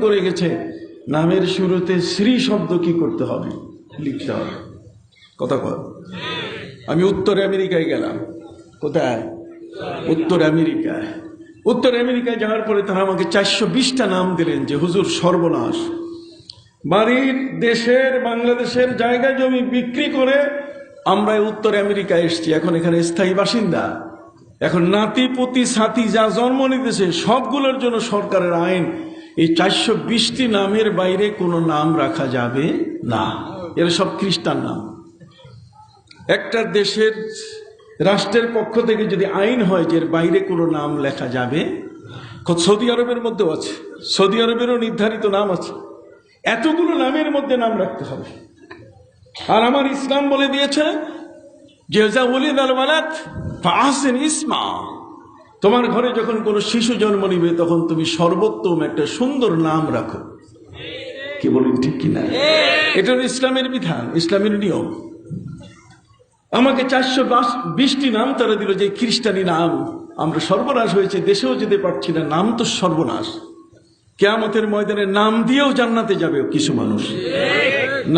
করে গেছে নামের শুরুতে শ্রী শব্দ কি করতে হবে, লিখতে হবে। কথা কর। আমি উত্তর আমেরিকায় গেলাম। কোথায়? উত্তর আমেরিকায়। উত্তর আমেরিকায় যাওয়ার পরে তারা আমাকে 420টা নাম দিলেন যে হুজুর সর্বনাশ, বাড়ির দেশের বাংলাদেশের জায়গা জমি বিক্রি করে আমরা উত্তর আমেরিকায় এসেছি, এখন এখানে স্থায়ী বাসিন্দা। এখন নাতি পুতি সাথী যা জন্ম নিতেছে সবগুলোর জন্য সরকারের আইন, এই 420টি নামের বাইরে কোনো নাম রাখা যাবে না। এরা সব খ্রিস্টান নাম। একটা দেশের রাষ্ট্রের পক্ষ থেকে যদি আইন হয় যে এর বাইরে কোনো নাম লেখা যাবে, সৌদি আরবের মধ্যেও আছে, সৌদি আরবেরও নির্ধারিত নাম আছে, এতগুলো নামের মধ্যে নাম রাখতে হবে। আর আমার ইসলাম বলে দিয়েছে যে ইসমা, তোমার ঘরে যখন কোনো শিশু জন্ম নিবে তখন তুমি সর্বোত্তম একটা সুন্দর নাম রাখো। কি বলেন ঠিক কিনা? এটা ইসলামের বিধান, ইসলামের নিয়ম। আমাকে 420টি নাম তারা দিল, যে খ্রিস্টানি নাম। আমরা সর্বনাশ হয়েছে, দেশেও যেতে পারছি না, নাম তো সর্বনাশ। কিয়ামতের ময়দানে নাম দিয়েও জান্নাতে যাবে কিছু মানুষ,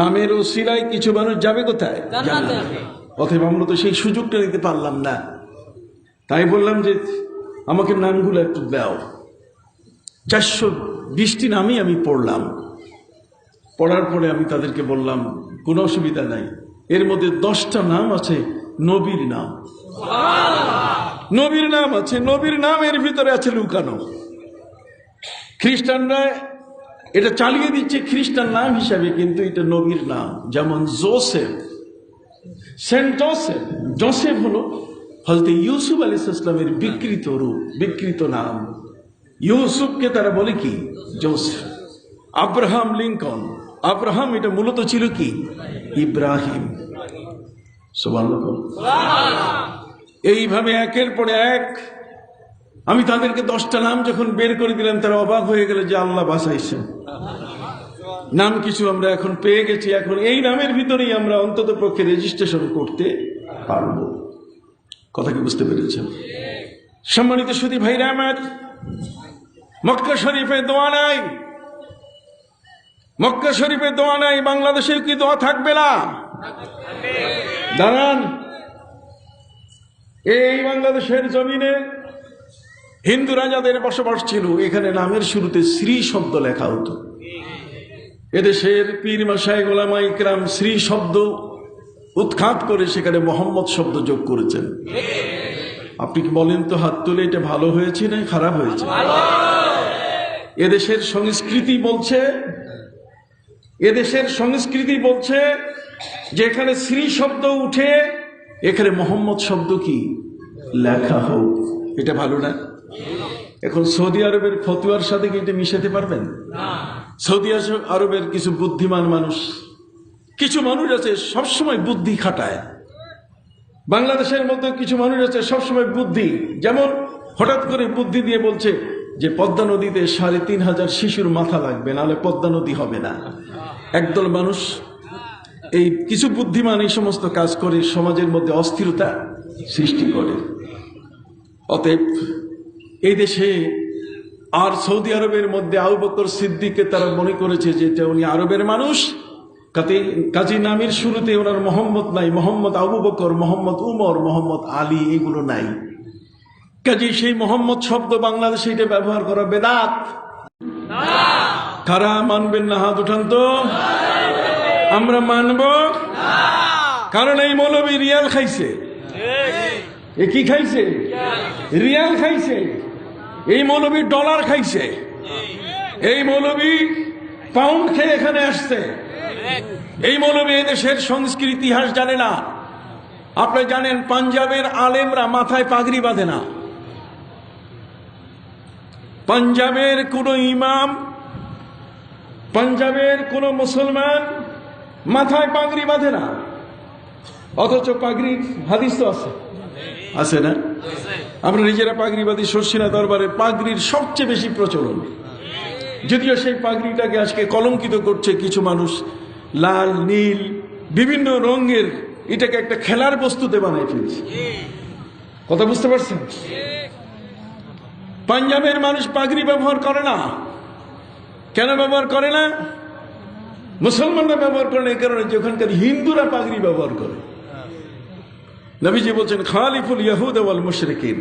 নামের ওসিলায় কিছু মানুষ যাবে কোথায়? জান্নাতে। অতএব আমরা তো সেই সুযোগটা নিতে পারলাম না। তাই বললাম যে আমাকে নামগুলো একটু দাও। 420টি নামই আমি পড়লাম। পড়ার পরে আমি তাদেরকে বললাম কোনো অসুবিধা নাই, এর মধ্যে 10টা নাম আছে নবীর নাম। নবীর নাম আছে, নবীর নাম এর ভিতরে আছে লুকানো। খ্রিস্টানরা এটা চালিয়ে দিচ্ছে খ্রিস্টান নাম হিসাবে, কিন্তু এটা নবীর নাম। যেমন জোসেফ, সেন্ট জোসেফ। জোসেফ হলো হযরত ইউসুফ আলাইহিস সালামের বিকৃত রূপ, বিকৃত নাম। ইউসুফকে তারা বলে কি? জোসেফ। আব্রাহাম লিঙ্কন, আব্রাহাম এটা মূলত ছিল কি? ইব্রাহিম। সুবহানাল্লাহ। এইভাবে একের পর এক আমি তাদেরকে 10টা নাম যখন বের করে দিলাম, তারা অবাক হয়ে গেল যে আল্লাহ বাঁচাইছেন। নাম কিছু আমরা এখন পেয়ে গেছি, এখন এই নামের ভিতরেই আমরা অন্তত পক্ষে রেজিস্ট্রেশন করতে পারব। কথা কি বুঝতে পেরেছেন? সম্মানিত সুধী ভাইরা আমার, মক্কা শরীফে দোয়া নাই, মক্কা শরীফে দোয়া নাই, বাংলাদেশের কি দোয়া থাকবে না? দাঁড়ান, এই বাংলাদেশের জমিনে হিন্দু রাজাদের বসবাস ছিল, এখানে নামের শুরুতে শ্রী শব্দ লেখা হতো। এদেশের পীর মাশায়েখ উলামা ইকরাম শ্রী শব্দ উৎখাত করে সেখানে মোহাম্মদ শব্দ যোগ করেছেন। আপনি কি বলেন তো হাত তুলে, এটা ভালো হয়েছে না খারাপ হয়েছে? এদেশের সংস্কৃতি বলছে, এদেশের সংস্কৃতি বলছে যে এখানে শ্রী শব্দ উঠে এখানে মোহাম্মদ শব্দ কি লেখা হোক। এটা ভালো না? এখন সৌদি আরবের ফতোয়ার সাথে কি এটা মিশাতে পারবেন? সৌদি আরবের কিছু বুদ্ধিমান মানুষ, কিছু মানুষ আছে সবসময় বুদ্ধি খাটায়। বাংলাদেশের মধ্যে কিছু মানুষ আছে সবসময় বুদ্ধি, যেমন হঠাৎ করে বুদ্ধি দিয়ে বলছে যে পদ্মা নদীতে 3500 শিশুর মাথা লাগবে, নাহলে পদ্মা নদী হবে না। একদল মানুষ, এই কিছু বুদ্ধিমান এই সমস্ত কাজ করে সমাজের মধ্যে অস্থিরতা সৃষ্টি করে। অতএব এই দেশে আর সৌদি আরবের মধ্যে আবু বকর সিদ্দিককে তারা মনে করেছে যে এটা উনি আরবের মানুষ, কাজী নামের শুরুতে ওনার মোহাম্মদ নাই, মোহাম্মদ আবু বকর, মোহাম্মদ উমর, মোহাম্মদ আলী এগুলো নাই। কাজী সেই মোহাম্মদ শব্দ বাংলাদেশে এটা ব্যবহার করা বেদাত। কারা মানবেন না? হাত উঠান তো। আমরা মানব, কারণ এই মৌলবী রিয়াল খাইছে। এ কি খাইছে? রিয়াল খাইছে। এই মৌলবী ডলার খাইছে। এই মৌলবী পাউন্ড খেয়ে এখানে আসছে। এই মৌলবী এদেশের সংস্কৃতি ইতিহাস জানে না। আপনি জানেন পাঞ্জাবের আলেমরা মাথায় পাগড়ি বাঁধে না। পাঞ্জাবের কোন ইমাম, পাঞ্জাবের কোন মুসলমান মাথায় পাগড়ি বাঁধে না, অথচ পাগড়ির হাদিস তো আছে, আছে না? আমরা নিজেরা পাগড়ি বাঁধি। শর্ষিনা দরবারে পাগড়ির সবচেয়ে বেশি প্রচলন, যদিও সেই পাগড়িটাকে আজকে কলঙ্কিত করছে কিছু মানুষ। লাল, নীল, বিভিন্ন রঙের এটাকে একটা খেলার বস্তুতে বানাই ফেলছে। কথা বুঝতে পারছেন? পাঞ্জাবের মানুষ পাগড়ি ব্যবহার করে না। কেন ব্যবহার করে না? মুসলমানরা ব্যবহার করে না এই কারণে যে ওখানকার হিন্দুরা পাগড়ি ব্যবহার করে। নবীজি বলছেন খালিফুল ইয়াহুদ ওয়াল মুশরিকিন,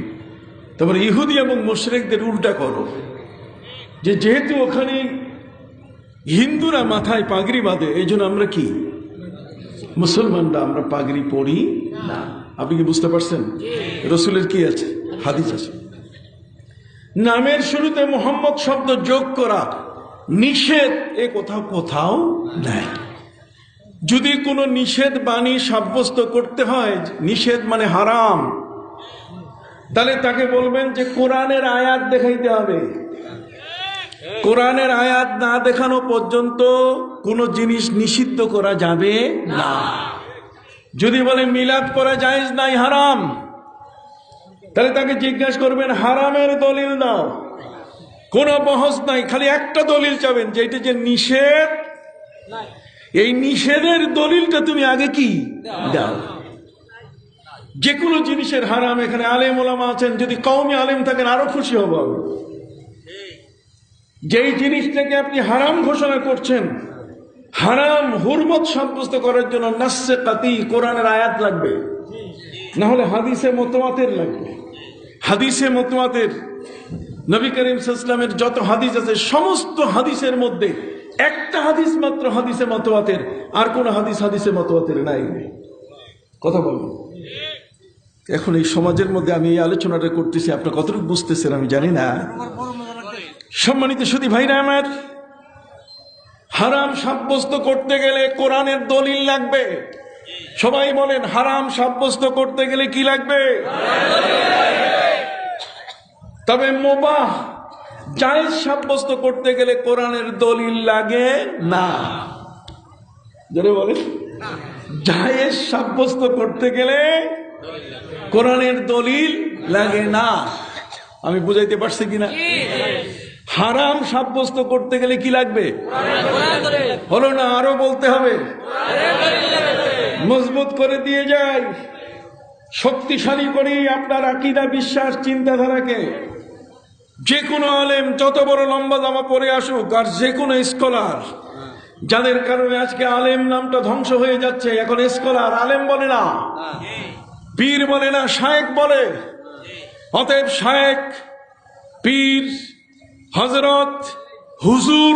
তারপরে ইহুদি এবং মুশরিকদের উল্টা করো, যে যেহেতু ওখানে হিন্দুরা মাথায় পাগড়ি বাঁধে এই জন্য আমরা কি মুসলমানরা আমরা পাগড়ি পরি না। আপনি কি বুঝতে পারছেন? রসুলের কি আছে? হাদিস আছে। নামের শুরুতে মোহাম্মদ শব্দ যোগ করা নিষেধ, এ কোথাও কোথাও নাই। যদি কোনো নিষেধ বাণী সাব্যস্ত করতে হয়, নিষেধ মানে হারাম, তাহলে তাকে বলবেন যে কোরআনের আয়াত দেখাইতে হবে। কোরআনের আয়াত না দেখানো পর্যন্ত কোনো জিনিস নিষিদ্ধ করা যাবে না। যদি বলে মিলাদ পড়া জায়েজ নাই, হারাম, তাহলে তাকে জিজ্ঞাসা করবেন হারামের দলিল দাও। কোনো বহস নাই, খালি একটা দলিল চাবেন যে এটা যে নিষেধ, এই নিষেধের দলিলটা তুমি আগে কি দাও। যে কোনো জিনিসের হারাম, এখানে আলেম ওলামা আছেন, যদি কওমি আলেম থাকেন আরো খুশি হব আমি। যেই জিনিসটাকে আপনি হারাম ঘোষণা করছেন, হারাম হুরমত সাব্যস্ত করার জন্য নাসে কাতি কোরআনের আয়াত লাগবে, না হলে হাদিসে মুতওয়াতির লাগবে। হাদিসে মুতওয়াতির, নবী করিম সাল্লাল্লাহু আলাইহি ওয়াসাল্লামের যত হাদিস আছে সমস্ত হাদিসের মধ্যে একটা হাদিস মাত্র হাদিসে মুতওয়াতির, আর কোন হাদিস হাদিসে মুতওয়াতির নাই। কথা বলবো। এখন এই সমাজের মধ্যে আমি এই আলোচনাটা করতেছি, আপনারা কতটুকু বুঝতেছেন আমি জানি না। সম্মানিত সুধী ভাইরা আমার, হারাম সাব্যস্ত করতে গেলে কোরআনের দলিল লাগবে। সবাই বলেন হারাম সাব্যস্ত করতে গেলে কি লাগবে? তবে মুবাহ জায়েজ সাব্যস্ত করতে গেলে কোরআনের দলিল লাগে না। যারা বলেন জায়েজ সাব্যস্ত করতে গেলে কোরআনের দলিল লাগে না। আমি বুঝাইতে পারছি কিনা? হারাম সাব্যস্ত করতে গেলে কি লাগবে? হলো না, আরো বলতে হবে, মজবুত করে দিয়ে যায়, শক্তিশালী করি আপনার আকীদা, বিশ্বাস, চিন্তাধারাকে। যে কোনো আলেম যত বড় লম্বা জামা পরে আসুক, আর যে কোনো স্কলার, যাদের কারণে আজকে আলেম নামটা ধ্বংস হয়ে যাচ্ছে, এখন স্কলার আলেম বলে না, পীর বলে না, শায়েখ বলে। অতএব শায়েখ, পীর, হযরত, হুজুর,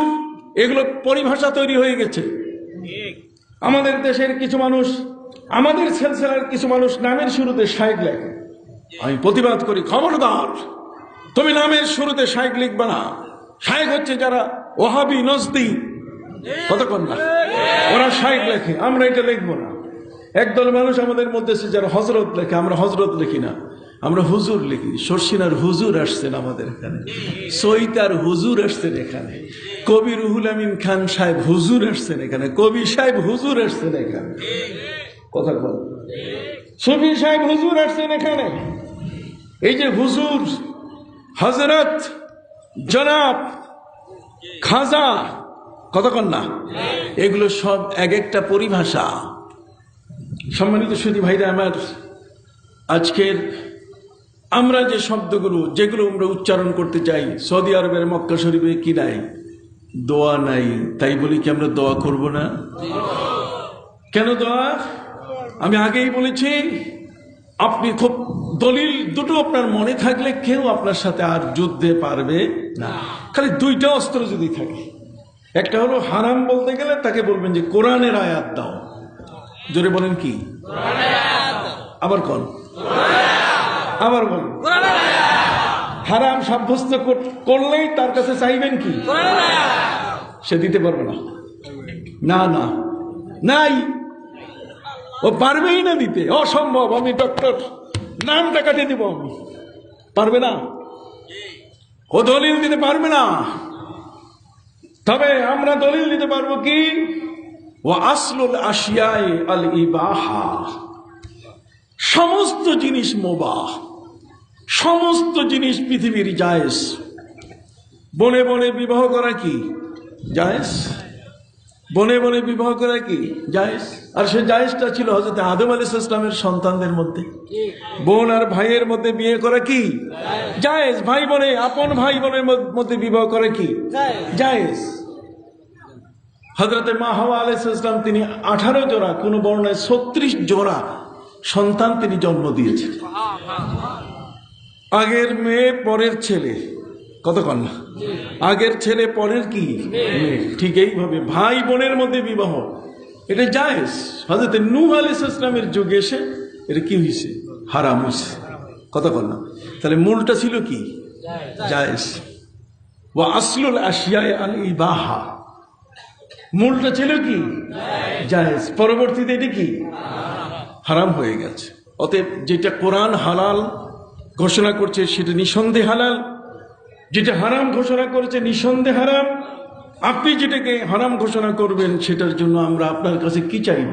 এগুলো পরিভাষা তৈরি হয়ে গেছে। আমাদের দেশের কিছু মানুষ, আমাদের সিলসিলার কিছু মানুষ নামের শুরুতে শায়েখ লেখে। আমি প্রতিবাদ করি, খবরদার, তুমি নামের শুরুতে শায়েখ লিখবে না। শায়েখ হচ্ছে যারা ওহাবি, নজদি, কতক্ষণ না, ওরা শায়েখ লেখে, আমরা এটা লিখবো না। একদল মানুষ আমাদের মধ্যে আছে যারা হযরত লেখে, আমরা হযরত লিখি না, আমরা হুজুর লিখি। শর্ষিনার হুজুর আসছেন আমাদের এখানে, সৈতার হুজুর আসছেন এখানে, কবি রুহুল আমিন খান সাহেব হুজুর আসছেন এখানে, কবি সাহেব হুজুর আসছেন এখানে, কথা বল, সুফি সাহেব হুজুর আসছেন এখানে। এই যে হুজুর, হযরত, জনাব, খাজা, কতক্ষণ না, এগুলো সব এক একটা পরিভাষা। সম্মানিত সুধী ভাইরা আমার, আজকের আমরা যে শব্দগুলো যেগুলো আমরা উচ্চারণ করতে চাই, সৌদি আরবের মক্কা শরীফে কি নাই? দোয়া নাই। তাই বলি কি আমরা দোয়া করব না? কেন দোয়া? আমি আগেই বলেছি, আপনি খুব দলিল দুটো আপনার মনে থাকলে কেউ আপনার সাথে আর যুদ্ধে পারবে না। খালি দুইটা অস্ত্র যদি থাকে, একটা হলো হারাম বলতে গেলে তাকে বলবেন যে কোরআনের আয়াত দাও। জোরে বলেন কি? আবার কোন? আবার বলেন। হারাম সাব্যস্ত করলেই তার কাছে চাইবেন কি? সে দিতে পারবে না। না না, নাই, ও পারবেই না দিতে, অসম্ভব। আমি ডক্টর, নামটা কাটিয়ে দিব, আমি পারবে না, ও দলিল দিতে পারবে না। তবে আমরা দলিল দিতে পারবো কি? ও আসলুল আশিয়ায়ে আল ইবাহা, সমস্ত জিনিস মুবাহ, সমস্ত জিনিস পৃথিবীর জায়েজ। বনে বনে বিবাহ করা কি জায়েজ? বনে বনে বিবাহ করা কি জায়েজ? আর সে জায়েজটা ছিল হযরত আদম আলাইহিস সালামের সন্তানদের মধ্যে। বোন আর ভাইয়ের মধ্যে বিয়ে করা কি জায়েজ? ভাই বোনে, আপন ভাই বোনের মধ্যে বিবাহ করা কি জায়েজ? হযরতে মা হাওয়া আলাইহিস সালাম তিনি 18 জোড়া, কোন বর্ণনায় 36 জোড়া সন্তান তিনি জন্ম দিয়েছেন। আগের মেয়ে পরের ছেলে, কত কন্যা, আগের ছেলে পরের কি মেয়ে। ঠিক এইভাবে ভাই বোনের মধ্যে বিবাহ এটা জায়েজ। হযরতে নূহ আলাইহিস সালামের যুগে এসে এটা কি হয়েছে, হারাম হয়েছে। কত কন্যা, তাহলে মূলটা ছিল কি, জায়েজ। ওয়া আসলুল আশিয়ায়ে আল ইবাহা, মূলটা ছিল কি জায়েজ, পরবর্তীতে এটি কি হারাম হয়ে গেছে। অতএব যেটা কোরআন হালাল ঘোষণা করছে সেটা নিঃসন্দেহে হালাল, যেটা হারাম ঘোষণা করেছে নিঃসন্দেহে হারাম। আপনি যেটাকে হারাম ঘোষণা করবেন সেটার জন্য আমরা আপনার কাছে কি চাইব,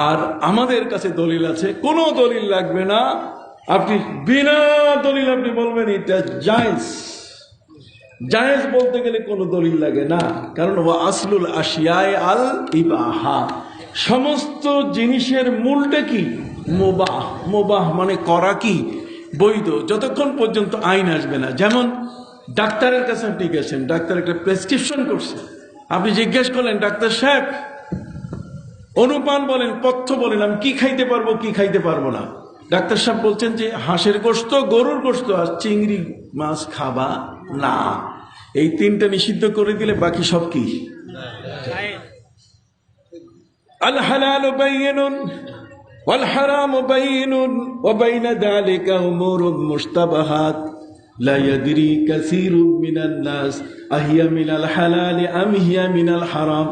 আর আমাদের কাছে দলিল আছে, কোনো দলিল লাগবে না। আপনি বিনা দলিল আপনি বলবেন এটা জায়েজ। জায়েজ বলতে গেলে কোনো দলিল লাগে না, কারণ ওয়া আসলুল আশিয়ায়ে আল ইবাহা, সমস্ত জিনিসের মূলটা কি মুবাহ। মুবাহ মানে করা কি বৈধ, যতক্ষণ পর্যন্ত আইন আসবে না। যেমন ডাক্তারের কাছে আপনি গেছেন, ডাক্তার একটা প্রেসক্রিপশন করছে, আপনি জিজ্ঞেস করলেন ডাক্তার সাহেব অনুপান বলেন, পথ্য বলেন, আমি কি খাইতে পারবো কি খাইতে পারবো না। ডাক্তার সাহেব বলছেন যে হাঁসের গোশত, গরুর গোশত আর চিংড়ি মাছ খাবা না, এই তিনটা নিষিদ্ধ করে দিলে বাকি সব কি। আল হালালু বাইয়িনুন ওয়াল হারামু বাইয়িনুন ওয়া বাইনা যালিকা উমুরুন মুশতাবাহাত লা ইয়াদরি কাসীরুম মিনান নাস আহিয়া মিনাল হালালি আম হিয়া মিনাল হারাম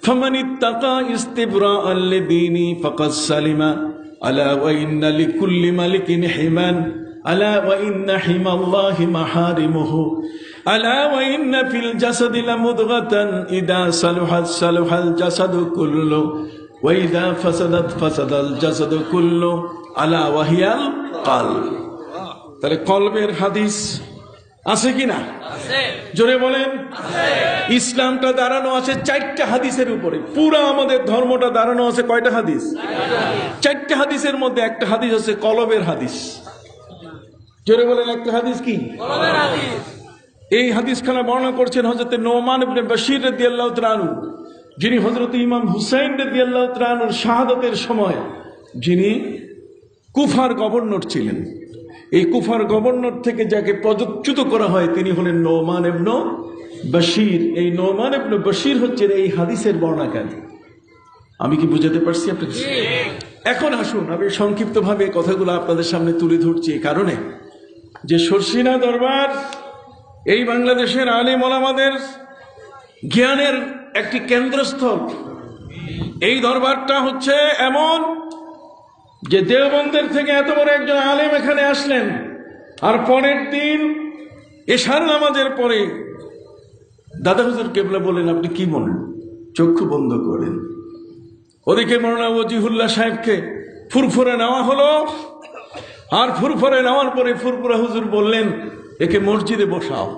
ফামান ইত্তাকা ইস্তিবরাআন লিদীনি ফাকাদ সালিমা আলা ওয়া ইন্না লিকুল্লি মালিকিন হিমান আলা ওয়া ইন্না হিমাল্লাহি মাহারিমুহু আলা ওয়া ইন্না ফিল জাসাদি লামুদগাতান ইদা সালুহাত সালুহাল জাসাদু কুল্লু ওয়া ইদা ফাসাদাত ফাসাদাল জাসাদু কুল্লু আলা ওয়া হিয়াল কলব। তাহলে কলবের হাদিস আছে কিনা? আছে। জোরে বলেন আছে। ইসলামটা দাঁড়ানো আছে 4টা হাদিসের উপরে। পুরো আমাদের ধর্মটা দাঁড়ানো আছে কয়টা হাদিস? 4টা হাদিসের মধ্যে একটা হাদিস হচ্ছে কলবের হাদিস। জোরে বলেন একটা হাদিস কি? কলবের হাদিস। এই হাদিসখানা বর্ণনা করছেন হযরত নোমান ইবনে বশীর রাদিয়াল্লাহু তাআলা আনহু, যিনি হযরত ইমাম হুসাইন রাদিয়াল্লাহু তাআলা আনহুর শাহাদাতের সময় যিনি কুফার গভর্নর ছিলেন। এই কুফার গভর্নর থেকে যাকে পদচ্যুত করা হয় তিনি হলেন নোমান ইবনে বশীর। এই নোমান ইবনে বশীর হচ্ছেন এই হাদিসের বর্ণনাকারী। আমি কি বুঝাতে পারছি আপনাদের? এখন আসুন আমি সংক্ষিপ্তভাবে কথাগুলো আপনাদের সামনে তুলে ধরছি এই কারণে যে শর্ষিনা দরবার এই বাংলাদেশের আলেম ওলামাদের জ্ঞানের একটি কেন্দ্রস্থল। এই দরবারটা হচ্ছে এমন যে দেওবন্দের থেকে এত বড় একজন আলেম এখানে আসলেন, আর পরের দিন এশার নামাজের পরে দাদা হুজুর কেবলা বলেন আপনি কি বলেন, চক্ষু বন্ধ করেন। ওদিকে মৌলানা ওজিহুল্লাহ সাহেবকে ফুরফুরে নেওয়া হলো, আর ফুরফুরে নেওয়ার পরে ফুরফুরা হুজুর বললেন একে মসজিদে বসাও।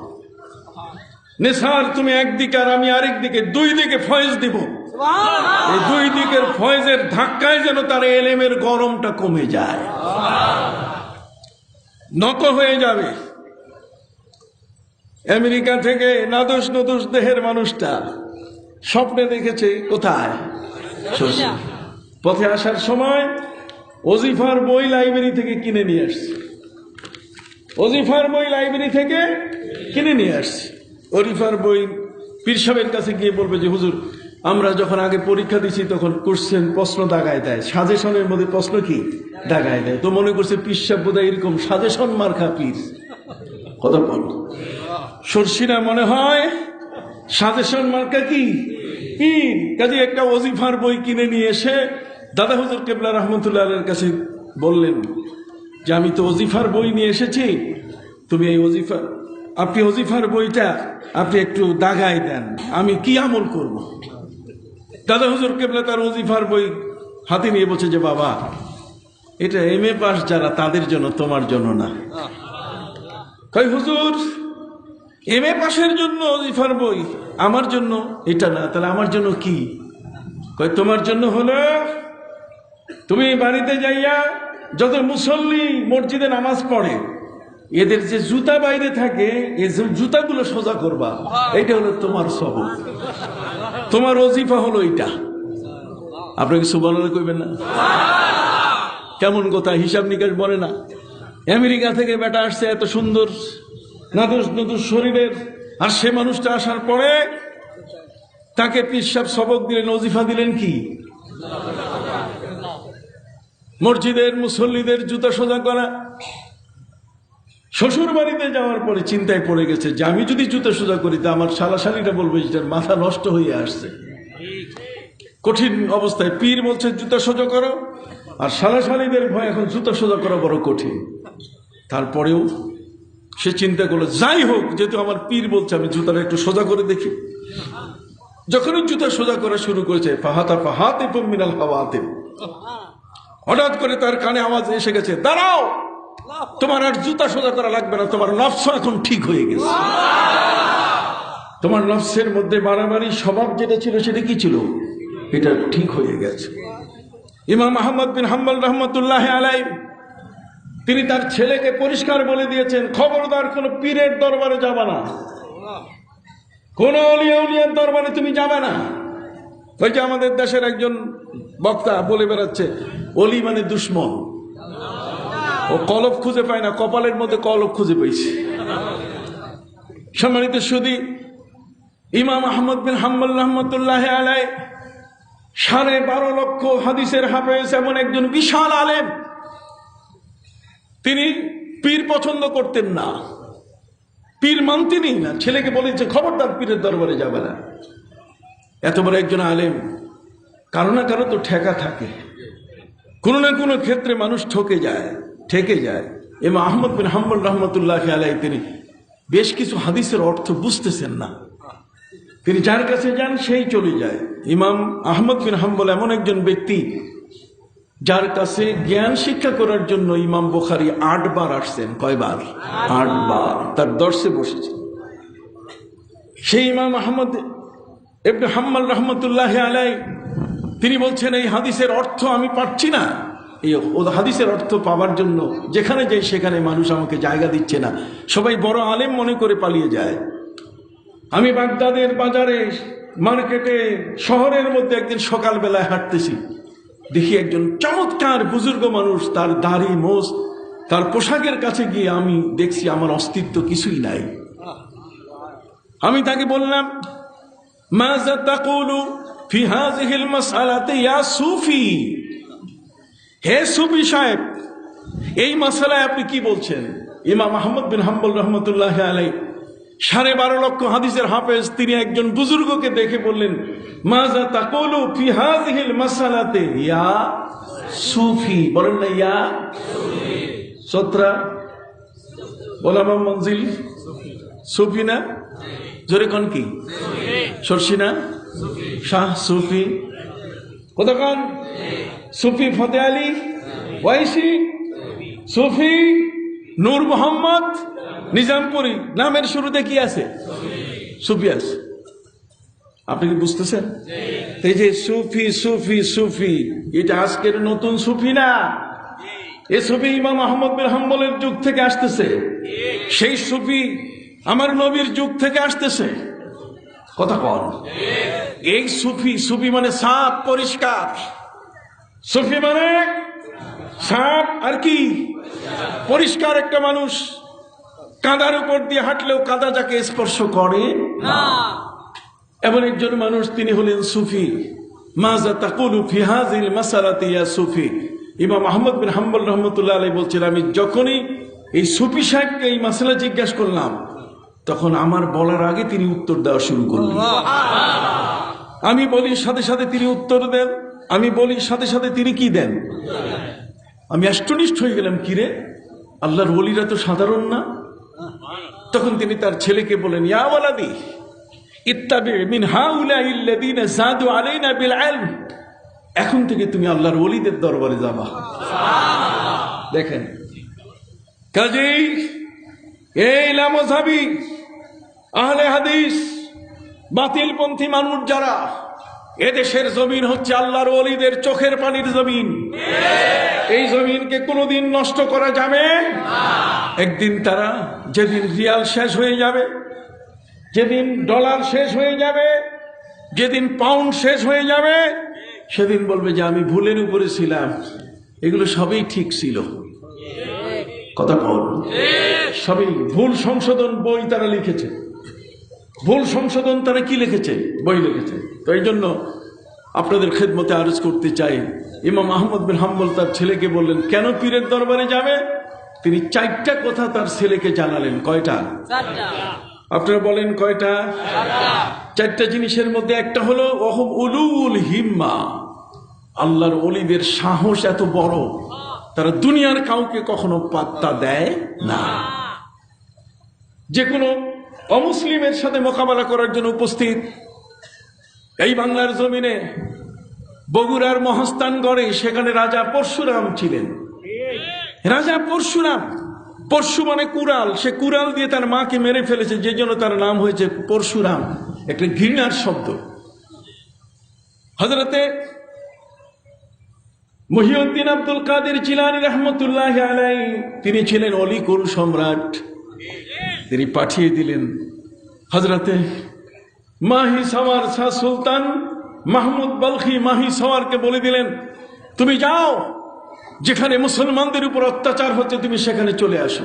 নেসার তুমি একদিকে আর আমি আরেক দিকে, 2 দিকে ফয়েজ দিব। এই 2 দিকের ফয়েজের ধাক্কায় যেন তার এলেমের গরমটা কমে যায়, নত হয়ে যাবে। আমেরিকা থেকে নাদোষ নদোষ দেহের মানুষটা স্বপ্নে দেখেছে কোথায়, পথে আসার সময় ওজিফার বই লাইব্রেরি থেকে কিনে নিয়ে আসছে। ওজিফার বই লাইব্রেরি থেকে কিনে নিয়ে আসছে। ওজিফার বই পীর সাহেবের কাছে গিয়ে বলবে যে হুজুর আমরা যখন আগে পরীক্ষা দিছি তখন কোশ্চেন প্রশ্ন দাগায় দেয়, সাজেশনের মধ্যে প্রশ্ন কি দাগায় দেয়, তো মনে করছে পীর সাহেব বোধহয় এরকম সাজেশন মার্কা পীর। কথা বল, শর্ষিনা মনে হয় সাজেশন মার্কা কি পীর। কাজে একটা ওজিফার বই কিনে নিয়ে এসে দাদা হুজুর কেবলা রহমতুল্লাহ আলাইহির কাছে বললেন যে আমি তো ওজিফার বই নিয়ে এসেছি, তুমি এই আপনি ওজিফার বইটা আপনি একটু দাগায় দেন, আমি কি আমল করব। দাদা হুজুর কেবলা তার ওজিফার বই হাতে নিয়ে বলছে যে বাবা এটা MA পাস যারা তাদের জন্য, তোমার জন্য না। কই হুজুর MA পাশের জন্য ওজিফার বই, আমার জন্য এটা না, তাহলে আমার জন্য কি? কই তোমার জন্য হলো তুমি বাড়িতে যাইয়া যত মুসল্লি মসজিদে নামাজ পড়ে এদের যে জুতা বাইরে থাকে এই জুতাগুলো সোজা করবা, এইটা হলো তোমার সবক। তোমার ওজিফা হলো এটা। আপনাকে সুবহানাল্লাহ কইবেন না? কেমন কথা, হিসাব নিকাশ বলে না। আমেরিকা থেকে বেটা আসছে এত সুন্দর নাদুস নদুস শরীরের, আর সে মানুষটা আসার পরে তাকে পীর সাহেব সবক দিলেন, ওজিফা দিলেন কি? মসজিদের মুসল্লিদের জুতা সোজা করা। শ্বশুর বাড়িতে যাওয়ার পরে চিন্তায় পড়ে গেছে যে আমি যদি জুতা সোজা করি তা আমার শালাশালিটা বলবে যেটার মাথা নষ্ট হয়ে আসছে। কঠিন অবস্থায় পীর বলছে জুতা সোজা করো, আর শালাশালিদের ভয় এখন জুতা সোজা করা বড় কঠিন। তারপরেও সে চিন্তা করলো যাই হোক, যেহেতু আমার পীর বলছে আমি জুতাটা একটু সোজা করে দেখি। যখনই জুতা সোজা করা শুরু করেছে ফাহাতা ফাহাতে মিনাল হাওয়াতে, হঠাৎ করে তার কানে আওয়াজ এসে গেছে, দাঁড়াও, তোমার আর জুতা সোজা করা লাগবে না, তোমার নফস এখন ঠিক হয়ে গেছে। তোমার নফসের মধ্যে বাড়াবাড়ি স্বভাব যেটা ছিল সেটা কি ছিল? এটা ঠিক হয়ে গেছে। ইমাম আহমদ বিন হাম্বল রহমতুল্লাহ আলাইহি তিনি তার ছেলেকে পরিষ্কার বলে দিয়েছেন, খবরদার কোন পীরের দরবারে যাবা না, কোন আউলিয়া উলিয়ার দরবারে তুমি যাবে না। ওই যে আমাদের দেশের একজন বক্তা বলে বেড়াচ্ছে অলি মানে দুশ্মন, ও কলব খুঁজে পায় না, কপালের মধ্যে কলব খুঁজে পেয়েছে। সম্মানিত সুধী, ইমাম আহমদ বিন হাম্বল রহমতুল্লাহ আলাইহি 12.5 লক্ষ হাদিসের হাফেজ, এমন একজন বিশাল আলেম। তিনি পীর পছন্দ করতেন না, পীর মানতেনই না। ছেলেকে বলেছে খবরদার পীরের দরবারে যাবে না। এত বড় একজন আলেম, কারো না কারো তো ঠেকা থাকে, কোনো না কোনো ক্ষেত্রে মানুষ ঠেকে যায়। ইমাম আহমদ বিন হাম্বল রহমতুল্লাহ আলাইহি তিনি বেশ কিছু হাদিসের অর্থ বুঝতেছেন না, তিনি যার কাছে যান সেই চলে যায়। ইমাম আহমদ বিন হাম্বল এমন একজন ব্যক্তি যার কাছে জ্ঞান শিক্ষা করার জন্য ইমাম বুখারী 8 বার আসছেন। কয়বার? 8 বার তার দর্শে বসেছেন। সেই ইমাম আহমদ ইবনে হাম্বল রহমতুল্লাহ আলাইহি তিনি বলছেন এই হাদিসের অর্থ আমি পাচ্ছি না। এই হাদিসের অর্থ পাওয়ার জন্য যেখানে যাই সেখানে মানুষ আমাকে জায়গা দিচ্ছে না, সবাই বড় আলেম মনে করে পালিয়ে যায়। আমি বাগদাদের বাজারে, মার্কেটে, শহরের মধ্যে একদিন সকালবেলায় হাঁটতেছি, দেখি একজন চমৎকার বুজুর্গ মানুষ, তার দাড়ি মোছ, তার পোশাকের কাছে গিয়ে আমি দেখছি আমার অস্তিত্ব কিছুই নাই। আমি তাকে বললাম, মাযা তাকুলু ফি হাযিহিল মাসআলাতি ইয়া সুফি? হে সুফি সাহেব, এই মাসআলায় আপনি কি বলছেন? ইমাম আহমদ বিন হাম্বল রহমতুল্লাহ আলাইহি 12.5 লক্ষ হাদিসের হাফেজ, তিনি একজন বুজুর্গকে দেখে বললেন, মাযা তাকুলু ফি হাযিহিল মাসআলাতি ইয়া সুফি? বলেন না ইয়া সুফি। সত্রা ওলামা মঞ্জিল সুফি না? জোরে কোন কি? সরসি না? শাহ সুফি কোথাকার? সুফি ফতে আলী ওয়াইসি, সুফি নূর মোহাম্মদ নিজামপুরি, নামের শুরুতে কি আছে? সুফি আছে। আপনি কি বুঝতেছেন? এই যে সুফি সুফি সুফি, এটা আজকের নতুন সুফি না। এই সুফি ইমাম আহমদ বিন হাম্বলের যুগ থেকে আসতেছে, সেই সুফি আমার নবীর যুগ থেকে আসতেছে। কথা বল। এই সুফি মানে সাফ পরিষ্কার, সুফি মানে সাফ আর কি পরিষ্কার একটা মানুষ। কাঁদার উপর দিয়ে হাঁটলেও কাঁদা যাকে স্পর্শ করে না, এমন একজন মানুষ, তিনি হলেন সুফি। মাযা তাকুলু ফি হাযিল মাসআলাতি ইয়া সুফি? ইমাম আহমদ বিন হাম্বল রহমতুল্লাহ আলাইহি বলছেন, আমি যখনই এই সুফি সাহেবকে এই মাসআলা জিজ্ঞাসা করলাম, তখন আমার বলার আগে তিনি উত্তর দেওয়া শুরু করলেন। আমি বলি সাথে সাথে তিনি উত্তর দেন, আমি বলি সাথে সাথে তিনি কি দেন। আমি অ্যাস্টনিশড হয়ে গেলাম, কিরে আল্লাহর ওলিরা তো সাধারণ না। তখন তিনি তার ছেলেকে বলেন, ইয়া ওয়ালাদি ইত্তাবি মিন হাউলাইল্লাযিনা যাদু আলাইনা বিল ইলম। এখন থেকে তুমি আল্লাহর ওলিদের দরবারে যাবা। দেখেন কাজেই এই লামজাবি আহলে হাদিস বাতিলপন্থী মানুষ যারা, এদেশের জমিন হচ্ছে আল্লাহর ওলিদের চোখের পানির জমিন। এই জমিনকে কোনোদিন নষ্ট করা যাবে না। একদিন তারা, যেদিন রিয়াল শেষ হয়ে যাবে, যেদিন ডলার শেষ হয়ে যাবে, যেদিন পাউন্ড শেষ হয়ে যাবে সেদিন বলবে যে আমি ভুলের উপরে ছিলাম, এগুলো সবই ঠিক ছিল। কথা বল, সবই ভুল সংশোধন বই তারা লিখেছে, ভুল সংশোধন তারা কি লিখেছে, বই লিখেছে। তো এই জন্য আপনাদের খেদমতে আরজ করতে চাই, ইমাম আহমদ বিন হাম্বল তার ছেলেকে বললেন কেন পীরের দরবারে যাবে? তিনি 4টা কথা তার ছেলেকে জানালেন। কয়টা? আপনারা বলেন কয়টা? 4টা জিনিসের মধ্যে একটা হলো উলুল হিম্মা, আল্লাহর ওলিদের সাহস এত বড়, তারা দুনিয়ার কাউকে কখনো পাত্তা দেয় না। যে কোনো অমুসলিমের সাথে মোকাবেলা করার জন্য উপস্থিত। এই বাংলার জমিনে বগুড়ার মহাস্থানগড়ে সেখানে রাজা পরশুরাম ছিলেন। রাজা পরশুরাম, পরশু মানে কুড়াল, সে কুড়াল দিয়ে তার মাকে মেরে ফেলেছে, যে জন্য তার নাম হয়েছে পরশুরাম, একটা ঘৃণার শব্দ। হযরতে মুহিউদ্দিন আব্দুল কাদের জিলানী রহমতুল্লাহ আলাইহি, তিনি ছিলেন অলিকুল সম্রাট। তিনি পাঠিয়ে দিলেন হযরতে মাহি সাওয়ার শাহ সুলতান মাহমুদ বলখি মাহি সাওয়ারকে বলে দিলেন তুমি যাও, যেখানে মুসলমানদের উপর অত্যাচার হচ্ছে তুমি সেখানে চলে আসো।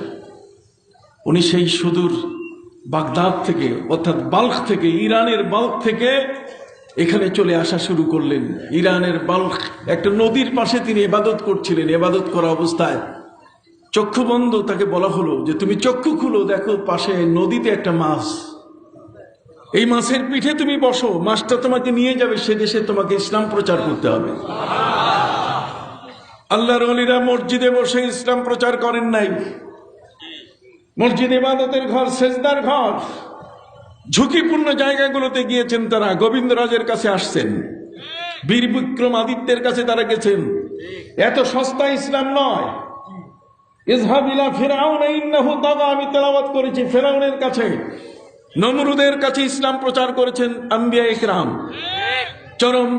উনি সেই সুদূর বাগদাদ থেকে, অর্থাৎ বাল্খ থেকে, ইরানের বাল্খ থেকে এখানে চলে আসা শুরু করলেন। ইরানের বাল্খ একটা নদীর পাশে তিনি ইবাদত করছিলেন। ইবাদত করা অবস্থায় চক্ষু বন্ধ, তাকে বলা হলো যে তুমি চক্ষু খুলো, দেখো পাশে নদীতে একটা মাছ, এই মাছের পিঠে তুমি বসো, মাছটা তোমাকে নিয়ে যাবে সে দেশে, তোমাকে ইসলাম প্রচার করতে হবে। আল্লাহর ওলিরা মসজিদে বসে ইসলাম প্রচার করেন নাই। মসজিদ ইবাদতের ঘর, সেজদার ঘর, ঝুঁকিপূর্ণ জায়গাগুলোতে গিয়েছেন তারা। গোবিন্দরাজের কাছে আসছেন, বীর বিক্রম আদিত্যের কাছে তারা গেছেন। এত সস্তা ইসলাম নয়। ইযহাব ইলা ফিরআউন ইন্নাহু তাগা, আমি তেলাওয়াত করেছি। ফিরআউনের কাছে, নমরুদের কাছে ইসলাম প্রচার করেছেন আম্বিয়া ইকরাম। চরম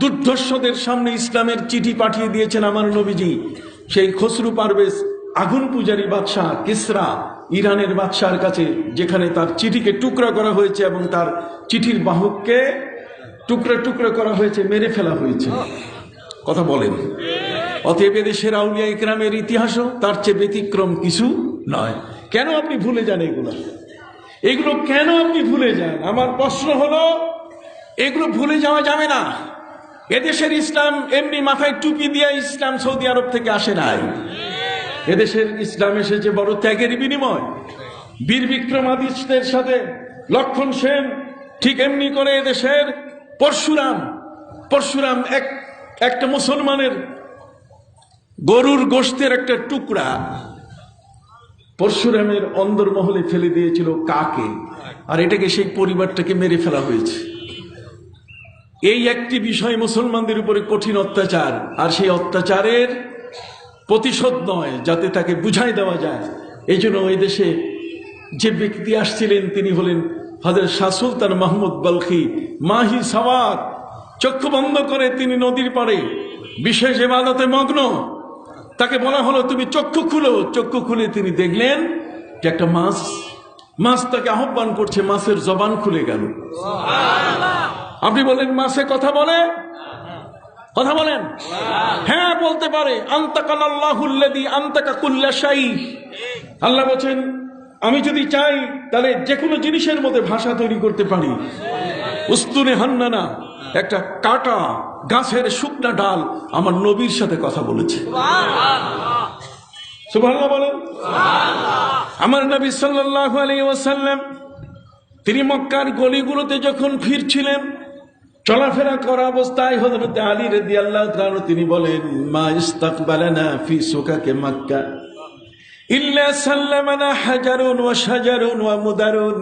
দুর্ধর্ষদের সামনে ইসলামের চিঠি পাঠিয়ে দিয়েছেন আমার নবীজি। সেই খসরু পারভেজ আগুন পূজারী বাদশাহ কিসরা, ইরানের বাদশার কাছে, যেখানে তার চিঠিকে টুকরা করা হয়েছে এবং তার চিঠির বাহককে টুকরা টুকরা করা হয়েছে, মেরে ফেলা হয়েছে। কথা বলেন। অতএব এদেশের আউলিয়া ইকরামের ইতিহাসও তার চেয়ে ব্যতিক্রম কিছু নয়। কেন আপনি ভুলে যান এগুলো? এগুলো কেন আপনি ভুলে যান? আমার প্রশ্ন হলো, এগুলো ভুলে যাওয়া যাবে না। এদেশের ইসলাম এমনি মাথায় টুপি দিয়ে ইসলাম সৌদি আরব থেকে আসে নাই। এদেশের ইসলাম এসেছে বড় ত্যাগের বিনিময়। বীর বিক্রমাদিত্যের সাথে লক্ষণ সেন ঠিক এমনি করে এদেশের পরশুরাম একটা মুসলমানের গরুর গোশতের একটা টুকরা পরশুরামের অন্দরমহলে ফেলে দিয়েছিল কাকে, আর এটাকে সেই পরিবারটাকে মেরে ফেলা হয়েছে। এই একটি বিষয় মুসলমানদের উপরে কঠিন অত্যাচার, আর সেই অত্যাচারের প্রতিশোধ নয়, যাতে তাকে বুঝাই দেওয়া যায়। এই জন্য ওই দেশে যে ব্যক্তি আসছিলেন তিনি হলেন হযরত শাহ সুলতান মাহমুদ বলখি মাহি সাওয়ার। চক্ষু বন্ধ করে তিনি নদীর পাড়ে বিশেষ ইবাদতে মগ্ন। তাকে বলা হলো তুমি চক্ষু খুলো। চক্ষু খুলে তিনি দেখলেন যে একটা মাছ তাকে আহ্বান করছে। মাছের জবান খুলে গেল। আপনি বলেন মাছে কথা বলে? কথা বলেন? হ্যাঁ বলতে পারে। আনতাকানাল্লাহুল্লাযী আনতাকা কুল্লা শাই। আল্লাহ বলেন আমি যদি চাই তাহলে যে কোনো জিনিসের মধ্যে ভাষা তৈরি করতে পারি। উস্তুনে হান্নানা, একটা কাটা গাছের শুকনা ডাল আমার নবীর সাথে কথা বলেছে। সুবহানাল্লাহ বলেন। আমার নবী সাল্লাল্লাহু আলাইহি ওয়াসাল্লাম তিনি মক্কার গলিগুলোতে যখন ফিরছিলেন, চলাফেরা করা অবস্থায় হযরত আলী রাদিয়াল্লাহু তাআলা তিনি বলেন মা ইস্তাকবালানা ফি সুকাকে মক্কা ইল্লা সাল্লামানা হাজারুন ওয়া শাজারুন ওয়া মুদারুন।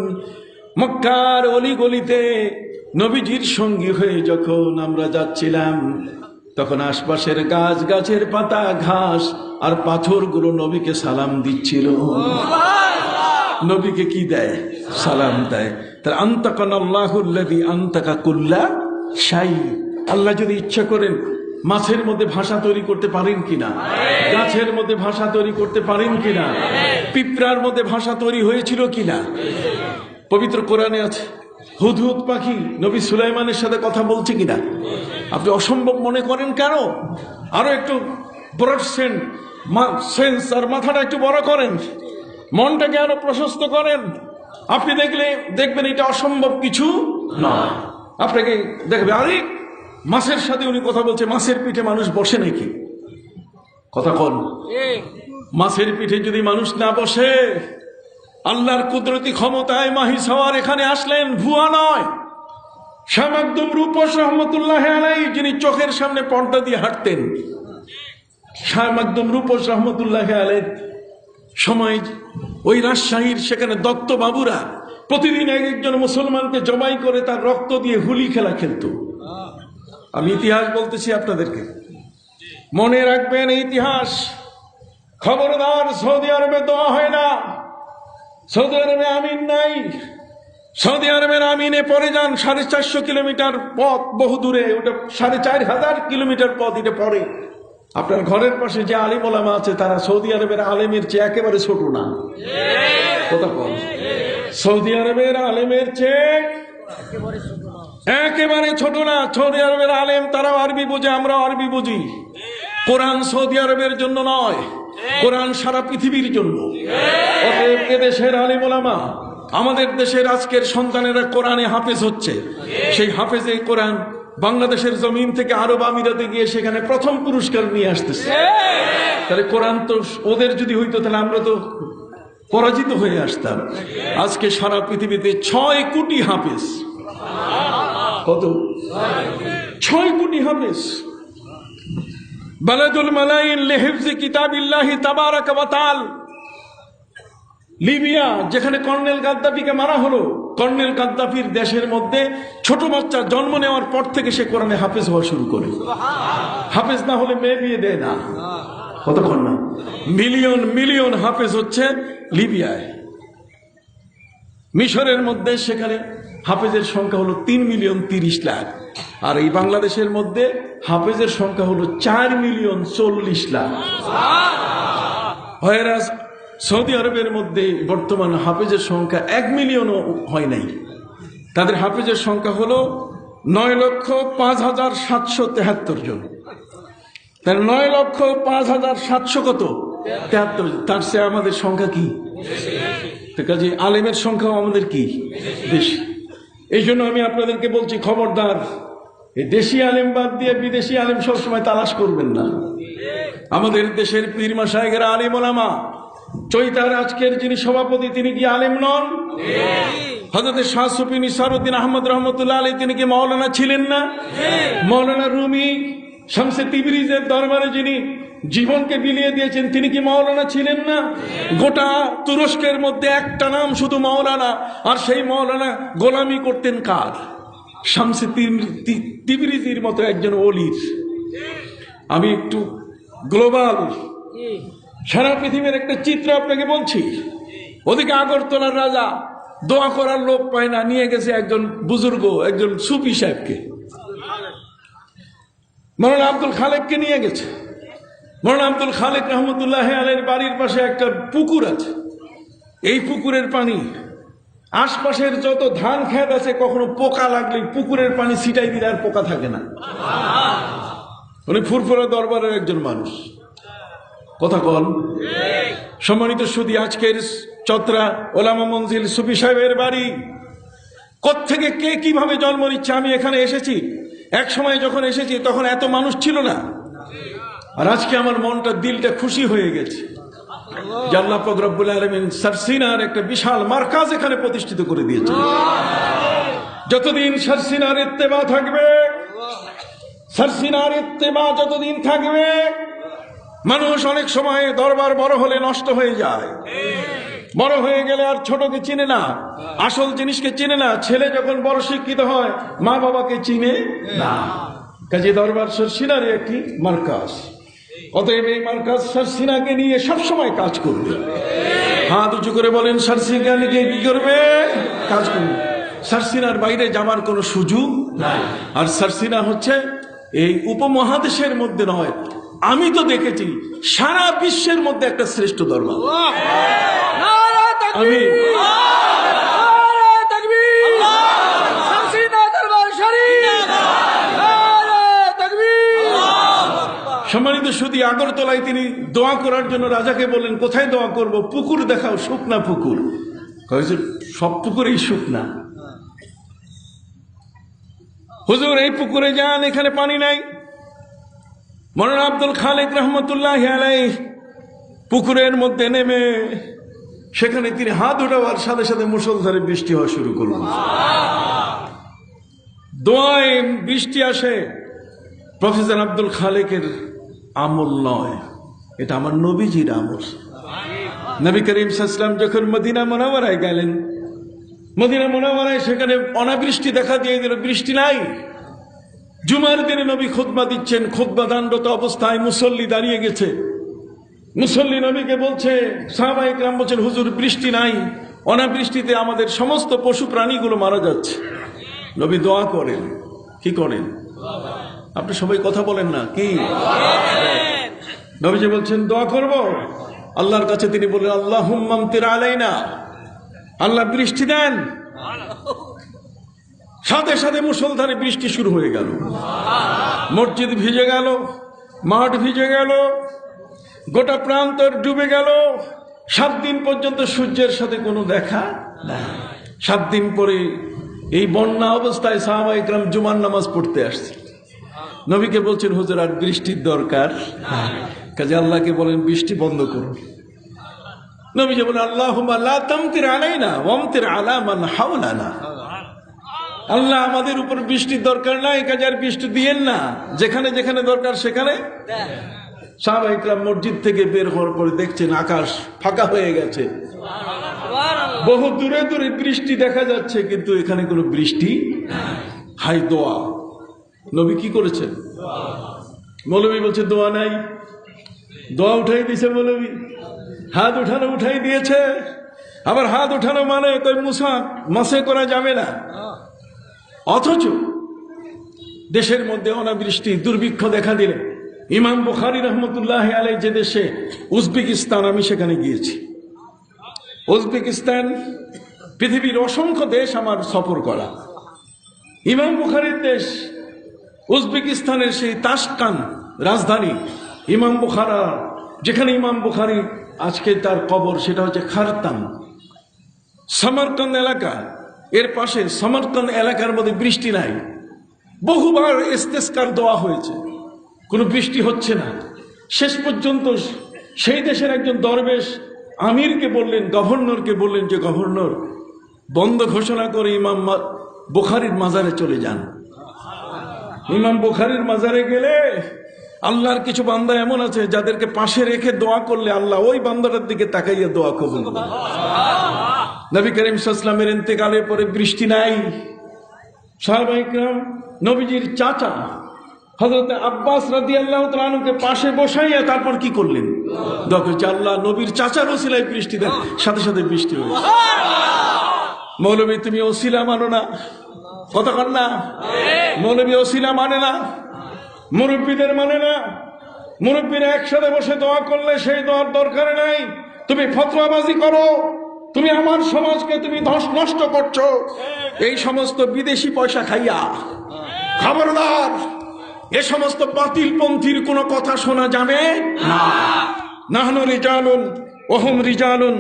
মক্কার অলিগলিতে নবীজির সঙ্গী হয়ে যখন আমরা যাচ্ছিলাম, তখন আশপাশের গাছের পাতা, ঘাস আর পাথরগুলো নবীকে সালাম দিচ্ছিল। নবীকে কি দেয়? সালাম দেয়। তার আনতাকানাল্লাহুল্লাযী আনতাকা কুল্লা শাই। আল্লাহ যদি ইচ্ছা করেন মাছের মধ্যে ভাষা তৈরি করতে পারেন কিনা, গাছের মধ্যে ভাষা তৈরি করতে পারেন কিনা, পিঁপড়ার মধ্যে ভাষা তৈরি হয়েছিল কিনা, পবিত্র কোরআনে আছে। হুদহুদ পাখি নবী সুলাইমানের সাথে কথা বলছে কিনা? আপনি অসম্ভব মনে করেন কেন? আরো একটু ব্রড সেন্স আর মাথাটা একটু বড় করেন, মনটাকে আরো প্রশস্ত করেন। আপনি দেখবেন এটা অসম্ভব কিছু নয়। আপনাকে দেখবে আরে মাছের সাথে উনি কথা বলছে, মাছের পিঠে মানুষ বসে নাকি? কথা কন, মাছের পিঠে যদি মানুষ না বসে, আল্লাহর কুদরতি ক্ষমতায় মাহি সাওয়ার এখানে আসলেন, ভুয়া নয়। শাহ মাকদুম রূপস রহমতুল্লাহ আলাইহি, যিনি চোখের সামনে পর্দা দিয়ে হাঁটতেন, শাহ মাকদুম রূপস রহমতুল্লাহ আলাইহি সময় ওই রাজশাহীর সেখানে দত্ত বাবুরা প্রতিদিন এক একজন মুসলমানকে জবাই করে তার রক্ত দিয়ে হুলি খেলা খেলত। আমি ইতিহাস বলতেছি আপনাদেরকে, মনে রাখবেন এই ইতিহাস। খবরদার, সৌদি আরবে দোয়া হয় না, সৌদি আরবে আমিন নাই। সৌদি আরবের আমিনে পরে যান, 450 কিলোমিটার পথ, বহু দূরে, ওটা 4500 কিলোমিটার পথ এটা পরে। আপনার ঘরের পাশে যে আলিম ওলামা আছে তারা সৌদি আরবের আলেমের চেয়ে একেবারে ছোট না। কথা বল, সৌদি আরবের আলেমের চেয়ে একেবারে ছোট না। সৌদি আরবের আলেম তারাও আরবি বোঝে, আমরা আরবি বুঝি। কোরআন সৌদি আরবের জন্য নয়, কোরআন সারা পৃথিবীর জন্য। অতএব এদেশের আলিম ওলামা, আমাদের দেশের আজকের সন্তানেরা কোরআনে হাফেজ হচ্ছে। সেই হাফেজে কোরআন বাংলাদেশের জমিন থেকে আরব আমিরাতে গিয়ে সেখানে প্রথম পুরস্কার নিয়ে আসতেছে। তাহলে কোরআন তো ওদের যদি হইতো তাহলে আমরা তো পরাজিত হয়ে আসতাম। আজকে সারা পৃথিবীতে 6 কোটি হাফেজ। কত? 6 কোটি হাফেজ। বালাদুল মালাইন লিহিফজি কিতাবিল্লাহি তাবারাকা ওয়া তাআলা। লিবিয়া, যেখানে কর্নেল গাদ্দাফিকে মারা হলো, কর্নেল গাদ্দাফির দেশের মধ্যে ছোট বাচ্চা জন্ম নেওয়ার পর থেকে সে কোরআনে হাফেজ হওয়া শুরু করে। হাফেজ না হলে মেয়ে বিয়ে দেয় না। কতক্ষণ না, মিলিয়ন মিলিয়ন হাফেজ হচ্ছে লিবিয়ায়। মিশরের মধ্যে সেখানে হাফেজের সংখ্যা হলো 3,30,00,000। আর এই বাংলাদেশের মধ্যে হাফেজের সংখ্যা হলো 4,40,00,000। হয়রাস সৌদি আরবের মধ্যে বর্তমান হাফেজের সংখ্যা 1 মিলিয়নও হয় নাই। তাদের হাফেজের সংখ্যা হলো 9,05,773 জন। তার 9,05,700 কত? 73। তার চেয়ে আমাদের সংখ্যা কি? কাজে আলেমের সংখ্যাও আমাদের কি বেশি। এই জন্য আমি আপনাদেরকে বলছি, খবরদার, এই দেশি আলেম বাদ দিয়ে বিদেশি আলেম সবসময় তালাশ করবেন না। আমাদের দেশের পীর মাশায়েখেরা আলেম ওলামা, চৈতার আজকের যিনি সভাপতি তিনি কি আলেম নন? হযরত শাহ সুফি নিসারউদ্দিন আহমদ রহমতুল্লাহ আলাইহি তিনি কি মাওলানা ছিলেন না? মাওলানা রুমি শামসে তিবরিজের দরবারে যিনি জীবনকে বিলিয়ে দিয়েছেন তিনি কি মাওলানা ছিলেন না? গোটা তুরস্কের মধ্যে একটা নাম শুধু মাওলানা, আর সেই মাওলানা গোলামি করতেন কার? শামসে তিবরিজির মতো একজন ওলির। আমি একটু গ্লোবাল সারা পৃথিবীর একটা চিত্র আপনাকে বলছি। ওদিকে আগরতলার রাজা দোয়া করার লোক পায় না, নিয়ে গেছে একজন বুজুর্গ, একজন সুফি সাহেবকে, মৌলানা আব্দুল খালেককে নিয়ে গেছে। মৌলানা আব্দুল খালেক রহমতুল্লাহ আলাইহির বাড়ির পাশে একটা পুকুর আছে। এই পুকুরের পানি, আশপাশের যত ধান খেত আছে, কখনো পোকা লাগলে পুকুরের পানি ছিটাই দিলে আর পোকা থাকে না। উনি ফুরফুরা দরবারের একজন মানুষ। কথা কল। সম্মানিত সুধী, আজকের চতরা ওলামা মঞ্জিল সুফি সাহেবের বাড়ি কোত্থেকে কে কিভাবে জন্ম নিচ্ছে। আমি এখানে এসেছি, এক সময় যখন এসেছি তখন এত মানুষ ছিল না। আর আজকে আমার মনটা, দিলটা খুশি হয়ে গেছে যে আল্লাহ পাক রব্বুল আলামিন সারসিনার একটা বিশাল মারকাজ এখানে প্রতিষ্ঠিত করে দিয়েছে। যতদিন সারসিনার ইত্তেবা থাকবে, সারসিনার ইত্তেবা যতদিন থাকবে, মানুষ অনেক সময় দরবার বড় হলে নষ্ট হয়ে যায়। বড় হয়ে গেলে আর ছোটকে চিনে না, আসল জিনিসকে চিনে না। ছেলে যখন বড় শিক্ষিত হয় মা বাবাকে চিনে না। কাজে দরবার সারসিনার একটি মারকাজ। অতএব এই মারকাজ সারসিনাকে নিয়ে সবসময় কাজ করবে। হাত উঁচু করে বলেন, সারসিনাকে কি করবে? কাজ করবে। সারসিনার বাইরে যাবার কোনো সুযোগ নাই। আর সারসিনা হচ্ছে এই উপমহাদেশের মধ্যে নয়, আমি তো দেখেছি সারা বিশ্বের মধ্যে একটা শ্রেষ্ঠ দরবার। আমি সত্যি আগরতলায় তিনি দোয়া করার জন্য রাজাকে বললেন, কোথায় দোয়া করব? পুকুর দেখাও, শুকনা পুকুর। হুজুর, সব পুকুরেই শুকনা। হুজুর, এই পুকুরে যান, এখানে পানি নাই। মৌলানা আব্দুল খালেক রহমতুল্লাহ আলাইহি পুকুরের মধ্যে নেমে সেখানে তিনি হাত উঠাবার সাথে সাথে মুষলধারে বৃষ্টি হওয়া শুরু করলেন। দোয়ায় বৃষ্টি আসে। প্রফেসর আব্দুল খালেকের আমল নয়, এটা আমার নবীজির আমল। নবী করিম সাল্লাল্লাহু আলাইহি ওয়াসাল্লাম যখন মদিনা মুনাওয়ারায় গেলেন, মদিনা মুনাওয়ারায় সেখানে অনাবৃষ্টি দেখা দিয়ে দিল, বৃষ্টি নাই। জুমার দিনে নবী খুতবা দিচ্ছেন, খুতবা দানরত অবস্থায় মুসল্লি দাঁড়িয়ে গেছে। মুসল্লি নবীকে বলছে, সাহাবায়ে কেরাম বলছেন, হুজুর বৃষ্টি নাই, অনাবৃষ্টিতে আমাদের সমস্ত পশু প্রাণীগুলো মারা যাচ্ছে। নবী দোয়া করেন। কি করেন? আপনি সবাই কথা বলেন না কি? নবীজি বলছেন দোয়া করব। আল্লাহর কাছে তিনি বললেন, আল্লাহুম্মা আমতির আলাইনা, আল্লাহ বৃষ্টি দেন। সাথে সাথে মুষলধারে বৃষ্টি শুরু হয়ে গেল। মসজিদ ভিজে গেল, মাঠ ভিজে গেল, গোটা প্রান্তর ডুবে গেল। 7 দিন পর্যন্ত সূর্যের সাথে কোনো দেখা নাই। 7 দিন পরে এই বন্যা অবস্থায় সাহাবায়ে কেরাম জুমার নামাজ পড়তে আসছে। নবীকে বলছেন, হুজুর আর বৃষ্টির দরকার, কাজে আল্লাহকে বলেন বৃষ্টি বন্ধ করুন। নবীজি বলেন, আল্লাহুম্মা লা তামতির আলাইনা ওয়ামতির আলা মান হাওলানা। আল্লাহ আমাদের উপর বৃষ্টির দরকার নাই, কাজে আর বৃষ্টি দিয়েন না, যেখানে যেখানে দরকার সেখানে। সাহাবায়ে কেরাম মসজিদ থেকে বের হওয়ার পরে দেখছেন আকাশ ফাঁকা হয়ে গেছে, বহু দূরে দূরে বৃষ্টি দেখা যাচ্ছে, কিন্তু এখানে কোনো বৃষ্টি। হাই দোয়া। নবী কি করেছেন? মৌলবী বলছে দোয়া নাই, দোয়া উঠাই দিয়েছে মৌলবী। হাত উঠানো উঠাই দিয়েছে। আবার হাত উঠানো মানে কই মুসা মাসে করা যাবে না। অথচ দেশের মধ্যে অনাবৃষ্টি দুর্ভিক্ষ দেখা দিলে ইমাম বুখারী রহমতুল্লাহ আলাইহি যে দেশে, উজবেকিস্তান, আমি সেখানে গিয়েছি। উজবেকিস্তান পৃথিবীর অসংখ্য দেশ আমার সফর করা। ইমাম বুখারীর দেশ উজবেকিস্তানের সেই তাশকান রাজধানী ইমাম বুখারা, যেখানে ইমাম বুখারী আজকে তার কবর, সেটা হচ্ছে খারতাম। সমরকন্দ এলাকা, এর পাশে সমরকন্দ এলাকার মধ্যে বৃষ্টি নাই। বহুবার ইস্তেসকার দোয়া হয়েছে, কোনো বৃষ্টি হচ্ছে না। শেষ পর্যন্ত সেই দেশের একজন দরবেশ আমিরকে বললেন, গভর্নরকে বললেন যে গভর্নর, বন্ধ ঘোষণা করে ইমাম বুখারীর মাজারে চলে যান। ইমাম বুখারীর মাজারে গেলে আল্লাহর কিছু বান্দা এমন আছে যাদেরকে পাশে রেখে দোয়া করলে আল্লাহ ওই বান্দাটার দিকে তাকাইয়া দোয়া কবুল করেন। নবী করিম সাল্লাল্লাহু আলাইহি ওয়াসাল্লামের ইন্তেকালের পরে বৃষ্টি নাই। সাহাবায়ে কেরাম নবীজির চাচা হযরত আব্বাস রাদিয়াল্লাহু তাআলা আনহুকে পাশে বসাইয়া তারপর কি করলেন? দোয়া করছে, আল্লাহ নবীর চাচার ওসিলায় বৃষ্টি দেন। সাথে সাথে বৃষ্টি হয়েছে। মৌলবী তুমি ওসিলা মানো না, কথা কর না। মৌলবী ওসিলা মানে না, মুরব্বীদের মানে না। মুরব্বীরা একসাথে বসে দোয়া করলে সেই দোয়ার দরকার নাই। তুমি ফতোয়াবাজি করো, তুমি আমার সমাজকে তুমি নষ্ট করছো এই সমস্ত বিদেশি পয়সা খাইয়া। খবরদার, এ সমস্ত বাতিল পন্থীর কোনো কথা শোনা যাবে না। নাহনু রিজালুন ওহুম রিজালুন।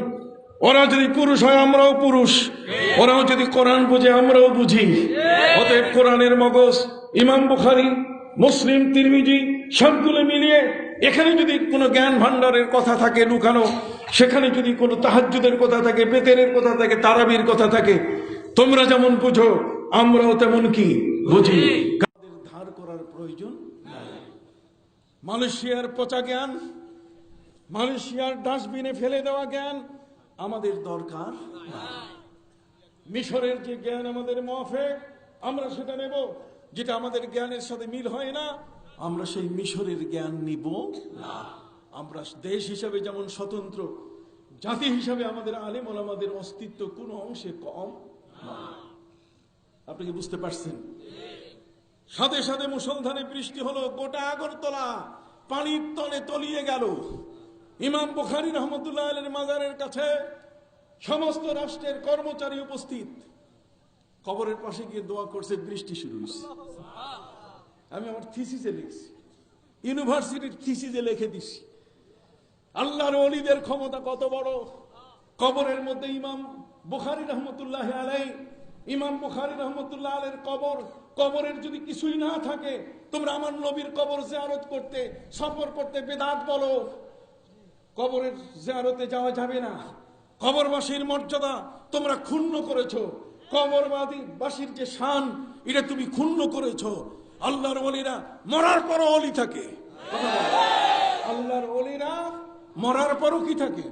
ওরা যদি পুরুষ হয় আমরাও পুরুষ, ওরাও যদি কোরআন বুঝে আমরাও বুঝি। অতএব কোরআনের মগজ ইমাম বুখারী, মুসলিম, তিরমিজি সবগুলো মিলিয়ে এখানে যদি কোনো জ্ঞান ভান্ডারের কথা থাকে লুকানো, সেখানে যদি কোনো তাহাজ্জুদের কথা থাকে, বেতেরের কথা থাকে, তারাবির কথা থাকে, তোমরা যেমন বুঝো আমরাও তেমন কি বুঝি। কাদের ধার করার প্রয়োজন নাই। মালয়েশিয়ার পচা জ্ঞান, মালয়েশিয়ার ডাস্টবিনে ফেলে দেওয়া জ্ঞান আমাদের দরকার। মিশরের যে জ্ঞান আমাদের মাফেক, আমরা সেটা নেব। যেটা আমাদের জ্ঞানের সাথে মিল হয় না, আমরা সেই মিশরের জ্ঞান নিব না। আমরা দেশ হিসাবে যেমন স্বতন্ত্র, জাতি হিসাবে আমাদের আলেম ওলামাদের অস্তিত্ব কোনো অংশে কম না। আপনি কি বুঝতে পারছেন? সাথে সাথে মুষলধারে বৃষ্টি হলো, গোটা আগরতলা পানির তলে তলিয়ে গেল। ইমাম বুখারী রহমতুল্লাহ আলাইহির মাজারের কাছে সমস্ত রাষ্ট্রের কর্মচারী উপস্থিত। কবরের পাশে গিয়ে দোয়া করছে, বৃষ্টি শুরু হয়েছে। আমি আমার থিসিসে লিখছি, ইউনিভার্সিটির থিসিসে লিখে দিছি আল্লাহর ওলিদের ক্ষমতা কত বড়। কবরের মধ্যে ইমাম বুখারী রহমতুল্লাহ আলাইহি, ইমাম বুখারী রহমতুল্লাহ আলাইহির কবর, কবরের যদি কিছুই না থাকে, তোমরা আমার নবীর কবর জিয়ারত করতে, সফর করতে বেদাত বলো। কবরের জিয়ারতে যাওয়া যাবে না। কবরবাসীর মর্যাদা তোমরা ক্ষুণ্ণ করেছো, কবরবাসীর যে শান এটা তুমি ক্ষুণ্ণ করেছো। আল্লাহর ওলিরা মরার পরও ওলি থাকে। আল্লাহর ওলিরা মরার পরও কি থাকে?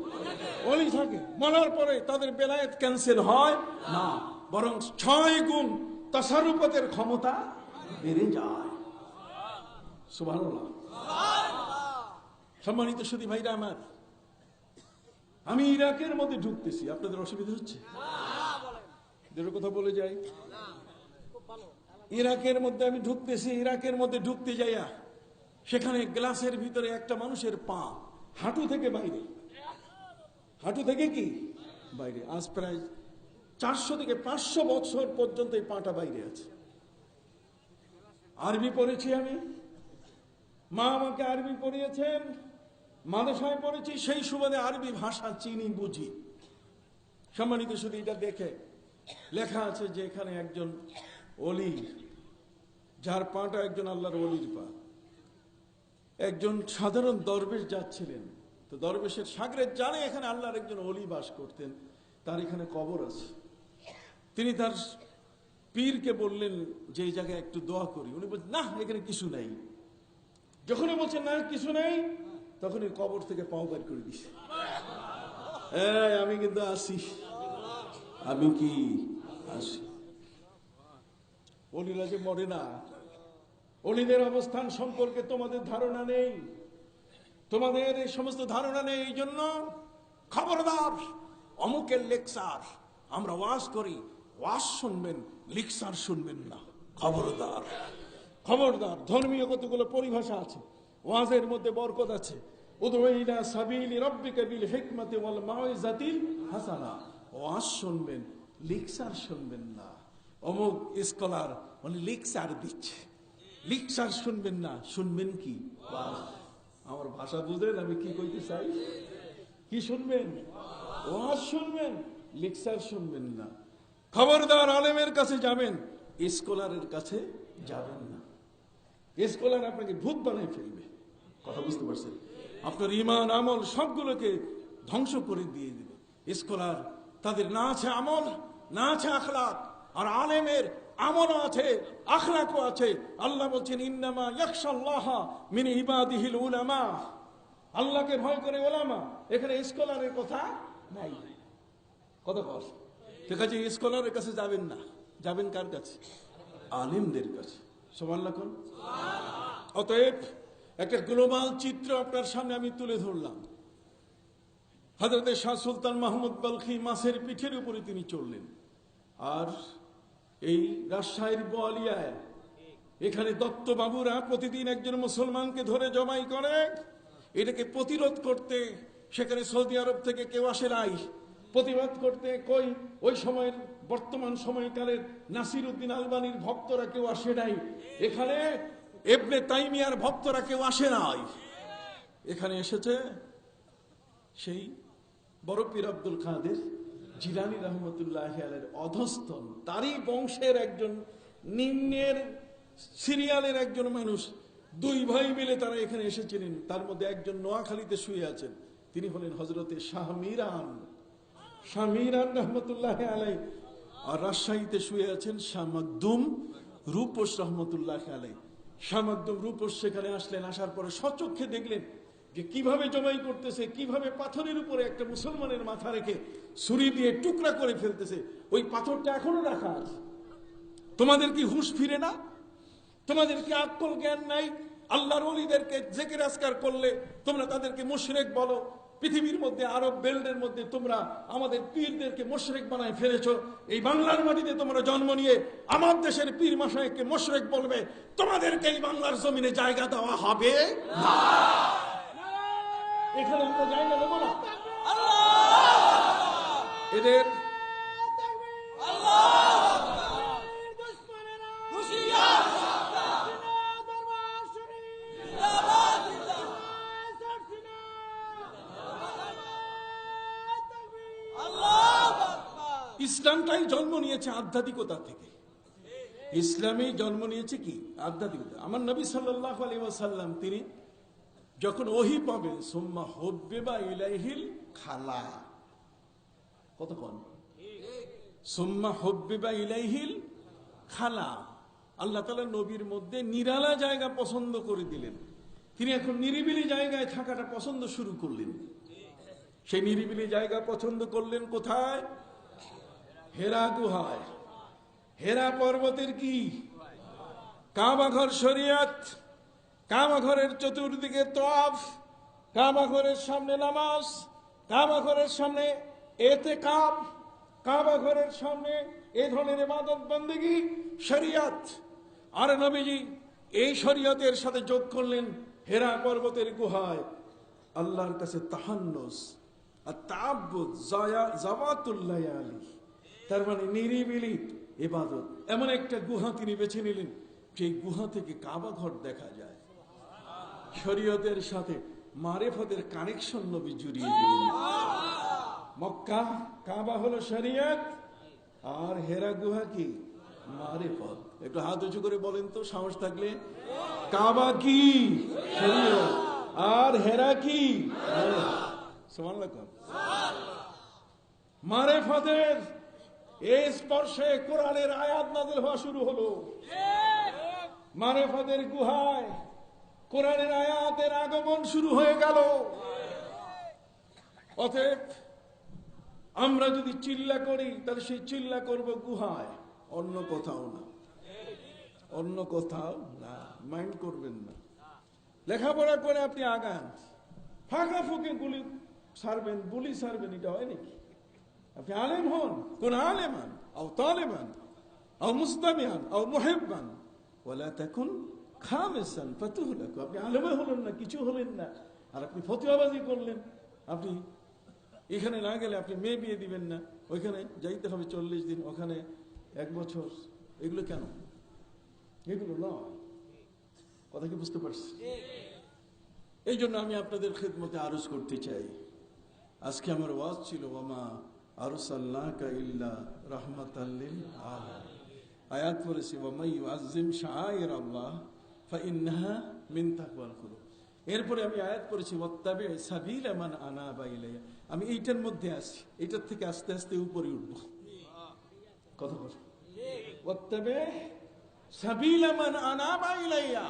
ওলি থাকে। মরার পরে তাদের বেলায়েত ক্যান্সেল হয় না, বরং 6 গুণ তাসাররুফাতের ক্ষমতা বেড়ে যায়। সুবহানাল্লাহ। সম্মানিত সুধী ভাইরা আমার, আমি ইরাকের মধ্যে ঢুকতেছি, আপনাদের অসুবিধা হচ্ছে? দুটো কথা বলে যাই। ইরাকের মধ্যে আমি ঢুকতেছি, ইরাকের মধ্যে ঢুকতে যাইয়া সেখানে গ্লাসের ভিতরে একটা মানুষের পা হাঁটু থেকে বাইরে, হাঁটু থেকে কি বাইরে। আজ প্রায় 400 থেকে 500 বছর পর্যন্ত এই পাটা বাইরে আছে। আরবি পড়েছি আমি, মা আমাকে আরবি পড়িয়েছেন, মাদ্রাসায় পড়েছি, সেই সুবাদে আরবি ভাষা চিনি, বুঝি। সম্মানিত শুধু এটা দেখে লেখা আছে যে এখানে একজন ওলি, যার পাটা একজন আল্লাহর ওলির পা। একজন সাধারণ দরবেশ যাচ্ছিলেন, তো দরবেশের সাগরে জানে এখানে আল্লাহর একজন ওলি বাস করতেন, তার এখানে কবর আছে। তিনি তার পীরকে বললেন যে এই জায়গায় একটু দোয়া করি। উনি বলছেন না, এখানে কিছু নাই। যখনই বলছেন না কিছু নেই, তখনই কবর থেকে পাও বের করে দিছে। আমি কিন্তু আসি, আমি কি আসি। ওলিরা যে মরে না, ওলিদের অবস্থান সম্পর্কে তোমাদের ধারণা নেই, তোমাদের এই সমস্ত ধারণা নেই। এই জন্য খবরদার, অমুকের লেকচার আমরা ওয়াজ করি, ওয়াজ শুনবেন, লেকচার শুনবেন না। খবরদার, খবরদার। ধর্মীয় কতগুলো পরিভাষা আছে, ওয়াজের মধ্যে বরকত আছে। উদউ ইলা সাবিলি রাব্বিকা বিল হিকমাতি ওয়াল মাউইজাতিল হাসানা। ওয়াজ শুনবেন, লেকচার শুনবেন না। অমুক স্কলার মানে লেকচার দিচ্ছে, লেকচার শুনবেন না, শুনবেন কি? ওয়াজ। আমার ভাষা বুঝলেন আমি কি কইতে চাই? কি শুনবেন? ওয়াজ শুনবেন, লেকচার শুনবেন না। খবরদার, আলেমের কাছে যাবেন, স্কলারের কাছে যাবেন না। স্কলার আপনাকে ভূত বানায় ফেলবে। কথা বুঝতে পারছেন? আপনার ইমান আমল সবগুলোকে ধ্বংস করে দিয়ে দিবে। স্কলার তাদের না আছে আমল, না আছে আখলাক, আর আলেমের আমলও আছে, আখলাকও আছে। আল্লাহ বলছেন ইন্নামা ইয়াখশাল্লাহা মিন ইবাদিহিল উলামা। আল্লাহকে ভয় করে ওলামা। এখানে স্কলারের কথা নাই। কথা বল, ঠিক আছে? স্কলারের কাছে যাবেন না, যাবেন কার কাছে? আলেমদের কাছে। সুবহানাল্লাহ কোন? অতএব একটা গ্লোবাল চিত্র আপনার সামনে আমি তুলে ধরলাম। হযরত শাহ সুলতান মাহমুদ বলখি মাছের পিঠের উপরে তিনি চললেন। আর এই রাজশাহীর বোয়ালিয়ায় এখানে দত্তবাবুরা প্রতিদিন একজন মুসলমানকে ধরে জবাই করে। এটাকে প্রতিরোধ করতে সেখানে সৌদি আরব থেকে কেউ আসে নাই। প্রতিবাদ করতে কই ওই সময়ের বর্তমান সময়কালের নাসির উদ্দিন আলবানির ভক্তরা কেউ আসে নাই। এখানে ইবনে তাইমিয়ার ভক্তরা কেউ আসে নাই। এখানে এসেছে সেই বড় পীর আব্দুল কাদের জিলানী রহমতুল্লাহ আলাইহির অধস্তন, তারই বংশের একজন নিম্নের সিরিয়ালের একজন মানুষ। 2 ভাই মিলে তারা এখানে এসেছিলেন। তার মধ্যে একজন নোয়াখালীতে শুয়ে আছেন, তিনি হলেন হযরতে শাহ মিরান, শাহ মিরান রহমতুল্লাহ আলাইহি। আর রাজশাহীতে শুয়ে আছেন শাহ মাকদুম রূপস রহমতুল্লাহ আলাইহি। শাহ মাকদুম রূপস সেখানে আসলেন, আসার পরে সচক্ষে দেখলেন যে কিভাবে জবাই করতেছে, কিভাবে পাথরের উপরে একটা মুসলমানের মাথা রেখে ছুরি দিয়ে টুকরা করে ফেলতেছে। ওই পাথরটা এখনো রাখা আছে। তোমাদের কি হুঁশ ফিরে না? তোমাদের কি আক্কল জ্ঞান নাই? আল্লাহর ওলিদেরকে জিকির আজকার করলে তোমরা তাদেরকে মুশরিক বলো। পৃথিবীর মধ্যে আরব বেল্টের মধ্যে তোমরা আমাদের পীরদেরকে মুশরিক বানায় ফেলেছো। এই বাংলার মাটিতে তোমরা জন্ম নিয়ে আমার দেশের পীর মাশায়েখকে মুশরিক বলবে, তোমাদেরকে এই বাংলার জমিনে জায়গা দেওয়া হবে না। এখানে আমরা জায়গা দেবো না। এদের হুশিয়ার, দরবার শরীফ জিন্দাবাদ। ইসলামটাই জন্ম নিয়েছে আধ্যাত্মিকতা থেকে। ইসলামই জন্ম নিয়েছে কি আধ্যাত্মিকতা। আমার নবী সাল্লাল্লাহু আলাইহি ওয়াসাল্লাম তিনি যখন ওহী পাবেন, সুম্মা হুব্বিবা ইলাইহিল খালা, কতক্ষণ সুম্মা হুব্বিবা ইলাইহিল খালা, আল্লাহ তাআলা নবীর মধ্যে নিরালা জায়গা পছন্দ করে দিলেন। তিনি এখন নিরিবিলি জায়গায় থাকাটা পছন্দ শুরু করলেন। সেই নিরিবিলি জায়গা পছন্দ করলেন কোথায়? হেরা গুহায়। হেরা পর্বতের কি কাবা ঘর শরীয়ত, কাবা ঘরের চতুর্দিকে তওয়াফ, কাবা ঘরের সামনে নামাজ, কাবা ঘরের সামনে ইতিকাফ, কাবা ঘরের সামনে এই ধরনের ইবাদত বন্দেগী শরীয়ত। আর নবীজি এই শরীয়তের সাথে যোগ করলেন হেরা পর্বতের গুহায় আল্লাহর কাছে তাহান্নুস আর তাআব্বুদ যাওয়াতুল লায়ালি, তার মানে নিরিবিলি ইবাদত। এমন একটা গুহা তিনি বেছে নিলেন, সেই গুহা থেকে কাবা ঘর দেখা যায়। শরীয়তের সাথে মারেফতের কানেকশন নবী জুড়িয়ে দিলেন। মক্কা কাবা হলো শরীয়ত, আর হেরা গুহা কি মারেফত। একটু হাত উঁচু করে বলেন তো সাহস থাকলে, কাবা কি শরীয়ত, আর হেরা কি সুবহানাল্লাহ। মারেফতের এই স্পর্শে কোরআনের আয়াত নাযিল হওয়া শুরু হলো। মারেফতের গুহায় কোরআনের আয়াতের আগমন শুরু হয়ে গেল। অতএব আমরা যদি চিল্লা করি তাহলে সেই চিল্লা করব গুহায়, অন্য কোথাও না, অন্য কোথাও না। মাইন্ড করবেন না। লেখাপড়া করে আপনি আগান, ফাঁকা ফুঁকে গুলি সারবেন, বুলি সারবেন, এটা হয় নাকি? আপনি আলেম হন, কোন আলেমান আও তালেবান আও মুস্তামিয়ান আও মুহিব্বান ওয়ালা তাকুন খামিসান ফাতুহলাকু। আপনি আলেম হলেন না, কিছু হলেন না, আর আপনি ফতোয়াবাজি করলেন। আপনি এখানে না গেলে আপনি মেয়ে বিয়ে দিবেন না, ওইখানে যাইতে হবে 40 দিন, ওখানে 1 বছর। এগুলো কেন? এগুলো নয়। কথা কি বুঝতে পারছি? এই জন্য আমি আপনাদের খেদমতে আরজ করতে চাই, আজকে আমার ওয়াজ ছিল ওয়ামা আরসালনাকা ইল্লা রাহমাতাল লিল আলামিন। আয়াত পড়েছি ওয়ামাই ইউআযযিম শাআইরাল্লাহ ফাইন্নাহা মিন তাকওয়াল কুলুব। এরপরে আমি আয়াত পড়েছি ওয়াত্তাবি সাবিলা মান আনাবা ইলাইয়া। আমি এইটার মধ্যে আছি, এটার থেকে আস্তে আস্তে উপরে উঠব। কথা বল, ওয়াত্তাবি সাবিলা মান আনাবা ইলাইয়া।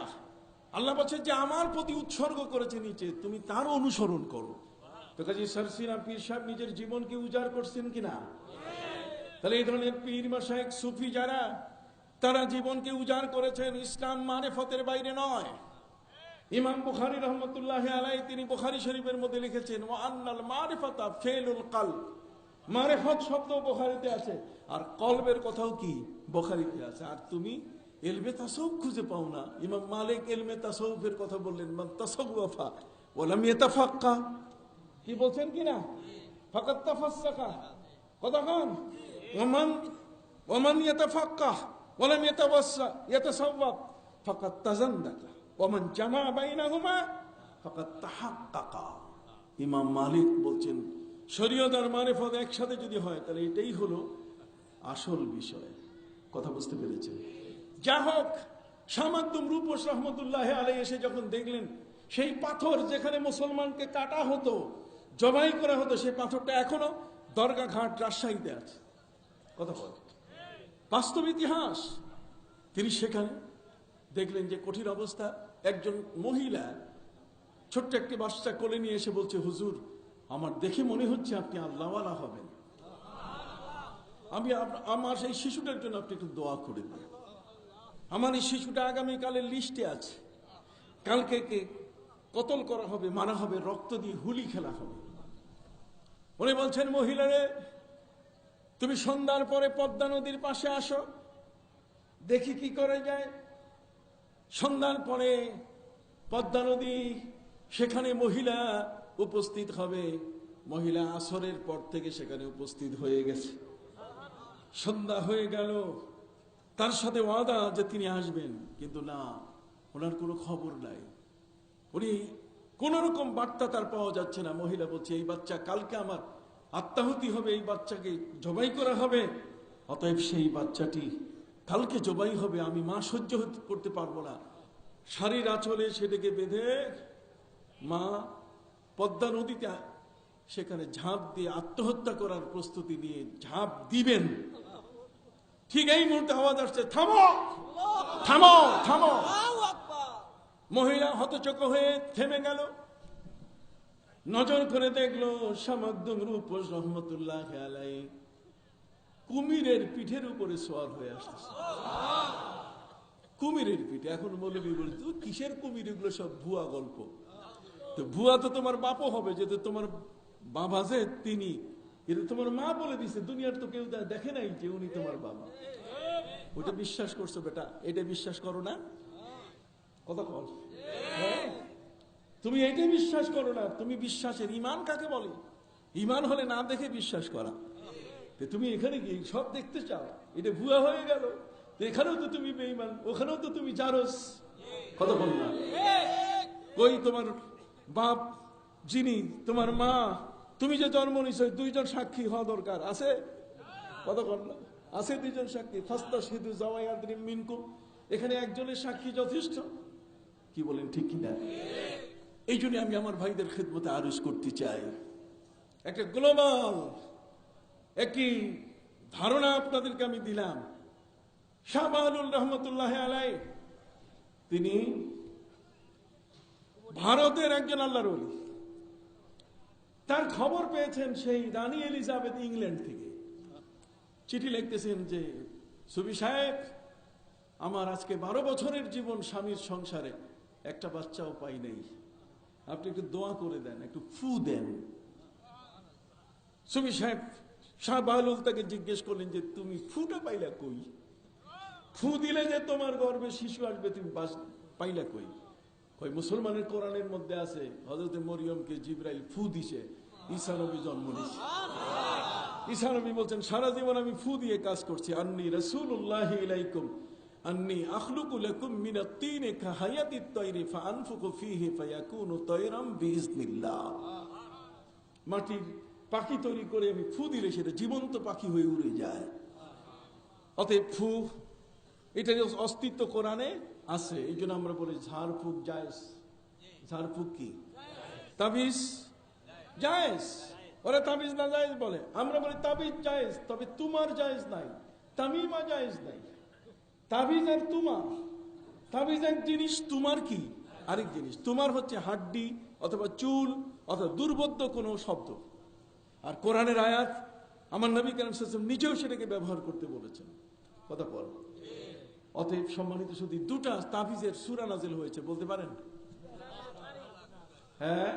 আল্লাহ বলছে যে আমার প্রতি উৎসর্গ করেছে নিচে, তুমি তার অনুসরণ করো। তো কাজী সরসিনা পীর সাহেব নিজের জীবনকে উজাড় করছেন কিনা? তাহলে এই ধরনের পীর মাশায়েখ সুফি যারা, তারা জীবনকে উজাড় করেছেন, ইসলাম মারেফতের বাইরে নয়। ইমাম বুখারী রহমতুল্লাহ আলাইহি তিনি বুখারী শরীফের মধ্যে লিখেছেন ওয়া আন্নাল মারিফাতা ফিলুল কলব। মারিফত শব্দ বুখারীতে আছে, আর কলবের কথাও কি বুখারীতে আছে। আর তুমি ইলমে তাসাউফ খুঁজে পাও না। ইমাম মালিক ইলমে তাসাউফের কথা বললেন, মান তাসাওয়াফা ওয়া লাম ইয়াতাফাক্কা। কি বলছেন কিনা? ফাকাত তাফাসসাকা। কতক্ষণ? ওমান ইয়াতাফাক্কা ওয়া লাম ইয়াতাসাওয়াফ ফাকাত তাজান্দাকা ওমান জামা বাইনাহুমা ফাকাত তাহাক্কাকা। ইমাম মালিক বলছেন শরীয়ত আর মারিফত একসাথে যদি হয় তাহলে এটাই হলো আসল বিষয়। কথা বুঝতে পেরেছেন? যা হোক, শামাদ্দুম রূপস রহমতুল্লাহ আলাইহি এসে যখন দেখলেন সেই পাথর যেখানে মুসলমানকে কাটা হতো, জবাই করা হতো, সেই পাথরটা এখনো দরগা ঘাট রাজশাহীতে আছে। কথা বল, বাস্তব ইতিহাস। তিনি সেখানে দেখলেন যে কঠিন অবস্থা। একজন মহিলা ছোট্ট একটি বাচ্চা কোলে নিয়ে এসে বলছে, হুজুর আমার দেখে মনে হচ্ছে আপনি আল্লাহওয়ালা হবেন। আমি আমার সেই শিশুটার জন্য আপনি একটু দোয়া করে দিন। আমার এই শিশুটা আগামীকালের লিস্টে আছে, কালকে কতল করা হবে, মারা হবে, রক্ত দিয়ে হুলি খেলা হবে। উনি বলছেন, মহিলারে তুমি সন্ধ্যার পরে পদ্মা নদীর পাশে আসো, দেখি কি করে যায়। সন্ধ্যার পরে পদ্মা নদী, সেখানে মহিলা উপস্থিত হবে। মহিলা আসরের পর থেকে সেখানে উপস্থিত হয়ে গেছে। সন্ধ্যা হয়ে গেল, তার সাথে ওয়াদা যে তিনি আসবেন, কিন্তু না, ওনার কোনো খবর নাই। উনি কোন রকম বার্তা তার পাওয়া যাচ্ছে না। মহিলা বলছে, এই বাচ্চা কালকে আমার আত্মাহুতি হবে, এই বাচ্চাকে জবাই করা হবে, অতএব সেই বাচ্চাটি কালকে জবাই হবে, আমি মা সহ্য করতে পারবো না। শাড়ির আঁচলে সেটাকে বেঁধে মা পদ্মা নদীতে সেখানে ঝাঁপ দিয়ে আত্মহত্যা করার প্রস্তুতি নিয়ে ঝাঁপ দিবেন। ঠিক এই মুহূর্তে আওয়াজ আসছে, থামো থামো থামো। মহিলা হতচকিত হয়ে থেমে গেল, নজর করে দেখলো শাহ মাকদুম রূপোস রহমতুল্লাহ আলাইহি কুমিরের পিঠের উপরে সওয়ার হয়ে আসতেছে। কুমিরের পিঠে। এখন মৌলবী বলে, তুই কিসের কুমির, এগুলো সব ভুয়া গল্প। তো ভুয়া তো তোমার বাপও হবে, যেহেতু তোমার বাবা যে তিনি, এটা তোমার মা বলে দিছে, দুনিয়ার তো কেউ দেখে নাই যে উনি তোমার বাবা। ওটা বিশ্বাস করছো বেটা, এটা বিশ্বাস করো না? কথা কল, তুমি এইটাই বিশ্বাস করো না? তুমি বিশ্বাসের ইমান কাকে বলে? ইমান হলে না দেখে বিশ্বাস করা। তুমি এখানে গিয়ে সব দেখতে চাও, এটা ভুয়া হয়ে গেল। এখানেও তো তুমি বেঈমান, ওখানেও তো তুমি জারস। কথা বল না? কই তোমার বাপ যিনি, তোমার মা, তুমি যে জন্ম নিছো, দুইজন সাক্ষী হওয়া দরকার আছে। কথা বল না? আছে দুইজন সাক্ষী। ফাস্তাশহিদু যাওয়াই আদরিম মিনকুম, এখানে একজনের সাক্ষী যথেষ্ট। কি বলেন, ঠিক কিনা? এই জন্য আমি আমার ভাইদের খেদমতে আরজ করতে চাই, একটা গ্লোবাল একটি ধারণা আপনাদেরকে আমি দিলাম। শাহ বাহাদুর রহমতুল্লাহ আলাইহি তিনি ভারতের একজন আল্লাহর ওলি। তার খবর পেয়েছেন সেই রানী এলিজাবেথ ইংল্যান্ড থেকে, চিঠি লিখতেছেন যে, সুবি সাহেব, আমার আজকে 12 বছরের জীবন স্বামীর সংসারে একটা বাচ্চাও পাই নাই, আপনি একটু দোয়া করে দেন, একটু ফু দেন। সুবি সাহেব, শাহ বাহলুল তাকে জিজ্ঞেস করলেন যে, তুমি ফুটা পাইলা কই? ফু দিলে যে তোমার গর্ভে শিশু আসবে, তুমি পাইলা কই? কই, মুসলমানের কোরআনের মধ্যে আছে, হযরত মরিয়মকে জিবরাইল ফু দিছে, ঈসা নবী জন্ম নিছে। ঈসা নবী বলছেন, সারা জীবন আমি ফু দিয়ে কাজ করছি। আন্নী রাসূলুল্লাহি ইলাইকুম আন্নী আখলুকু লাকুম মিনাত তিনি কাহায়াতিত তায়রি ফাআনফুকু ফীহি ফায়াকুনু তায়রাম বিইজনিল্লাহ। মাটির পাখি তৈরি করে আমি ফু দিলে সেটা জীবন্ত পাখি হয়ে উড়ে যায়। অতএব ফু, এটার অস্তিত্ব কোরআনে আছে। এই জন্য আমরা বলি ঝাড়ফুঁক জায়েজ। ঝাড়ফুঁক কি? তাবিজ জায়েজ। ওরা তাবিজ না জায়েজ বলে, আমরা বলি তাবিজ জায়েজ, তবে তোমার জায়েজ নাই, তামিমা জায়েজ নাই। তাবিজ আর তোমার, তাবিজ এক জিনিস, তোমার কি আরেক জিনিস। তোমার হচ্ছে হাড্ডি অথবা চুল অথবা দুর্বোধ্য কোনো শব্দ। আর কোরআনের আয়াত, আমার নবী কারীম সাল্লাল্লাহু আলাইহি ওয়াসাল্লাম নিজেও সেটাকে ব্যবহার করতে বলেছেন। কথা বল। অতএব সম্মানিত সুধী, দুটা তাবিজের সূরা নাযিল হয়েছে, বলতে পারেন? হ্যাঁ,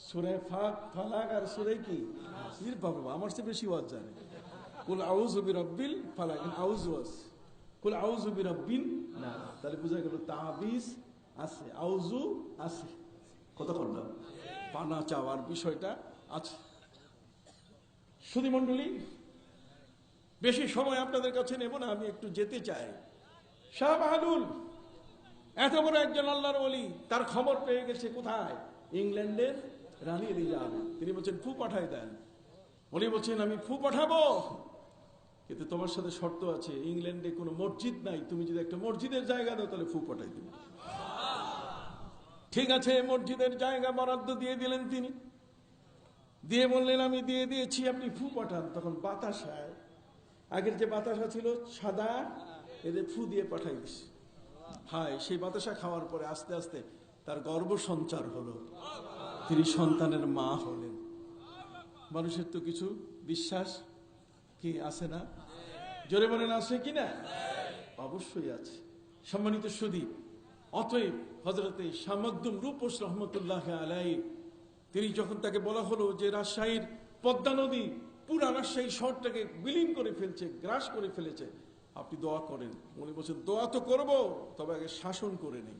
সূরা ফালাক আর সূরা কি? বাবা, আমার চেয়ে বেশি ওয়াজ জানে। কুল আউযু বিরাব্বিল ফালাক, আউযু আছে। কুল আউযু বিরাব্বিন না, তাহলে বোঝা গেল তাবিজ আছে, আউযু আছে। কথা বললাম, পানা চাওয়ার বিষয়টা আছে। সুধী মণ্ডলী, বেশি সময় আপনাদের কাছে নেব না, আমি একটু যেতে চাই। শাহ বাহাদুর এত বড় একজন আল্লাহর ওলি, তার খবর পেয়ে গেছে কোথায়? ইংল্যান্ডের রানী এলিজাবেথ। তিনি বলছেন, ফু পাঠাই দেন। উনি বলছেন, আমি ফু পাঠাবো, কিন্তু তোমার সাথে শর্ত আছে, ইংল্যান্ডে কোনো মসজিদ নাই, তুমি যদি একটা মসজিদের জায়গা দাও তাহলে ফু পাঠাই দেবে। ঠিক আছে, মসজিদের জায়গা বরাদ্দ দিয়ে দিলেন তিনি। দিয়ে বললেন, আমি দিয়ে দিয়েছি, আপনি ফু পাঠান। তখন বাতাসায়, আগের যে বাতাসা ছিল সাদা, এদের ফু দিয়ে পাঠাই দিছে। হায়, সেই বাতাসা খাওয়ার পরে আস্তে আস্তে তার গর্ভ সঞ্চার হলো, তিনি সন্তানের মা হলেন। মানুষের তো কিছু বিশ্বাস কি আছে না? জোরে বলেন, আছে কিনা? অবশ্যই আছে। সম্মানিত সুধী, অতএব হযরতে শাহ মাকদুম রূপোস রহমতুল্লাহ আলাইহি, তিনি যখন তাকে বলা হলো যে রাজশাহীর পদ্মা নদী পুরা রাজশাহী শহরটাকে বিলীন করে ফেলছে, গ্রাস করে ফেলেছে, আপনি দোয়া করেন। উনি বলছেন, দোয়া তো করব, তবে আগে শাসন করে নেই।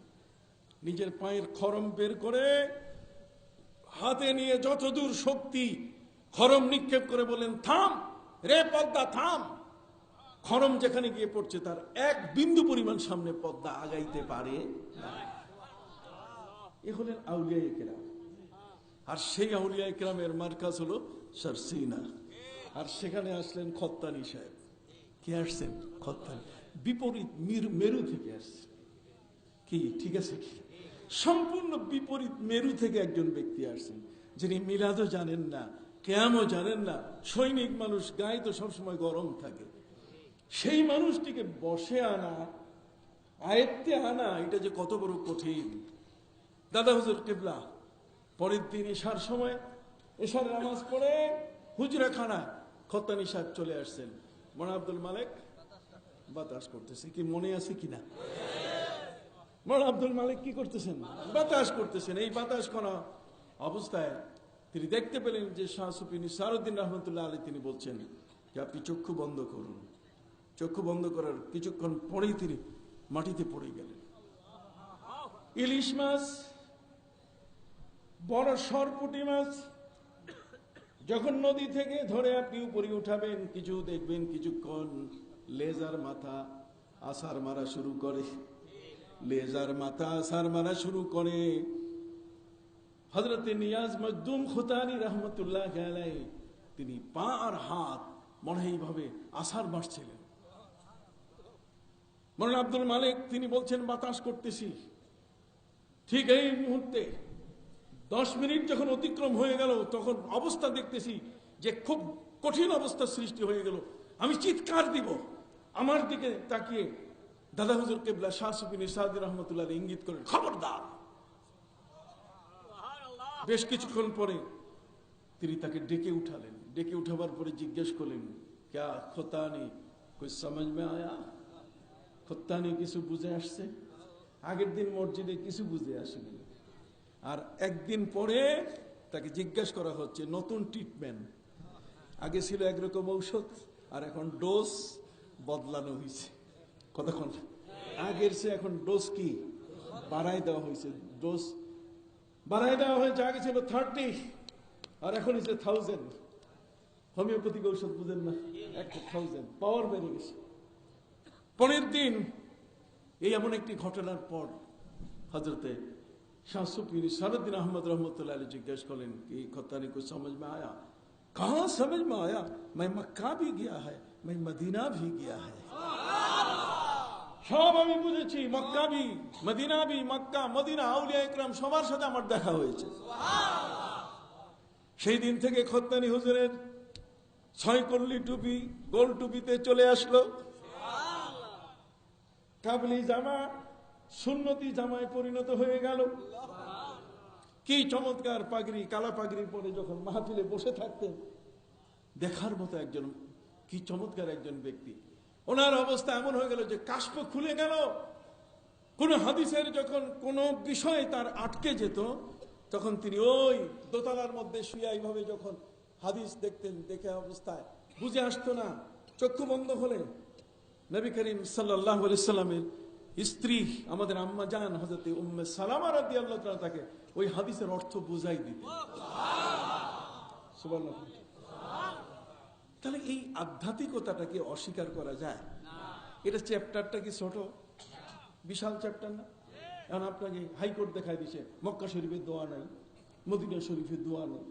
নিজের পায়ের খরম বের করে হাতে নিয়ে যতদূর শক্তি খরম নিক্ষেপ করে বলেন, থাম রে পদ্মা, থাম। খরম যেখানে গিয়ে পড়ছে তার এক বিন্দু পরিমাণ সামনে পদ্মা আগাইতে পারে না। এ হলেন আউলিয়া কেরাম। আর সেই আউলিয়া ইকরামের মার্কাজ হলো সারসিনা। আর সেখানে আসলেন খত্তানি সাহেব। কে আসছেন? খত্তানি। বিপরীত মেরু থেকে আসছে। কি ঠিক আছে? কি সম্পূর্ণ বিপরীত মেরু থেকে একজন ব্যক্তি আসছেন, যিনি মিলাদও জানেন না, কেয়ামও জানেন না। সৈনিক মানুষ, গায়ে তো সবসময় গরম থাকে। সেই মানুষটিকে বসে আনা, আয়ত্তে আনা, এটা যে কত বড় কঠিন। দাদা হুজুর কিবলা পরের দিন এশার সময়, এশার নামাজ পড়ে হুজরাখানা খত্তানি সাহেব চলে আসছেন। মোনা আব্দুল মালেক বাতাস করতেছে, কি মনে আছে কিনা? মোনা আব্দুল মালিক কি করতেছেন? বাতাস করতেছেন। এই বাতাস করা অবস্থায় তিনি দেখতে পেলেন যে শাহ সুফি নিসারউদ্দিন রহমতুল্লাহ আলী তিনি বলছেন যে আপনি চক্ষু বন্ধ করুন। চক্ষু বন্ধ করার কিছুক্ষণ পরেই তিনি মাটিতে পড়ে গেলেন। ইলিশ মাছ, বড় সরপুঁটি মাছ যখন নদী থেকে ধরে আপনি উপরে উঠাবেন, কিছু দেখবেন কিছুক্ষণ লেজার মাথা আসার মারা শুরু করে। লেজার মাথা আসার মারা শুরু করে। হযরত নিয়াজ মখদুম খুতানি রহমতুল্লাহ আলাইহি তিনি পা আর হাত মনে এইভাবে আসার মারছিলেন। মৌলানা আব্দুল মালিক তিনি বলছেন বাতাস করতেছি। ঠিক এই মুহূর্তে 10 মিনিট যখন অতিক্রম হয়ে গেল, তখন অবস্থা দেখতেছি যে খুব কঠিন অবস্থার সৃষ্টি হয়ে গেল। আমি চিৎকার দিব, আমার দিকে তাকিয়ে দাদা হুজুর কিবলা শাহ সুফি নিসারউদ্দিন রহমতুল্লাহ ইঙ্গিত করেন, খবরদার। বেশ কিছুক্ষণ পরে তিনি তাকে ডেকে উঠালেন। ডেকে উঠাবার পরে জিজ্ঞেস করলেন, ক্যা খোতানি কোই সমঝ মে আয়া? খোতানি কিছু বুঝে আসছে? আগের দিন মসজিদে কিছু বুঝে আসেনি। আর একদিন পরে তাকে জিজ্ঞেস করা হচ্ছে নতুন ট্রিটমেন্ট। আগে ছিল একরকম ঔষধ, আর এখন ডোজ বদলানো হয়েছে। কতক্ষণ আগের সে এখন ডোজ কি বাড়াই দেওয়া হয়েছে। ডোজ বাড়াই দেওয়া হয়েছে। আগে ছিল 30 আর এখন হচ্ছে 1000। হোমিওপ্যাথিক ঔষধ বুঝেন না, 1000 পাওয়ার বেড়ে গেছে। পরের দিন এই এমন একটি ঘটনার পর হযরতে শাহ সুফি নিসারউদ্দিন আহমদ রহমতুল্লাহ আলাইহি জিজ্ঞেস করলেন कि खत्तानी को समझ में आया? कहाँ समझ में आया? मैं मक्का भी गया है, मैं मदीना भी गया है। সব আমি বুঝেছি, মক্কা বি, মদিনা বি, মক্কা মদিনা আউলিয়া ইকরাম সবার সাথে আমার দেখা হয়েছে। সেই দিন থেকে খত্তানি হুজুরের 6 কল্লি টুপি গোল টুপিতে চলে আসলো। কাবলি জামা সুন্নতি জামায় পরিণত হয়ে গেল। কি চমৎকার পাগড়ি, কালা পাগড়ি পরে যখন মাহফিলে বসে থাকতেন, দেখার মতো একজন, কি চমৎকার একজন ব্যক্তি। ওনার অবস্থা এমন হয়ে গেল যে কাশপ খুলে গেল। কোন হাদিসের যখন কোন বিষয় তার আটকে যেত, তখন তিনি ওই দোতলার মধ্যে শুয়ে এইভাবে যখন হাদিস দেখতেন, দেখে অবস্থায় বুঝে আসতো না। চক্ষু বন্ধ হলে নবী করিম সাল্লাল্লাহু আলাইহি সাল্লামের স্ত্রী আমাদের আম্মা জান হযরত উম্মে সালামা রাদিয়াল্লাহু তাআলা তাকে ওই হাদিসের অর্থ বুঝাই দিতেন। সুবহানাল্লাহ। তাহলে এই আধ্যাত্মিকতাটাকে অস্বীকার করা যায়? এটা চ্যাপ্টারটা কি ছোট? বিশাল চ্যাপ্টার না? এখন আপনাকে হাইকোর্ট দেখাই দিছে মক্কা শরীফের দোয়া নাই, মদিনা শরীফের দোয়া নেই।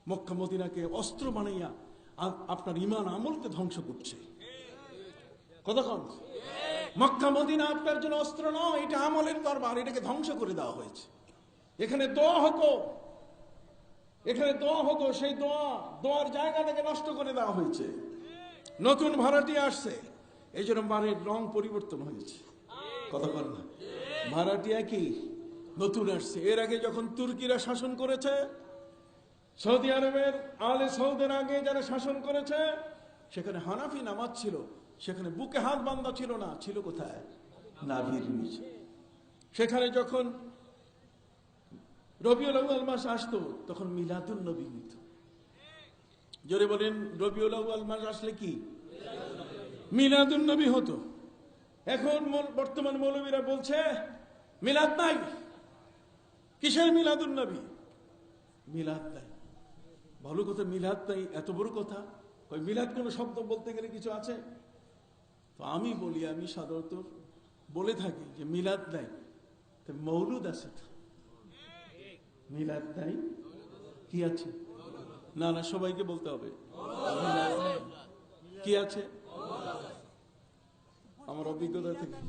মক্কা মদিনাকে অস্ত্র বানাইয়া আপনার ঈমান আমলকে ধ্বংস করছে। কতক্ষণ? মক্কা মদিনা আপনার জন্য অস্ত্র নয়, এটা আমলের দরবার, এটাকে ধ্বংস করে দেওয়া হয়েছে। এখানে দোয়া হতো, এখানে দোয়া হতো, সেই দোয়ার জায়গাটাকে নষ্ট করে দেওয়া হয়েছে। নতুন ভাড়াটি আসছে, এই জন্য বাড়ির রং পরিবর্তন হয়েছে। কথা বল না, ভাড়াটিয়া কি নতুন আসছে। এর আগে যখন তুর্কিরা শাসন করেছে, সৌদি আরবের আলে সৌদের আগে যারা শাসন করেছে, সেখানে হানাফি নামাজ ছিল, সেখানে বুকে হাত বাঁধা ছিল না, ছিল কোথায়? নাভির নিচে। সেখানে যখন রবিউল আউয়াল মাস আসতো, তখন মিলাদুন নবী হইত। জোরে বলেন, রবিউল আউয়াল মাস আসলে কি মিলাদুন নবী হতো। এখন বর্তমান মৌলবীরা বলছে মিলাদ নাই। কিসের মিলাদুন নবী? মিলাদ নাই। ভালো কথা, মিলাদ নাই, এত বড় কথা। মিলাদ কোন শব্দ বলতে গেলে কিছু আছে? তো আমি বলি, আমি সাধারণত বলে থাকি যে মিলাদ নাই, মৌলুদ আছে। তো মিলাদ নাই, কি আছে? না না, সবাইকে বলতে হবে। মিলাদ নাই। কি আছে? আমার অভিজ্ঞতা থেকে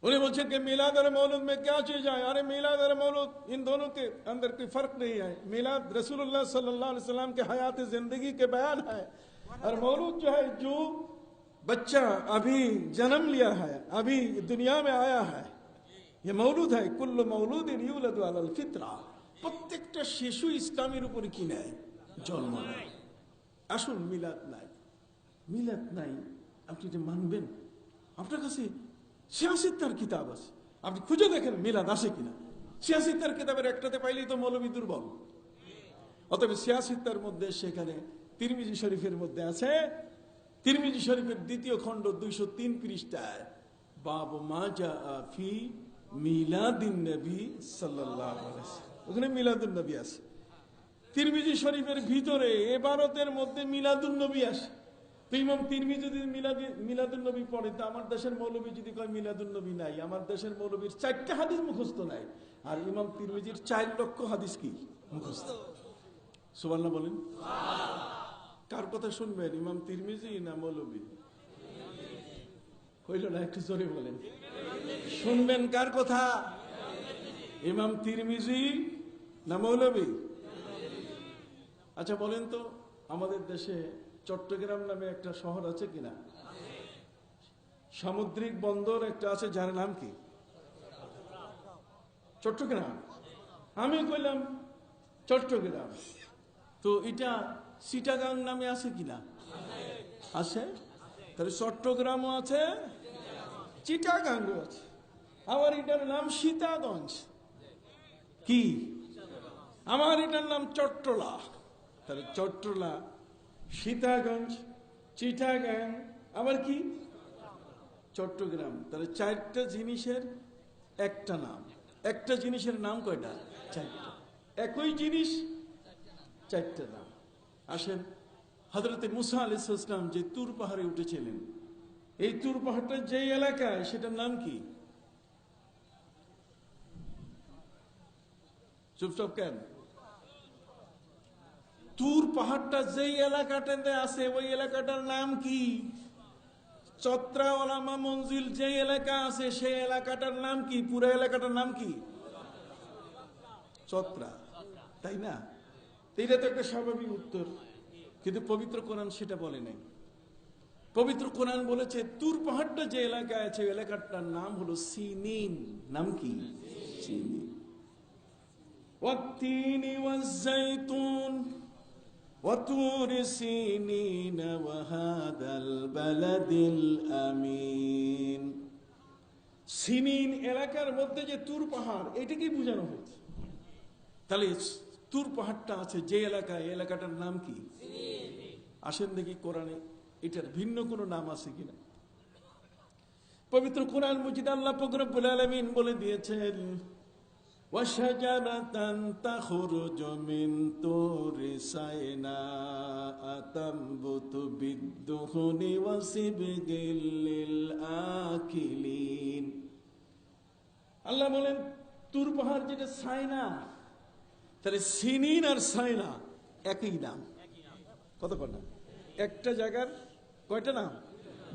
उन्हें बोलते कि मिलाद और मौलूद में क्या चीज है? अरे मिलाद और मौलूद इन दोनों के अंदर कोई फर्क नहीं है। मिलाद रसूलुल्लाह सल्लल्लाहु अलैहि वसल्लम के हयात जिंदगी के बयान है, और मौलूद जो है जो बच्चा अभी जन्म लिया है, अभी दुनिया में आया है, ये मौलूद है। कुल्लु मौलूदिन यूलदु अलाल फितरा। প্রত্যেকটা শিশু ইসলামের উপর কি নেয়? জন্ম নেয়। আসুন, মিলাদ নাই, মিলাদ নাই, আপনি যে মানবেন? আপনার কাছে সিয়াসিত্তার কিতাব আছে, আপনি খুঁজে দেখেন মিলাদ আছে কিনা। সিয়াসিত্তার কিতাবের একটাতে পাইলেই তো মৌলবী দুর্বল। অতএব সিয়াসিত্তার মধ্যে সেখানে তিরমিজি শরীফের মধ্যে আছে, তিরমিজি শরীফের 2য় খণ্ড 203 পৃষ্ঠায় বাব মা জাআ ফি মিলাদিন নবী সাল্লাল্লাহু আলাইহি ওয়াসাল্লাম, ওখানে মিলাদুন নবী আছে। তিরমিজি শরীফের ভিতরে ইবারতের মধ্যে মিলাদুন নবী আসে। তো ইমাম তিরমিজি যদি মিলাদুন নবী পড়ে, তো আমার দেশের মৌলবী যদি কয় মিলাদুন নবী নাই, আমার দেশের মৌলবীর 4টা হাদিস মুখস্থ নাই, আর ইমাম তিরমিজির 4 লক্ষ হাদিস কি মুখস্থ। সুবহানাল্লাহ বলেন। কার কথা শুনবেন, ইমাম তিরমিজি না মৌলবী? হইল না, একটু জোরে বলেন। শুনবেন কার কথা, ইমাম তিরমিজি না মৌলবী? আচ্ছা বলেন তো, আমাদের দেশে চট্টগ্রাম নামে একটা শহর আছে কিনা? সামুদ্রিক বন্দর একটা আছে, যার নাম কি? চট্টগ্রাম। আমি কইলাম চট্টগ্রাম, তো এটা চিটাগাং নামে আছে কিনা? আছে। তাহলে চট্টগ্রামও আছে, চিটাগাংও আছে। আমার এটার নাম সীতাগঞ্জ। কি? আমার এটার নাম চট্টলা। তাহলে চট্টলা, সীতাগঞ্জ, চিটাগাং, আবার কি চট্টগ্রাম। তাহলে 4টা জিনিসের একটা নাম। একটা জিনিসের নাম কয়টা? 4টা। একই জিনিস 4টা নাম। আসেন, হযরতে মুসা আলাইহিস সালাম যে তুর পাহাড়ে উঠেছিলেন, এই তুর পাহাড়টা যে এলাকায়, সেটার নাম কি? চুপচাপ কেন? তুর পাহাড়টা যেই এলাকাটাতে আছে, ওই এলাকাটার নাম কি? চত্রা ওলামা মঞ্জিল যে এলাকা আছে, সেই এলাকাটার নাম কি? পুরো এলাকাটার নাম কি? চত্রা, তাই না? এটা তো একটা স্বাভাবিক উত্তর, কিন্তু পবিত্র কোরআন সেটা বলে নাই। পবিত্র কোরআন বলেছে তুর পাহাড়টা যে এলাকায় আছে, ওই এলাকাটার নাম হলো সিনিন। নাম কি? সিনিন। ওয়াত্তিনি ওয়াজ-জাইতুন وطور سينين وهذا البلد الأمين। সিনিন এলাকার মধ্যে যে তুর পাহাড়, এটাকে বোঝানো হয়েছে। তাহলে তুর পাহাড়টা আছে যে এলাকায়, এলাকাটার নাম কি? আসেন দেখি কোরআনে এটার ভিন্ন কোনো নাম আছে কিনা। পবিত্র কোরআন মজিদ আল্লাহ পাক রব্বুল আলামিন বলে দিয়েছেন, وَشَجَرَةً تَخْرُجُ مِنْ طُورِ سَيْنَاءَ تَنبُتُ بِالدُّهْنِ وَصِبْغٍ لِلْآكِلِينَ। আল্লাহ বলেন তুর পাহাড় যেটা সাইনা, তাহলে সিনিন আর সাইনা একই নাম। কত নাম? একটা জায়গার কয়টা নাম?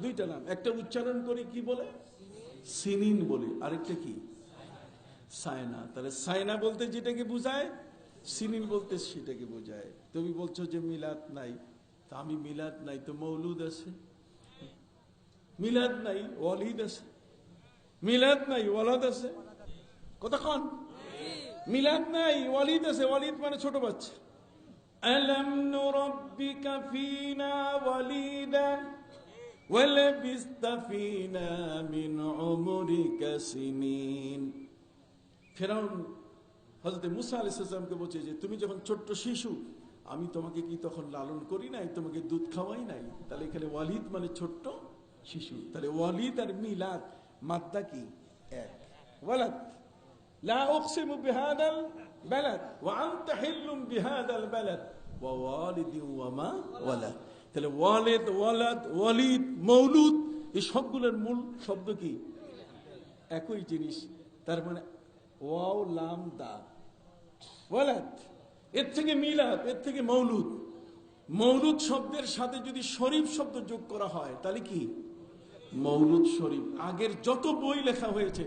2টা নাম। একটা উচ্চারণ করি কি বলে? সিনিন বলে, আরেকটা কি? সায়না। তাহলে সায়না বলতে যেটাকে বোঝায়, সিনিন বলতে সেটাকে বোঝায়। তুমি বলছো যে মিলাদ নাই, তা আমি মিলাদ নাই তো মৌলুদ আছে। মিলাদ নাই ওয়ালিদ আছে, মিলাদ নাই ওয়ালাদ আছে। কতক্ষণ? মিলাদ নাই ওয়ালিদ আছে, ওয়ালিদ মানে ছোট বাচ্চা। আলাম নুরাব্বিকা ফিনা ওয়ালিদা ওয়ালাবিস্তা ফিনা মিন উমরিকা সিনিন। ফেরাউন হযরত মুসা আলাইহিস সালামকে বলছে যে তুমি যখন ছোট্ট শিশু, আমি তোমাকে কি তখন লালন করি নাই, তোমাকে দুধ খাওয়াই নাই? তাহলে এখানে ওয়ালিদ মানে ছোট্ট শিশু। তাহলে ওয়ালিদ আর মিলাদ মাদ্দা কি? এক। ওয়ালাদ, লা উকসিমু বিহাদাল বালাদ ওয়া আনতা হিল্লুম বিহাদাল বালাদ ওয়া ওয়ালিদি ওয়া মা ওয়ালাদ। তাহলে ওয়ালিদ, ওয়ালাদ, ওয়ালিদ, মৌলুদ, এই সবগুলোর মূল শব্দ কি? একই জিনিস। তার মানে ওয়াও লাম দা ওয়ালাদ, এর থেকে মিলাদ, এর থেকে মৌলুদ। মৌলুদ শব্দের সাথে যদি শরীফ শব্দ যোগ করা হয় তাহলে কি মৌলুদ শরীফ। আগের যত বই লেখা হয়েছে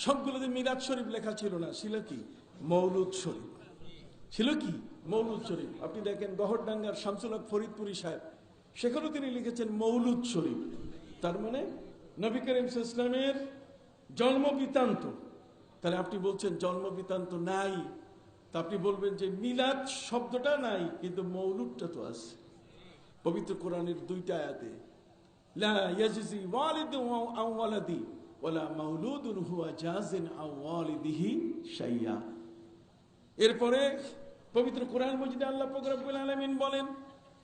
সবগুলোতে মিলাদ শরীফ লেখা ছিল না, ছিল কি মৌলুদ শরীফ, ছিল কি মৌলুদ শরীফ। আপনি দেখেন গহরডাঙ্গার শামসুল হক ফরিদপুরি সাহেব, সেখানেও তিনি লিখেছেন মৌলুদ শরীফ। তার মানে নবী করিম সাল্লাল্লাহু আলাইহি ওয়াসাল্লামের জন্ম বৃত্তান্ত। তাহলে আপনি বলছেন জন্ম বৃত্তান্ত নাই, তা আপনি বলবেন যে মিলাদ শব্দটা নাই কিন্তু মৌলুদটা তো আছে। পবিত্র কোরআনের 2টা আয়াতে লা ইয়াজজি ওয়ালিদু আন ওয়ালাদি ওয়ালা মাউলুদুন হুয়া জাযিন আন ওয়ালিদিহি শাইয়া। এরপরে পবিত্র কোরআন মজিদে আল্লাহ পাক রব্বুল আলামিন বলেন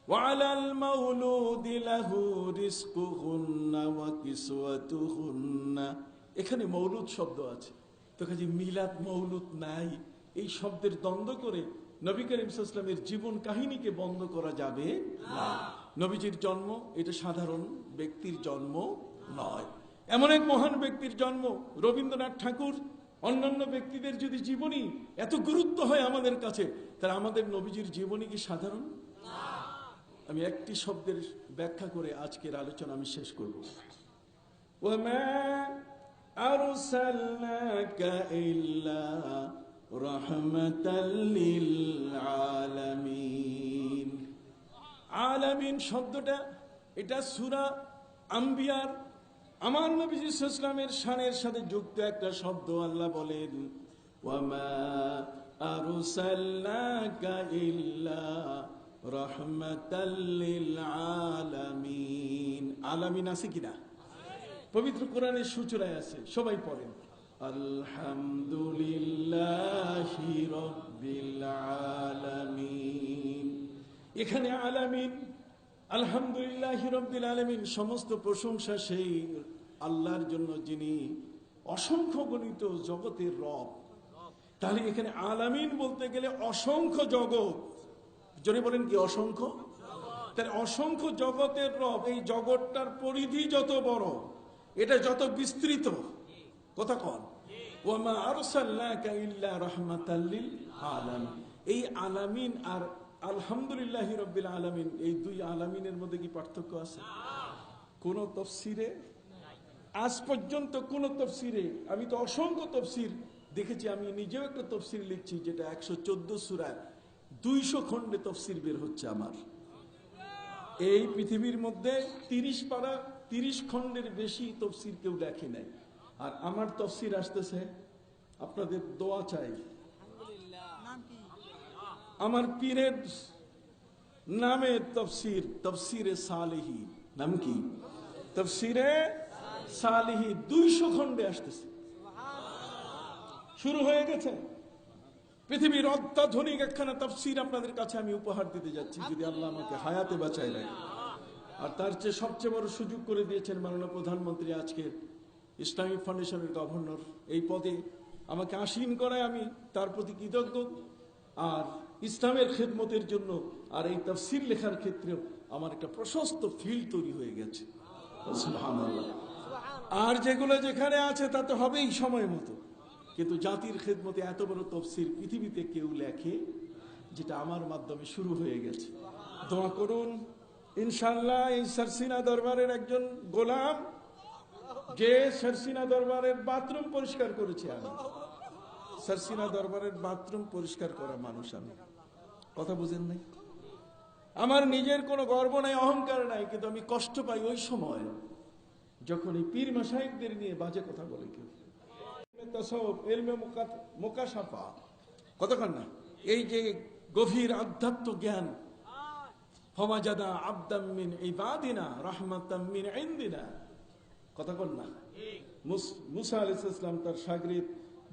ওয়ালাল মাউলুদি লাহু রিজকুহুন্না ওয়া কিসওয়াতুহুন্না। এখানে মৌলুদ শব্দ আছে, তো কাজে মিলাদ মৌলুদ নাই, এই শব্দের দ্বন্দ্ব করে নবী করিম সাল্লাল্লাহু আলাইহি ওয়াসাল্লামের জীবন কাহিনীকে বন্ধ করা যাবে না। নবীজির জন্ম এটা সাধারণ ব্যক্তির জন্ম নয়, এমন এক মহান ব্যক্তির জন্ম। রবীন্দ্রনাথ ঠাকুর অন্যান্য ব্যক্তিদের যদি জীবনী এত গুরুত্ব হয় আমাদের কাছে, তাহলে আমাদের নবীজির জীবনী কি সাধারণ? আমি একটি শব্দের ব্যাখ্যা করে আজকের আলোচনা আমি শেষ করব। ওয়ামা আরসালনাকা ইল্লা রাহমাতাল লিল আলামিন। আলামিন শব্দটা এটা সূরা আম্বিয়ার আমার নবী সাল্লাল্লাহু আলাইহি ওয়াসাল্লামের শানের সাথে যুক্ত একটা শব্দ। আল্লাহ বলেন ওয়ামা আরসালনাকা ইল্লা রাহমাতাল লিল আলামিন। আলামিন আছে কিনা? পবিত্র কোরআনের সূচনায় আছে, সবাই পড়েন আলহামদুলিল্লাহি রাব্বিল আলামিন। এখানে আলামিন, আলহামদুলিল্লাহি রাব্বিল আলামিন, সমস্ত প্রশংসা সেই আল্লাহর জন্য যিনি অসংখ্য গণিত জগতের রব। তাহলে এখানে আলামিন বলতে গেলে অসংখ্য জগৎ, জোরে বলেন কি অসংখ্য। তাহলে অসংখ্য জগতের রব, এই জগৎটার পরিধি যত বড়, এটা যত বিস্তৃত, কথা কন ওয়ামা আরসালনাকা ইল্লা রাহমাতাল লিল আলামিন। এই আলামিন আর আলহামদুলিল্লাহি রাব্বিল আলামিন, এই 2 আলামিনের মধ্যে কি পার্থক্য আছে? কোন তাফসীরে আজ পর্যন্ত কোন তাফসীরে, আমি তো অসংখ্য তাফসীর দেখেছি, আমি নিজেও একটা তাফসীর লিখছি যেটা 114 সূরায় 200 খণ্ডে তাফসীর বের হচ্ছে আমার। এই পৃথিবীর মধ্যে 30 পারা 30 খণ্ডের বেশি তাফসীর কেউ লেখে নাই। আর আমার তাফসীর আসতেছে, আপনাদের দোয়া চাই। আমার পীরের নামে তাফসীর, তাফসীরে সালেহী। নাম কি? তাফসীরে সালেহী 200 খণ্ডে আসতেছে, শুরু হয়ে গেছে। পৃথিবীর অত্যাধুনিক একখানা তাফসীর আপনাদের কাছে আমি উপহার দিতে যাচ্ছি, যদি আল্লাহ আমাকে হায়াতে বাঁচায় রাখে। আর তার চেয়ে সবচেয়ে বড় সুযোগ করে দিয়েছেন মাননীয় প্রধানমন্ত্রী, আজকে ইসলামিক ফাউন্ডেশনের গভর্নর এই পদে আমাকে আসীন করায় আমি তার প্রতি কৃতজ্ঞ। আর ইসলামের খেদমতের জন্য আর এই তাফসীর লেখার ক্ষেত্রেও আমার একটা প্রশস্ত ফিল্ড তৈরি হয়ে গেছে, সুবহানাল্লাহ। আর যেগুলো যেখানে আছে তা তো হবেই সময় মতো, কিন্তু জাতির খেদমতে এত বড় তাফসীর পৃথিবীতে কেউ লেখে, যেটা আমার মাধ্যমে শুরু হয়ে গেছে। দোয়া করুন ইনশাআল্লাহ এই সারসিনা দরবারের একজন গোলাম, যে সারসিনা দরবারের বাথরুম পরিষ্কার করেছে। আমি সারসিনা দরবারের বাথরুম পরিষ্কার করা মানুষ, আমি কথা বুঝেন নাই। আমার নিজের কোনো গর্ব নাই, অহংকার নাই, কিন্তু আমি কষ্ট পাই ওই সময় যখন এই পীর মাশায়েখদের নিয়ে বাজে কথা বলে কেউ। তাসাউফ, ইলমে মুকাশাফা, কতক্ষণ না এই যে গভীর আধ্যাত্ম জ্ঞান, ফাওয়াজাদা আবদাম মিন ইবাদিনা রাহমাতাম মিন ইনদিনা, কতক্ষণ না। মুসা আলাইহিস সালাম তার শাগরিদ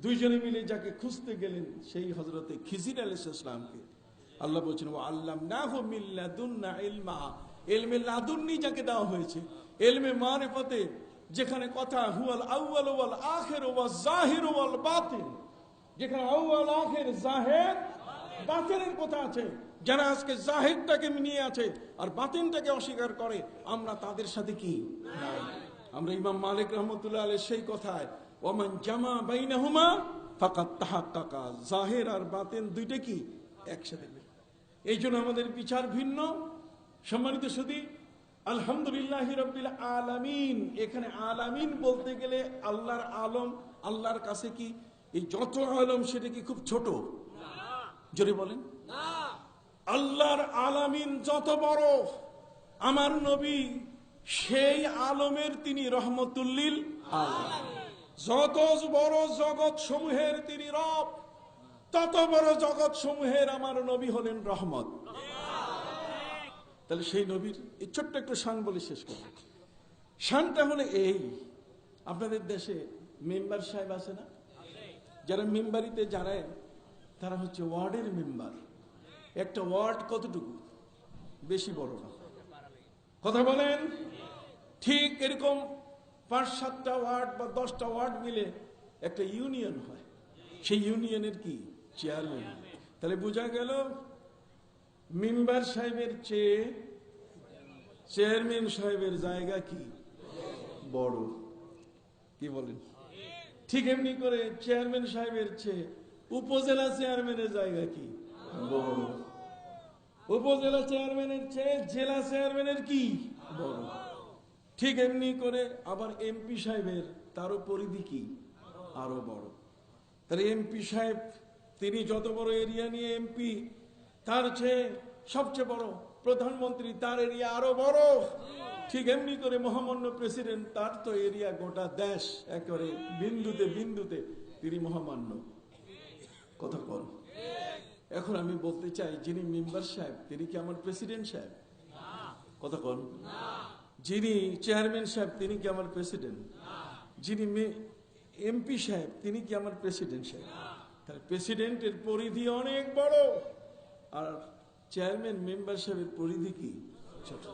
দুইজনে মিলে যাকে খুঁজতে গেলেন, সেই হযরতে খিজির আলাইহিস সালামকে আল্লাহ বলছেন ওয়া আল্লামনাহু মিন লাদুন্না ইলমা। ইলমে লাদুন্নি যাকে দেওয়া হয়েছে, ইলমে মারিফতে, যেখানে কথা হুয়াল আউয়াল ওয়াল আখির ওয়াজ জাহির ওয়াল বাতিন, যেখানে আউয়াল আখির জাহির বাতিনের কথা আছে। যারা আজকে জাহিরটাকে নিয়ে আছে আর বাতিনটাকে অস্বীকার করে, আমরা তাদের সাথে কি নাই। আমরা ইমাম মালিক রহমতুল্লাহ আলাইহি সেই কথায় ওয়ামান জামা বাইনাহুমা ফাকাত তাহাক্কাকা, জাহির আর বাতিন দুইটা কি একসাথে। এই জন্য আমাদের বিচার ভিন্ন। সম্মানিত সুধী, আলহামদুলিল্লাহ রাব্বিল আলামিন, এখানে আলামিন বলতে গেলে আল্লাহর আলম, আল্লাহর কাছে কি এই যত আলম সেটা কি খুব ছোট? জোরে বলেন। আল্লাহর আলামিন যত বড়, আমার নবী সেই আলমের তিনি রহমতুল্লিল আলামিন। যত বড় জগৎ সমূহের তিনি রব, তত বড় জগৎ সমূহের আমার নবী হলেন রহমত। তাহলে সেই নবীর এই ছোট্ট একটু শান বলে শেষ করব। শানটা হলে এই, আপনাদের দেশে মেম্বার সাহেব আছে না, যারা মেম্বারিতে যারায় তারা হচ্ছে ওয়ার্ডের মেম্বার। একটা ওয়ার্ড কতটুকু? বেশি বড় না, কথা বলেন। ঠিক এরকম 5-7টা ওয়ার্ড বা 10টা ওয়ার্ড মিলে একটা ইউনিয়ন হয়, সেই ইউনিয়নের কি চেয়ারম্যান। তাহলে বোঝা গেল মেম্বার সাহেবের চেয়ে চেয়ারম্যান সাহেবের জায়গা কি বড়, কি বলেন? ঠিক এমনি করে চেয়ারম্যান সাহেবের চেয়ে উপজেলা চেয়ারম্যানের জায়গা কি বড়, উপজেলা চেয়ারম্যানের চেয়ে জেলা চেয়ারম্যানের কি বড়। ঠিক এমনি করে আবার এমপি সাহেবের তারও পরিধি কি আরো বড়। তাহলে এমপি সাহেব তিনি যত বড় এরিয়া নিয়ে এমপি, তার চেয়ে সবচেয়ে বড় প্রধানমন্ত্রী, তার এরিয়া আরো বড়। ঠিক এমনি করে মহামান্য প্রেসিডেন্ট, তার তো এরিয়া গোটা দেশ, একেবারে বিন্দুতে বিন্দুতে তিনি মহামান্য। কথা বল। এখন আমি বলতে চাই, যিনি মেম্বার সাহেব তিনি কি আমার প্রেসিডেন্ট সাহেব? কথা বল। যিনি চেয়ারম্যান সাহেব তিনি কি আমার প্রেসিডেন্ট? যিনি এমপি সাহেব তিনি কি আমার প্রেসিডেন্ট সাহেব? তাহলে প্রেসিডেন্টের পরিধি অনেক বড়, আর চেয়ারম্যান মেম্বার সাহেবের পরিধি কি ছোট।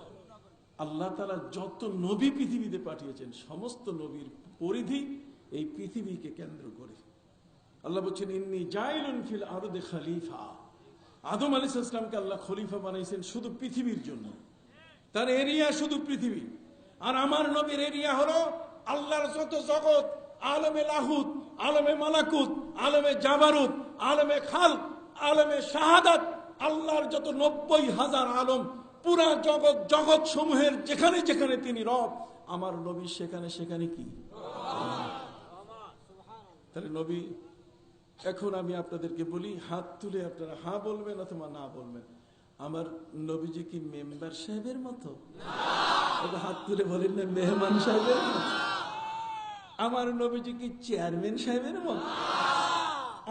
আল্লাহ তাআলা যত নবী পৃথিবীতে পাঠিয়েছেন সমস্ত নবীর পরিধি এই পৃথিবীকে কেন্দ্র করে। আল্লাহ বলছেন ইন্নী জাইলুন ফিল আরদি খলিফা। আদম আলাইহিস সালামকে আল্লাহ খলিফা বানাইছেন শুধু পৃথিবীর জন্য, তার এরিয়া শুধু পৃথিবী। আর আমার নবীর এরিয়া হলো আল্লাহর যত জগৎ, আলমে লাহুত, আলমে মালাকুত, আলমে জাবারুত, আলমে খালক, আলমে শাহাদাত, আল্লাহর যত 90,000 আলম, পুরা জগৎ, জগৎ সমূহের যেখানে যেখানে তিনি রব, আমার নবী সেখানে সেখানে কি। তাহলে নবী, এখন আমি আপনাদেরকে বলি, হাত তুলে আপনারা হ্যাঁ বলবেন অথবা না বলবেন, আমার নবীজি কি মেম্বার সাহেবের মতো? হাত তুলে বলেন না মেহমান সাহেবের মতো? আমার নবীজি কি চেয়ারম্যান সাহেবের মতো?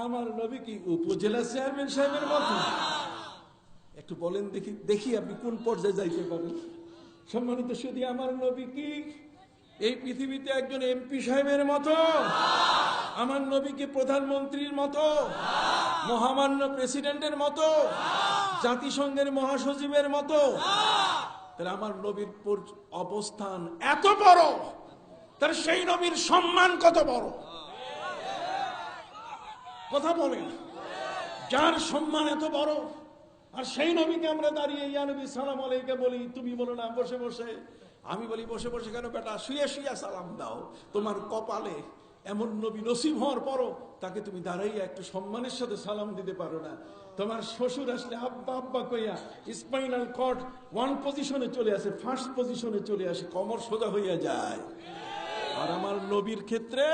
আমার নবী কি উপজেলা চেয়ারম্যান সাহেবের মতো? একটু বলেন দেখি, দেখি আপনি কোন পর্যায়ে যাইতে পারেন। সম্মানিত সুধী, আমার নবী কি এই পৃথিবীতে একজন এমপি সাহেবের মতো? আমার নবী কি প্রধানমন্ত্রীর মতো, মহামান্য প্রেসিডেন্টের মতো, জাতিসংঘের মহাসচিবের মতো? তাহলে আমার নবীর অবস্থান এত বড়, তার সেই নবীর সম্মান কত বড়? কথা বলেন। যার সম্মান এত বড়, আর সেই নবীকে আমরা দাঁড়িয়ে ইয়া নবী সালাম আলাইকা বলি, তুমি বলো না বসে বসে। আমি বলি বসে বসে কেন বেটা, শুয়ে শুয়ে সালাম দাও। তোমার কপালে এমন নবী নসিব হওয়ার পরও তাকে তুমি দাঁড়াইয়া একটু সম্মানের সাথে সালাম দিতে পারো না। তোমার শ্বশুর আসলে আব্বা আব্বা কইয়া স্পাইনাল কর্ড 1 পজিশনে চলে আসে, 1st পজিশনে চলে আসে, কোমর সোজা হইয়া যায়। আর আমার নবীর ক্ষেত্রে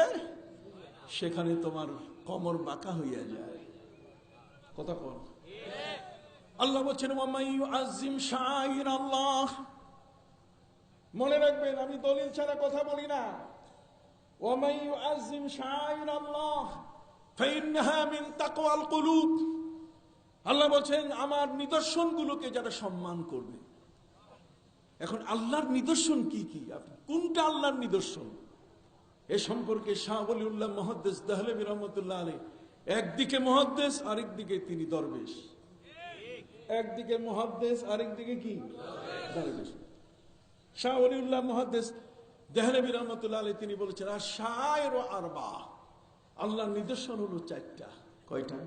সেখানে তোমার কোমর বাঁকা হইয়া যায়। কথা বল। আল্লাহ বলছেন ওয়ামাই ইউআযযিম শাআইর আল্লাহ। মনে রাখবেন, আমি দলিল ছাড়া কথা বলি না। ওয়ামাই ইউআযযিম শাআইর আল্লাহ ফাইন্নাহা মিন তাকওয়াল কুলুব। আল্লাহ বলছেন আমার নিদর্শনগুলোকে যারা সম্মান করবে। এখন আল্লাহর নিদর্শন কি কি, আপনি কোনটা আল্লাহর নিদর্শন? এ সম্পর্কে শাহ ওলিউল্লাহ মুহাদ্দিস দেহলভী রহমাতুল্লাহ আলাইহি, একদিকে মুহাদ্দিস আরেকদিকে তিনি দরবেশ। একদিকে মুহাদ্দিস আরেকদিকে কি দরবেশ। শাহ ওলিউল্লাহ মুহাদ্দিস দেহলভী রহমাতুল্লাহ আলাইহি তিনি বলেছেন আর শায়র আরবা, আল্লাহর নিদর্শন হলো 4টা। কয়টা?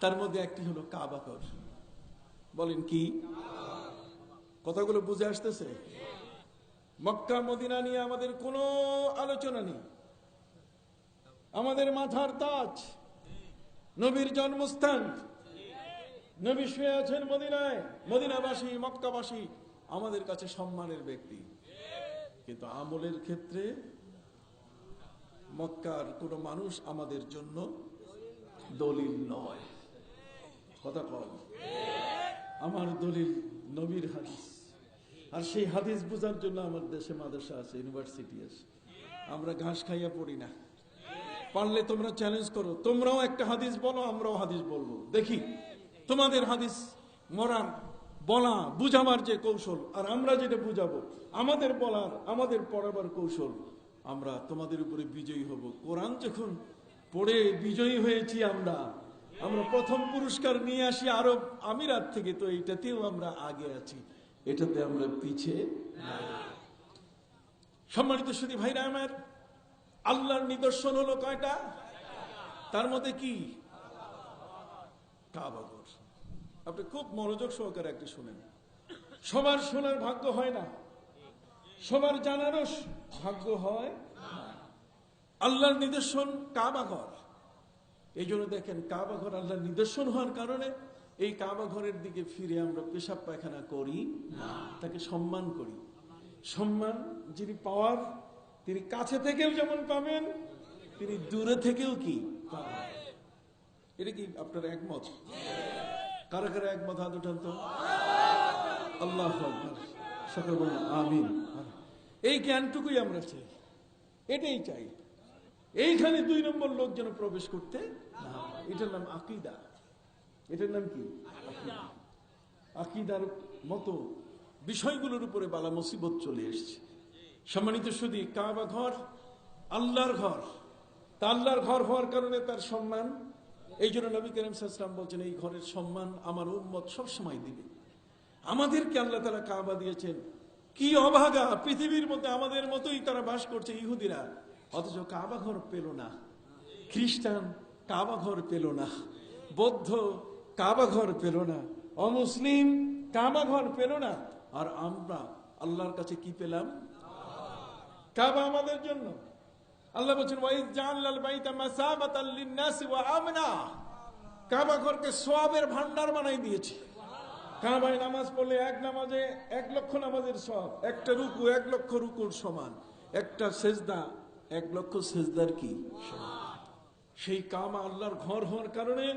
তার মধ্যে একটি হলো কাবা ঘর। বলেন কি? কথাগুলো বুঝে আসতেছে? মক্কা মদিনা নিয়ে আমাদের কোনো আলোচনা নেই। আমাদের মাথার তাজ, নবীর জন্মস্থান। নবী শুয়ে আছেন মদিনায়, মদিনাবাসী মক্কাবাসী আমাদের কাছে সম্মানের ব্যক্তি, কিন্তু আমলের ক্ষেত্রে মক্কার কোন মানুষ আমাদের জন্য দলিল নয়। কথা কম। আমার দলিল নবীর হাদিস, আর সেই হাদিস বোঝার জন্য আমার দেশে মাদ্রাসা আছে, ইউনিভার্সিটি আছে। আমরা ঘাস খাইয়া পড়ি না। পারলে তোমরা চ্যালেঞ্জ করো, তোমরাও একটা হাদিস বলো, আমরাও হাদিস বলবো, দেখি তোমাদের হাদিস মরার বলা বুঝাবার যে কৌশল, আর আমরা যেটা বুঝাবো, আমাদের বলার আমাদের পড়াবার কৌশল, আমরা তোমাদের উপরে বিজয়ী হব। কোরআন যখন পড়ে বিজয়ী হয়েছি আমরা প্রথম পুরস্কার নিয়ে আসি আরব আমিরাত থেকে, তো এইটাতেও আমরা আগে আছি, এটাতে আমরা পিছিয়ে। সম্মানিত সুধী ভাইরা আমার, আল্লাহর নিদর্শন হলো কয়টা? তার মধ্যে কি? কাবাঘর। আপনি খুব মনোযোগ সহকারে একটু শুনেন। সবার শোনার ভাগ্য হয় না, সবার জানারও ভাগ্য হয়। আল্লাহর নিদর্শন কাবাঘর। এই জন্য দেখেন, কাবাঘর আল্লাহর নিদর্শন হওয়ার কারণে এই কাবাঘরের দিকে ফিরে আমরা পেশাব পায়খানা করি না, তাকে সম্মান করি। সম্মান যিনি পাওয়ার, তিনি কাছে থেকেও যেমন পাবেন, তিনি দূরে থেকেও কি পাবেন। এটা কি আপনার একমত? কারা কারা একমত? হাত উঠান তো। আল্লাহু আকবার। সকলে বলুন আমিন। এই জ্ঞানটুকুই আমরা চাই, এটাই চাই। এইখানে 2 নম্বর লোক যেন প্রবেশ করতে না পারে। এটার নাম আকীদা। এটার নাম কি? আকীদার মতো বিষয়গুলোর উপরে বালা মুসিবত চলে এসেছে। সম্মানিত সুধী, কাবা ঘর আল্লাহর ঘর, তা আল্লাহর ঘর হওয়ার কারণে তার সম্মান। এই জন্য নবী করিম সাল্লাল্লাহু আলাইহি ওয়াসাল্লাম বলছেন, এই ঘরের সম্মান আমার উম্মত সবসময় দিবে। আমাদেরকে আল্লাহ তাআলা কাবা দিয়েছেন। কি অভাগা, পৃথিবীর মধ্যে আমাদের মতোই তারা বাস করছে ইহুদিরা, অথচ কাবা ঘর পেল না। খ্রিস্টান কাবা ঘর পেল না, বৌদ্ধ কাবা ঘর পেল না, অমুসলিম কাবা ঘর পেল না, আর আমরা আল্লাহর কাছে কি পেলাম? কাবা আমাদের জন্য। আল্লাহ বলছেন, ওয়াইজ জাআলনাল বাইতা মাসাবাতাল লিন-নাসি ওয়া আমনা। কাবা ঘরকে সওয়াবের ভান্ডার বানাই দিয়েছে। কাবায় নামাজ পড়লে এক নামাজে 1 লক্ষ নামাজের সওয়াব, একটা রুকু 1 লক্ষ রুকুর সমান, একটা সেজদা 1 লক্ষ সেজদার কি সমান। সেই কাবা আল্লাহর ঘর হওয়ার কারণে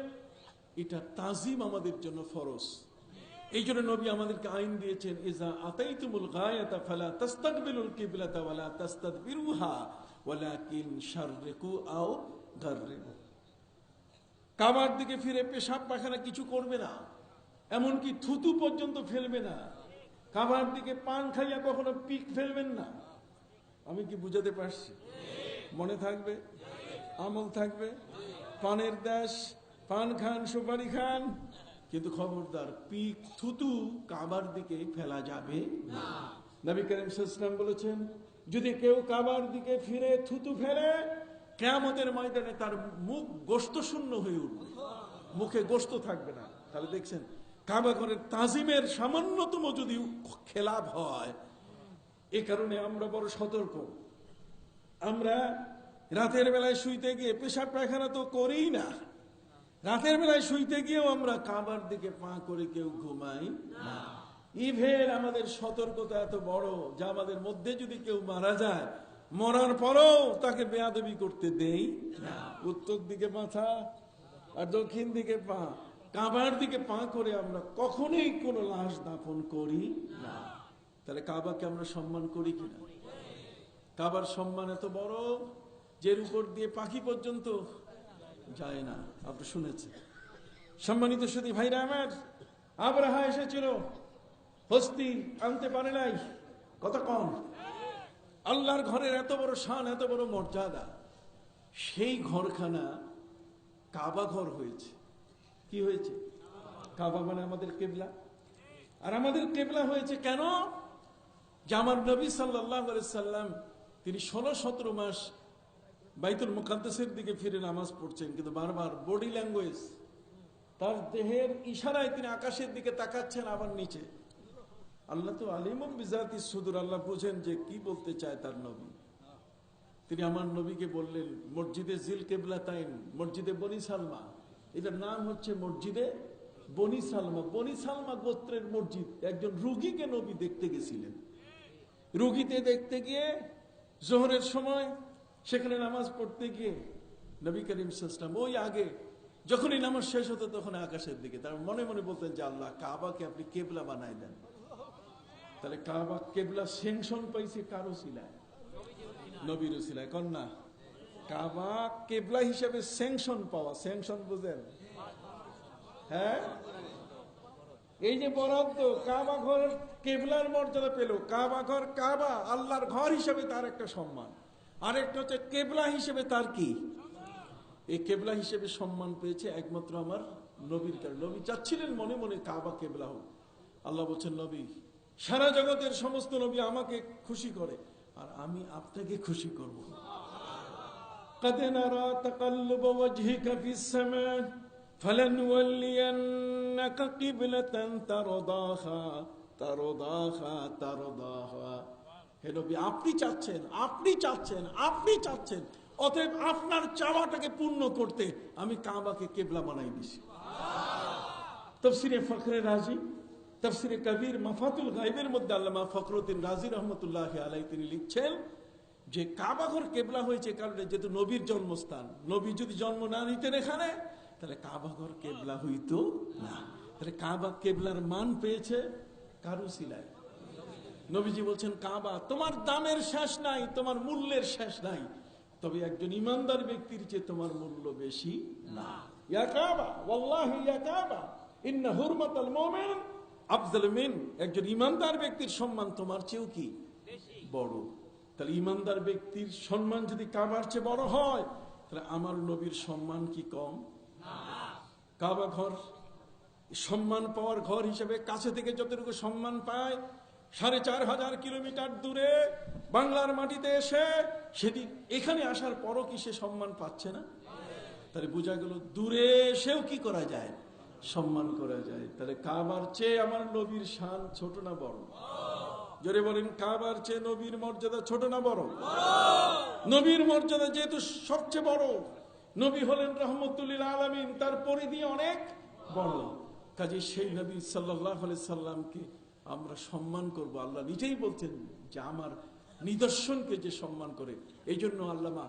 এটা তাজিম আমাদের জন্য ফরজ। এই জন্য নবী আমাদেরকে আইন দিয়েছেন, ইজা আতাইতুমুল গায়াতা ফালা তাস্তাকবিলুল কিবলাতা ওয়ালা তাস্তাদবিরুহা ওয়ালাকিন শাররিকু আও গাররিবু। কাবার দিকে ফিরে পেশাব পায়খানা কিছু করবে না, এমনকি থুতু পর্যন্ত ফেলবে না। কাবার দিকে পান খাইয়া কখনো পিক ফেলবেন না। আমি কি বুঝাতে পারছি? মনে থাকবে, আমল থাকবে। পানের দেশ, পান খান, সুপারি খান, কিন্তু খবরদার পিক থুতু কাবার দিকে ফেলা যাবে না। নবী করিম সাল্লাল্লাহু আলাইহি ওয়াসাল্লাম বলেছেন, যদি কেউ কাবার দিকে ফিরে থুতু ফেলে, কিয়ামতের ময়দানে তার মুখ গোশত শূন্য হয়ে উঠবে, মুখে গোশত থাকবে না। তাহলে দেখছেন, কাবা ঘরের তাজিমের সামান্যতম যদি খেলাপ হয়, এ কারণে আমরা বড় সতর্ক। আমরা রাতের বেলায় শুইতে গিয়ে পেশাব পায়খানা তো করিই না, রাতের বেলায় শুইতে গিয়েও আমরা কাবার দিকে পা করে কেউ ঘুমাই না। ইভেন আমাদের সতর্কতা এত বড় যে আমাদের মধ্যে যদি কেউ মারা যায়, মরার পরও তাকে বেয়াদবি করতে দেই না। উত্তর দিকে মাথা আর দক্ষিণ দিকে পা, কাবার দিকে পা করে আমরা কখনোই কোনো লাশ দাফন করি না। তাহলে কাবাকে আমরা সম্মান করি কিনা? কাবার সম্মান এত বড় যে এর উপর দিয়ে পাখি পর্যন্ত যায় না। আপনি শুনেছেন। সম্মানিত সুধী ভাইরা আমার, আবরাহা এসেছিল, হস্তি আনতে পারে নাই, কথা কম। আল্লাহর ঘরের এত বড় শান, এত বড় মর্যাদা, সেই ঘরখানা কাবা ঘর হয়েছে। কি হয়েছে? কাবা মানে আমাদের কিবলা। আর আমাদের কিবলা হয়েছে কেন? যে আমার নবী সাল্লাল্লাহু আলাইহি সাল্লাম তিনি 16-17 মাস বাইতুল মুকাদ্দাসের দিকে ফিরে নামাজ পড়ছেন, কিন্তু বারবার বডি ল্যাঙ্গুয়েজ, তার দেহের ইশারায় তিনি আকাশের দিকে তাকাচ্ছেন, আবার নিচে। আল্লাহ তো আলিমুম বিজাতি সুদূর, আল্লাহ বুঝেন যে কি বলতে চায় তার নবী। তিনি আমার নবীকে বললেন, মসজিদে জিল কেবলাতাইন, মসজিদে বনি সালমা, এটার নাম হচ্ছে মসজিদে বনি সালমা। বনি সালমা গোত্রের মসজিদ। একজন রুগীকে নবী দেখতে গেছিলেন। রুগীতে দেখতে গিয়ে জোহরের সময় সেখানে নামাজ পড়তে গিয়ে নবী করিম সাল্লাল্লাহু আলাইহি ওয়াসাল্লাম ওই আগে যখনই নামাজ শেষ হতো তখন আকাশের দিকে তার মনে মনে বলতেন যে আল্লাহ, কাবাকে আপনি কেবলা বানায় দেন। তাহলে কাবা কেবলা স্যাংশন পাইছে কারো সিলায়? নবীর উসিলায়। কন্যা কাবা কেবলা হিসেবে স্যাংশন পাওয়া, স্যাংশন বুঝেন? হ্যাঁ, এই যে বরাদ্দ, কাবা ঘর কেবলার মর্যাদা পেল। কাবা ঘর, কাবা আল্লাহর ঘর হিসেবে তার একটা সম্মান, আরেকটা হচ্ছে কেবলা হিসেবে তার কি, এই কেবলা হিসেবে সম্মান পেয়েছে একমাত্র আমার নবীর কারণে। নবী চাচ্ছিলেন মনে মনে কাবা কেবলা হোক। আল্লাহ বলছেন, নবী, সারা জগতের সমস্ত নবী আমাকে খুশি করে, আর আমি আপনাকে খুশি করব। قد نرى تقلب وجهك في السماء فلنولينك قبلة ترضاها ترضاها ترضاها। হে নবী, আপনি চাচ্ছেন, আপনি চাচ্ছেন, আপনি চাচ্ছেন, অতএব আপনার চাওয়াটাকে পূর্ণ করতে আমি কাবাকে কেবলা বানাই দিছি। তাফসিরে ফখরে রাজি, তাফসিরে কবির মাফাতুল গায়বের মধ্যে আল্লামা ফখরুদ্দিন রাজি রহমতুল্লাহি আলাইহি তিনি লিখছেন যে কাবা ঘর কেবলা হয়েছে কারণে যেহেতু নবীর জন্মস্থান, নবী যদি জন্ম না নিতেন এখানে তাহলে কাবা ঘর কেবলা হইতো না। তাহলে কাবা কেবলার মান পেয়েছে কারু সিলায়। নবীজি বলছেন, কাবা তোমার দামের শেষ নাই, তোমার মূল্যের শেষ নাই, তবে একজন ইমানদার ব্যক্তির চেয়ে তোমার মূল্য বেশি না। ইয়া কাবা, ওয়াল্লাহি ইয়া কাবা, ইন্না হুরমাতাল মুমিন আফজালু মিন। একজন ইমানদার ব্যক্তির সম্মান তোমার চেয়েও কি বড়। তাহলে ইমানদার ব্যক্তির সম্মান যদি কাবার চেয়ে বড় হয়, তাহলে আমার নবীর সম্মান কি কম? কাবা ঘর সম্মান পাওয়ার ঘর হিসেবে কাছে থেকে যতটুকু সম্মান পায়, ৪,৫০০ কিলোমিটার দূরে বাংলার মাটিতে এসে সেদিন এখানে আসার পরও কি সে সম্মান পাচ্ছে না? তাহলে বোঝা গেল দূরে এসেও কি করা যায়, সম্মান করা যায়। তাহলে কাবার চেয়ে আমার নবীর শান ছোট না বড়? জোরে বলেন, কাবার চেয়ে নবীর মর্যাদা ছোট না বড়? নবীর মর্যাদা যেহেতু সবচেয়ে বড়, নবী হলেন রহমতুল লিল আলামিন, তার পরিধি অনেক বড়। কাজে সেই নবী সাল্লাল্লাহু আলাইহি সাল্লামকে আমরা সম্মান করব। আল্লাহ নিজেই বলছেন যে আমার নিদর্শনকে যে সম্মান করে। এই জন্য আল্লামা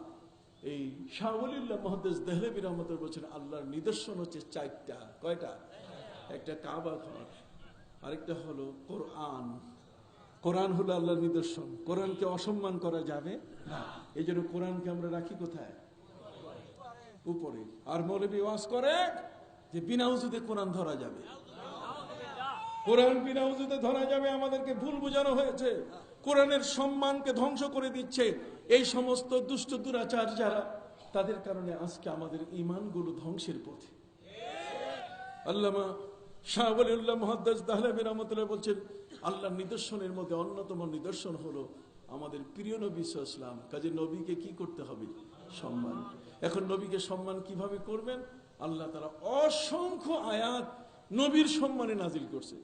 এই শাহ ওলিউল্লাহ মুহাদ্দিস দেহলভী রহমতুল্লাহ বলছেন আল্লাহর নিদর্শন হচ্ছে 4টা। কয়টা? একটা কাবা ঘর, আরেকটা হলো কোরআন। কোরআন হলো আল্লাহর নিদর্শন। কোরআনকে অসম্মান করা যাবে না। এই জন্য কোরআনকে আমরা রাখি কোথায়? উপরে। আর মৌলবী ওয়াজ করে যে বিনা উজুতে কোরআন ধরা যাবে, কোরআন বিনা উজুতে ধরা যাবে। আমাদেরকে ভুল বোঝানো হয়েছে, কোরআনের সম্মানকে ধ্বংস করে দিচ্ছে এই সমস্ত দুষ্ট দুরাচার যারা, তাদের কারণে আজকে আমাদের ঈমানগুলো ধ্বংসের পথে। আল্লামা শাহ ওলিউল্লাহ মুহাদ্দিস দেহলভী রহমাতুল্লাহ বলছেন আল্লাহর নিদর্শনের মধ্যে অন্যতম নিদর্শন হলো আমাদের প্রিয় নবী সাল্লাল্লাহু আলাইহি ওয়াসাল্লাম। কাজে নবীকে কি করতে হবে? সম্মান। এখন নবীকে সম্মান কিভাবে করবেন? আল্লাহ তাআলা অসংখ্য আয়াত নবীর সম্মানে নাজিল করছে।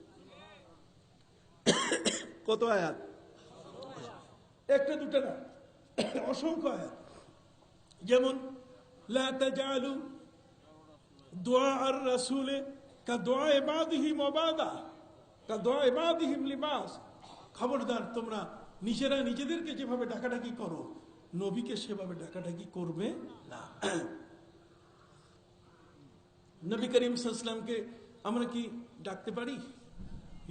কত আয়াত? একটা দুটো না, অসংখ্য আয়াত। যেমন লা তাজালু দুআ আর রাসূলে কা দুআ ইবাদিহিম ওয়াবাদা কা দুআ ইবাদিহিম লিবাস। খবরদার, তোমরা নিজেরা নিজেদেরকে যেভাবে ডাকাডাকি করো, নবীকে সেভাবে ডাকাডাকি করবে না। নবী করিম সাল্লাল্লাহু আলাইহি ওয়াসাল্লামকে আমরা কি ডাকতে পারি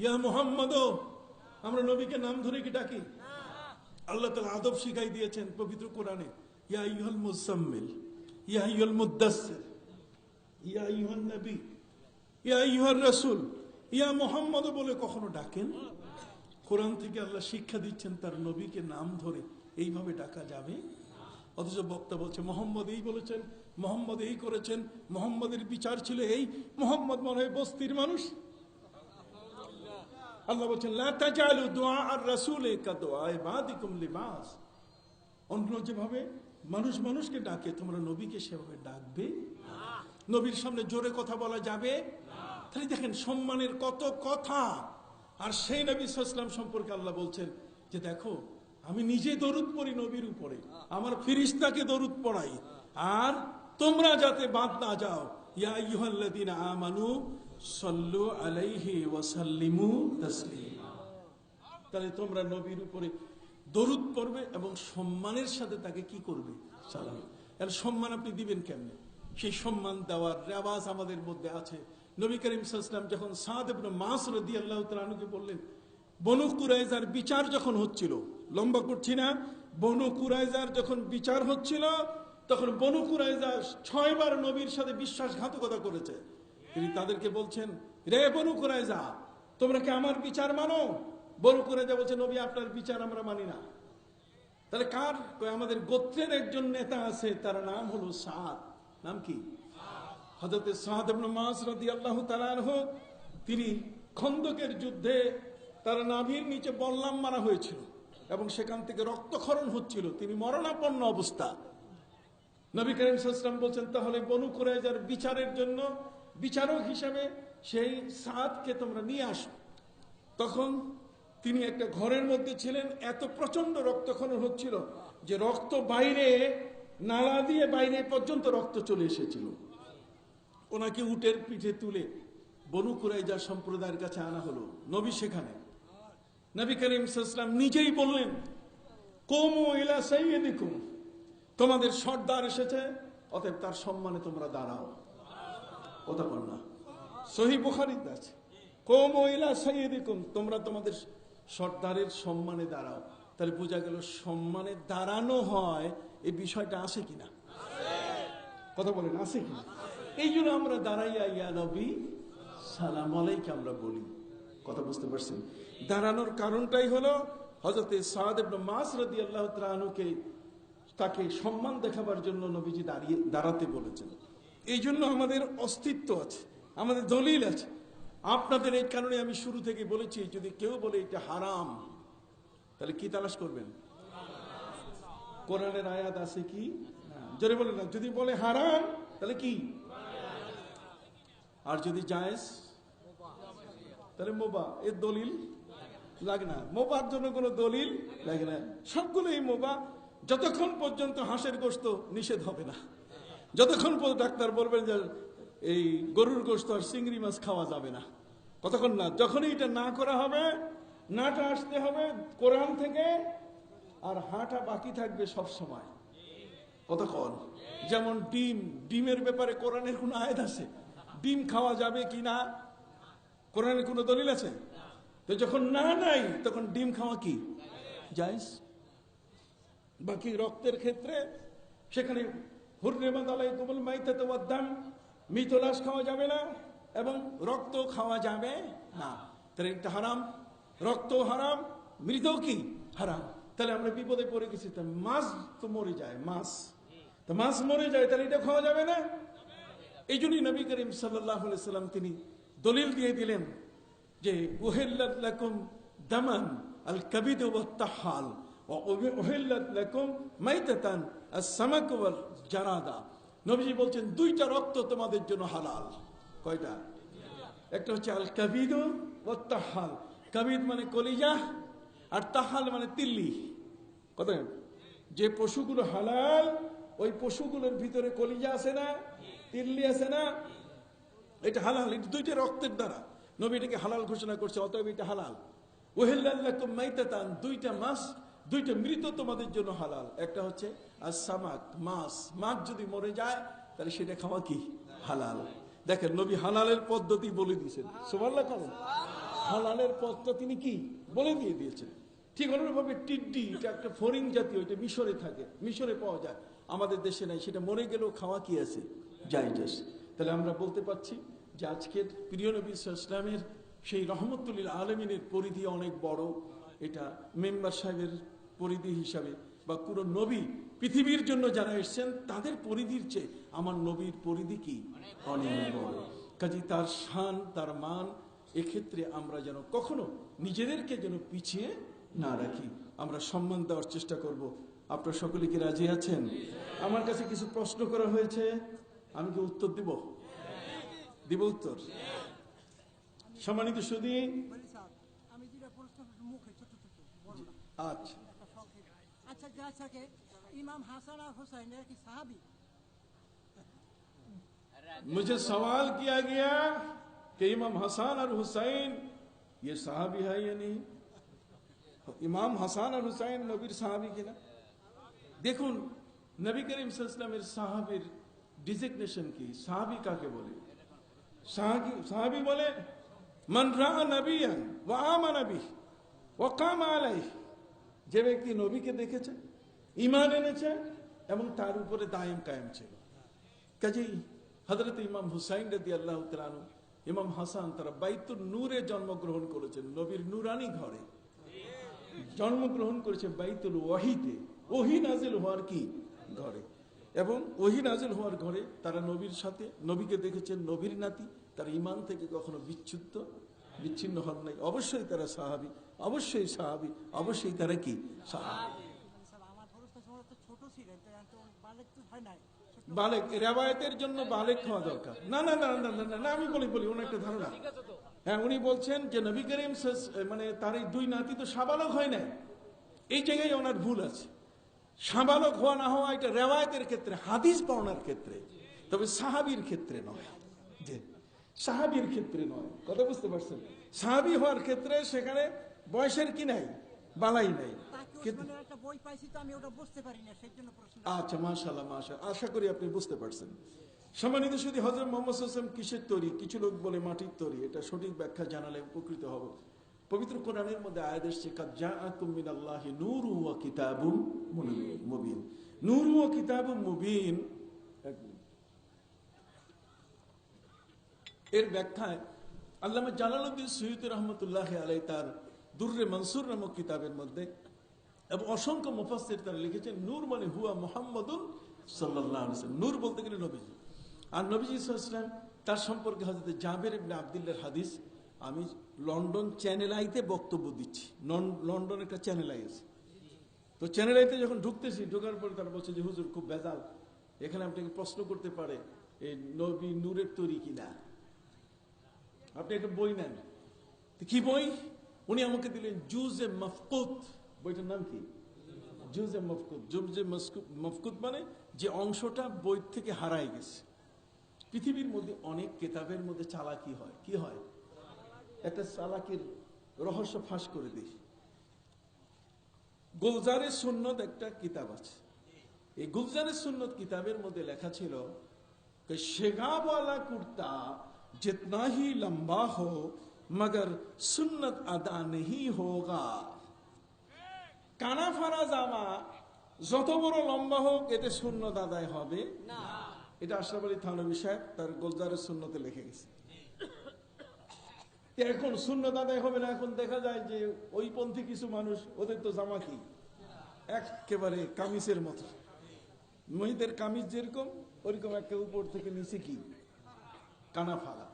ইয়া মুহাম্মদ? আমরা নবীকে নাম ধরে কি ডাকি? আল্লাহ তাআলা আদব শিখাই দিয়েছেন পবিত্র কোরআনে, ইয়া আইয়ুহাল মুজাম্মিল, ইয়া আইয়ুহাল মুদ্দাসসির, ইয়া আইয়ুহান নবী, ইয়া আইয়ুহার রাসূল, ইয়া মুহাম্মদ বলে কখনো ডাকেন? কোরআন থেকে আল্লাহ শিক্ষা দিচ্ছেন তার নবীকে নাম ধরে এইভাবে ডাকা যাবে। অথচ বক্তা বলছে মোহাম্মদ এই বলেছেন, মোহাম্মদ এই করেছেন, মোহাম্মদের বিচার ছিল এই, মোহাম্মদ মনে হয় বস্তির মানুষ। আল্লাহ বলছেন লা তাজালু দুআ আর রাসূলে কা দুআ ইবাদিকুম লিবাস। অন্য যেভাবে মানুষ মানুষকে ডাকে তোমরা নবীকে সেভাবে ডাকবে না। নবীর সামনে জোরে কথা বলা যাবে না। তাহলে দেখেন সম্মানের কত কথা। আর সেই নবী সাল্লাল্লাহু আলাইহি ওয়াসাল্লাম সম্পর্কে আল্লাহ বলছেন যে দেখো আমি নিজে দরুদ পড়ি নবীর উপরে, আমার ফিরিস্তাকে দরুদ পড়াই, আর তোমরা যাতে বাদ না যাও, ইয়া আইয়ুহাল্লাযীনা আমানু সাল্লু আলাইহি ওয়া সাল্লিমু তাসলিমা। তাহলে তোমরা নবীর উপরে দরুদ পড়বে এবং সম্মানের সাথে তাকে কি করবে? সালাম। এর সম্মান আপনি দিবেন কেমনে? সেই সম্মান দেওয়ার রেওয়াজ আমাদের মধ্যে আছে। নবী করিম সাল্লাল্লাহু আলাইহি ওয়াসাল্লাম যখন সাদ ইবনে মাস রাদিয়াল্লাহু তাআলা আনহুকে বললেন, বনু কুরাইজার বিচার যখন হচ্ছিল, লম্বা করছি না, বনু কুরাইজার যখন বিচার হচ্ছিল, তখন বনু কুরাইজা 6 বার নবীর সাথে বিশ্বাসঘাতকতা করেছে। তিনি তাদেরকে বলছেন, রে বনু কুরাইজা, তোমরা কি আমার বিচার মানো? বনু কুরাইজা বলছে, নবী আপনার বিচার আমরা মানি না। তাহলে কার? আমাদের গোত্রের একজন নেতা আছে, তার নাম হলো সাদ। নাম কি? হযরত সাদ ইবনে মাস রাদিয়াল্লাহু তাআলা আনহু। তিনি খন্দকের যুদ্ধে তার নাভির নিচে বল্লাম মারা হয়েছিল এবং সেখান থেকে রক্তক্ষরণ হচ্ছিল, তিনি মরণাপন্ন অবস্থা। নবী করিম সাল্লাল্লাহু আলাইহি ওয়াসাল্লাম বলছেন, তাহলে বনু কুরাইজার বিচারের জন্য বিচারক হিসেবে সেই সাদকে তোমরা নিয়ে আসো। তখন তিনি একটা ঘরের মধ্যে ছিলেন, এত প্রচন্ড রক্তক্ষরণ হচ্ছিল যে রক্ত বাইরে, নালা দিয়ে বাইরে পর্যন্ত রক্ত চলে এসেছিল। ওনাকে উটের পিঠে তুলে বনু কুরাইজা সম্প্রদায়ের কাছে আনা হলো। নবী সেখানে। নবী করিম সাল্লাল্লাহু আলাইহি ওয়াসাল্লাম নিজেই বললেন, কুমু ইলা সাইয়্যিদিকুম, তোমাদের সর্দার এসেছে, অতএব তার সম্মানে তোমরা দাঁড়াও। কথা বল না, সহিহ বুখারীতে আছে, কুমু ইলা সাইয়্যিদিকুম, তোমরা তোমাদের সর্দারের সম্মানে দাঁড়াও। তাহলে বোঝা গেল সম্মানে দাঁড়ানো হয়, এই বিষয়টা আছে কিনা? কথা বলেন, আছে কিনা? এই জন্য আমরা দাঁড়াইয়া ইয়া নবী সালাম আলাইকা আমরা বলি। কথা বুঝতে পারছেন? দাঁড়ানোর কারণটাই হলো হযরত সাদ ইবনে মাস রাদিয়াল্লাহু তাআলা আনহুকে তাকে সম্মান দেখাবার জন্য নবীজি দাঁড়াতে বলেছেন। এই জন্য আমাদের অস্তিত্ব আছে, আমাদের দলিল আছে। আপনাদের এই কারণে আমি শুরু থেকে বলেছি, যদি কেউ বলে এটা হারাম, তাহলে কি তালাশ করবেন? কোরআনের আয়াত আছে কি? জোরে বলেন না। যদি বলে হারাম, তাহলে কি? আর যদি জায়েজ, তাহলে মোবা। এর দলিল লাগে না, মোবার জন্য কোনো দলিল লাগে না, সবগুলোই মোবা, যতক্ষণ পর্যন্ত হাঁসের গোশত নিষেধ হবে না, যতক্ষণ পর্যন্ত ডাক্তার বলবেন যে এই গরুর গোশত আর চিংড়ি মাছ খাওয়া যাবে না, কতক্ষণ না। যখনই এটা না করা হবে, নাটা আসতে হবে কোরআন থেকে, আর হাঁটা বাকি থাকবে সব সময়। কতক্ষণ? যেমন ডিম, ডিমের ব্যাপারে কোরআনের কোন আয়াত আছে? ডিম খাওয়া যাবে কি না কোরআনের কোন দলিল আছে? তো যখন না নাই, তখন ডিম খাওয়া কি জায়েজ। বাকি রক্তের ক্ষেত্রে সেখানে হুররিমাত আলাইকুমুল মাইতাতু ওয়াদ দাম, মৃত লাশ খাওয়া যাবে না এবং রক্ত খাওয়া যাবে না। তাহলে এটা হারাম, রক্ত হারাম, মৃত কি হারাম। তাহলে আমরা বিপদে পড়ে গেছি। তা মাছ তো মরে যায়, মাছ তো মাছ মরে যায়, তাহলে এটা খাওয়া যাবে না। এই জন্যই নবী করিম সাল্লাল্লাহু আলাইহি সাল্লাম তিনি দলিল দিয়ে দিলেন যে উহিল্লাত লাকুম দামান আল কাবিদ ওয়াত তাহাল ওয়া উহিল্লাত লাকুম মাইতাতান আস-সামাক ওয়াল জারাদা। নবীজি বলছেন দুইটা রক্ত তোমাদের জন্য হালাল। কয়টা? একটা হচ্ছে আল কাবিদ ওয়াত তাহাল। কাবিদ মানে কলিজা, আর তাহাল মানে তিল্লি। কত? যে পশুগুলো হালাল, ওই পশুগুলোর ভিতরে কলিজা আছে না, তিল্লি আছে না, এটা হালাল। এটা দুইটা রক্তের দ্বারা নবী এটাকে হালাল ঘোষণা করছে, অতএব এটা হালাল। উহিল্লাত লাকুম মাইতাতান, দুইটা মাছ, দুইটা মৃত তোমাদের জন্য হালাল। একটা হচ্ছে আস-সামাক, মাছ। মাছ যদি মরে যায়, তাহলে সেটা খাওয়া কি হালাল। দেখেন নবী হালালের পদ্ধতি বলে দিয়েছেন। সুবহানাল্লাহ বলেন। হালালের পথটা তিনি কি বলে দিয়ে দিয়েছেন। ঠিক অনুরূপভাবে টিড্ডি, এটা একটা ফড়িং জাতীয়, এটা মিশরে থাকে, মিশরে পাওয়া যায়, আমাদের দেশে নাই। সেটা মরে গেলেও খাওয়া কি আছে জায়েজ আছে। তাহলে আমরা বলতে পারছি যে আজকের প্রিয় নবী সাল্লাল্লাহু আলাইহি ওয়াসাল্লামের সেই রহমতুল আলমিনের পরিধি অনেক বড়। এটা মেম্বার সাহেবের পরিধি হিসাবে, বা পুরো নবী পৃথিবীর জন্য যারা এসছেন তাদের পরিধির চেয়ে আমার নবীর পরিধি কি অনেক বড়। কাজে তার শান, তার মান, এক্ষেত্রে আমরা যেন কখনো নিজেদেরকে যেন পিছিয়ে না রাখি, আমরা সম্মান দেওয়ার চেষ্টা করব। আপনারা সকলে কি রাজি আছেন? আমার কাছে কিছু প্রশ্ন করা হয়েছে, আমি কি উত্তর দিব? দিব উত্তর? সম্মানিত সুধী, আচ্ছা पूछा जा सके इमाम हसन और हुसैन की साहबी। मुझे सवाल किया गया कि इमाम हसन और हुसैन ये साहबी है या नहीं। ইমাম হাসান আর হুসাইন নবীর সাহাবী কিনা। দেখুন নবী করিম সাল্লাল্লাহু আলাইহি ওয়াসাল্লামের সাহাবীর ডিজিগনেশন কি, সাহাবী কাকে বলে? সাহাবী বলে মান রাআ নবিয়ান ওয়া আমানা বিহি ওয়া কামা আলাইহি, যে ব্যক্তি নবীকে দেখেছে, ঈমান এনেছে এবং তার উপরে দায়েম কায়েম ছিল। কাজেই হযরত ইমাম হুসাইন রাদিয়াল্লাহু তাআলা আনহু, ইমাম হাসান তারা বাইতুন নূরে জন্মগ্রহণ করেছেন, নবীর নূরানি ঘরে জন্মগ্রহণ করেছে, বাইতুল ওয়াহিতে, ওহী নাজিল হওয়ার কি ঘরে। এবং ওহী নাজিল হওয়ার ঘরে তারা নবীর সাথে, নবীকে দেখেছেন, নবীর নাতি, তার ঈমান থেকে কখনো বিচ্ছিন্ন হন নাই। অবশ্যই তারা সাহাবী, অবশ্যই সাহাবী, অবশ্যই তারা কি সাহাবী। আমার প্রশ্ন তো ছোট ছিলেন, তো বালেক তো হয় নাই। বালেক রেওয়ায়েতের জন্য বালেক হওয়া দরকার। না না না না না না, আমি বলি ওনার একটা ধারণা। হ্যাঁ, উনি বলছেন যে নবী করিম মানে তার এই দুই নাতি তো সাবালক হয় নাই, এই জায়গায় ওনার ভুল আছে। সাবালক হওয়া না হওয়া এটা রেওয়ায়েতের ক্ষেত্রে, হাদিস পড়ানোর ক্ষেত্রে, তবে সাহাবীর ক্ষেত্রে নয়। যে সাহাবীর ক্ষেত্রে নয়, কথা বুঝতে পারছেন? সাহাবী হওয়ার ক্ষেত্রে সেখানে বয়সের কি নাই, বালাই নাই। একটা বই পাইছি তো আমি ওটা বুঝতে পারি না, সেই জন্য প্রশ্ন। আচ্ছা, মাশাআল্লাহ মাশাআল্লাহ, আশা করি আপনি বুঝতে পারছেন। সম্মানিত শুধু হযরত মুহাম্মদ সাল্লাল্লাহু আলাইহি ওয়াসাল্লাম কিসের তৈরি? কিছু লোক বলে মাটির তৈরি। এটা সঠিক ব্যাখ্যা জানালে উপকৃত হব। পবিত্র কোরআনের মধ্যে আয়াত এসেছে কাদ জাআকুম মিনাল্লাহি নূরুন ওয়া কিতাবুম মুবিন। নূর ওয়া কিতাবুম মুবিন এর ব্যাখ্যায় আল্লামা জালালউদ্দিন সুয়ুতী রাহমাতুল্লাহি আলাইহি তার দুররে মনসুর নামক কিতাবের মধ্যে এবং অসংখ্য মুফাসসির তারা লিখেছেন নূর মানে হুয়া মুহাম্মাদুন সাল্লাল্লাহু আলাইহি ওয়াসাল্লাম। নূর বলতে গেলে নবীজি। আর নবীজি সাল্লাল্লাহু আলাইহি ওয়াসাল্লাম তার সম্পর্কে হযরত জাবের ইবনে আব্দুল্লাহর হাদিস, আমি লন্ডন চ্যানেল আইতে বক্তব্য দিচ্ছি, লন্ডন একটা চ্যানেল আই আছে, তো চ্যানেল আইতে যখন ঢুকতেছি, ঢোকার পরে তারা বলছে যে হুজুর খুব ভেজাল, এখানে আপনাকে প্রশ্ন করতে পারে এই নবী নূরের তৈরি কিনা, আপনি একটা বই নেন। কি বই? উনি আমাকে দিলেন জুজে মফকুত। বইটার নাম কি? জুজে মফকুত। জুজে মফকুত মানে যে অংশটা বই থেকে হারায় গেছে। পৃথিবীর মধ্যে অনেক কিতাবের মধ্যে চালাকি হয়। কি হয়? একটা চালাকির রহস্য ফাঁস করে দিই। গুলজারে সুন্নত একটা কিতাব আছে। এই গুলজারে সুন্নত কিতাবের মধ্যে লেখা ছিল कि शेगाब वाला कुर्ता जितना ही लंबा हो मगर सुन्नत अदा नहीं होगा। কানা ফারা জামা যত বড় লম্বা হোক এতে সুন্নত আদায় হবে না। এটা আশরাফ আলী থানভী সাহেব তার গুলজারে সুন্নতে লিখে গেছে। এখন সুন্নত আদায় হবে না। এখন দেখা যায় যে ওই পন্থী কিছু মানুষ, ওদের তো জামা কি একেবারে কামিজের মতো, মহিদের কামিজ যেরকম ওইরকম একটা উপর থেকে নিচে কি কানা ফালা।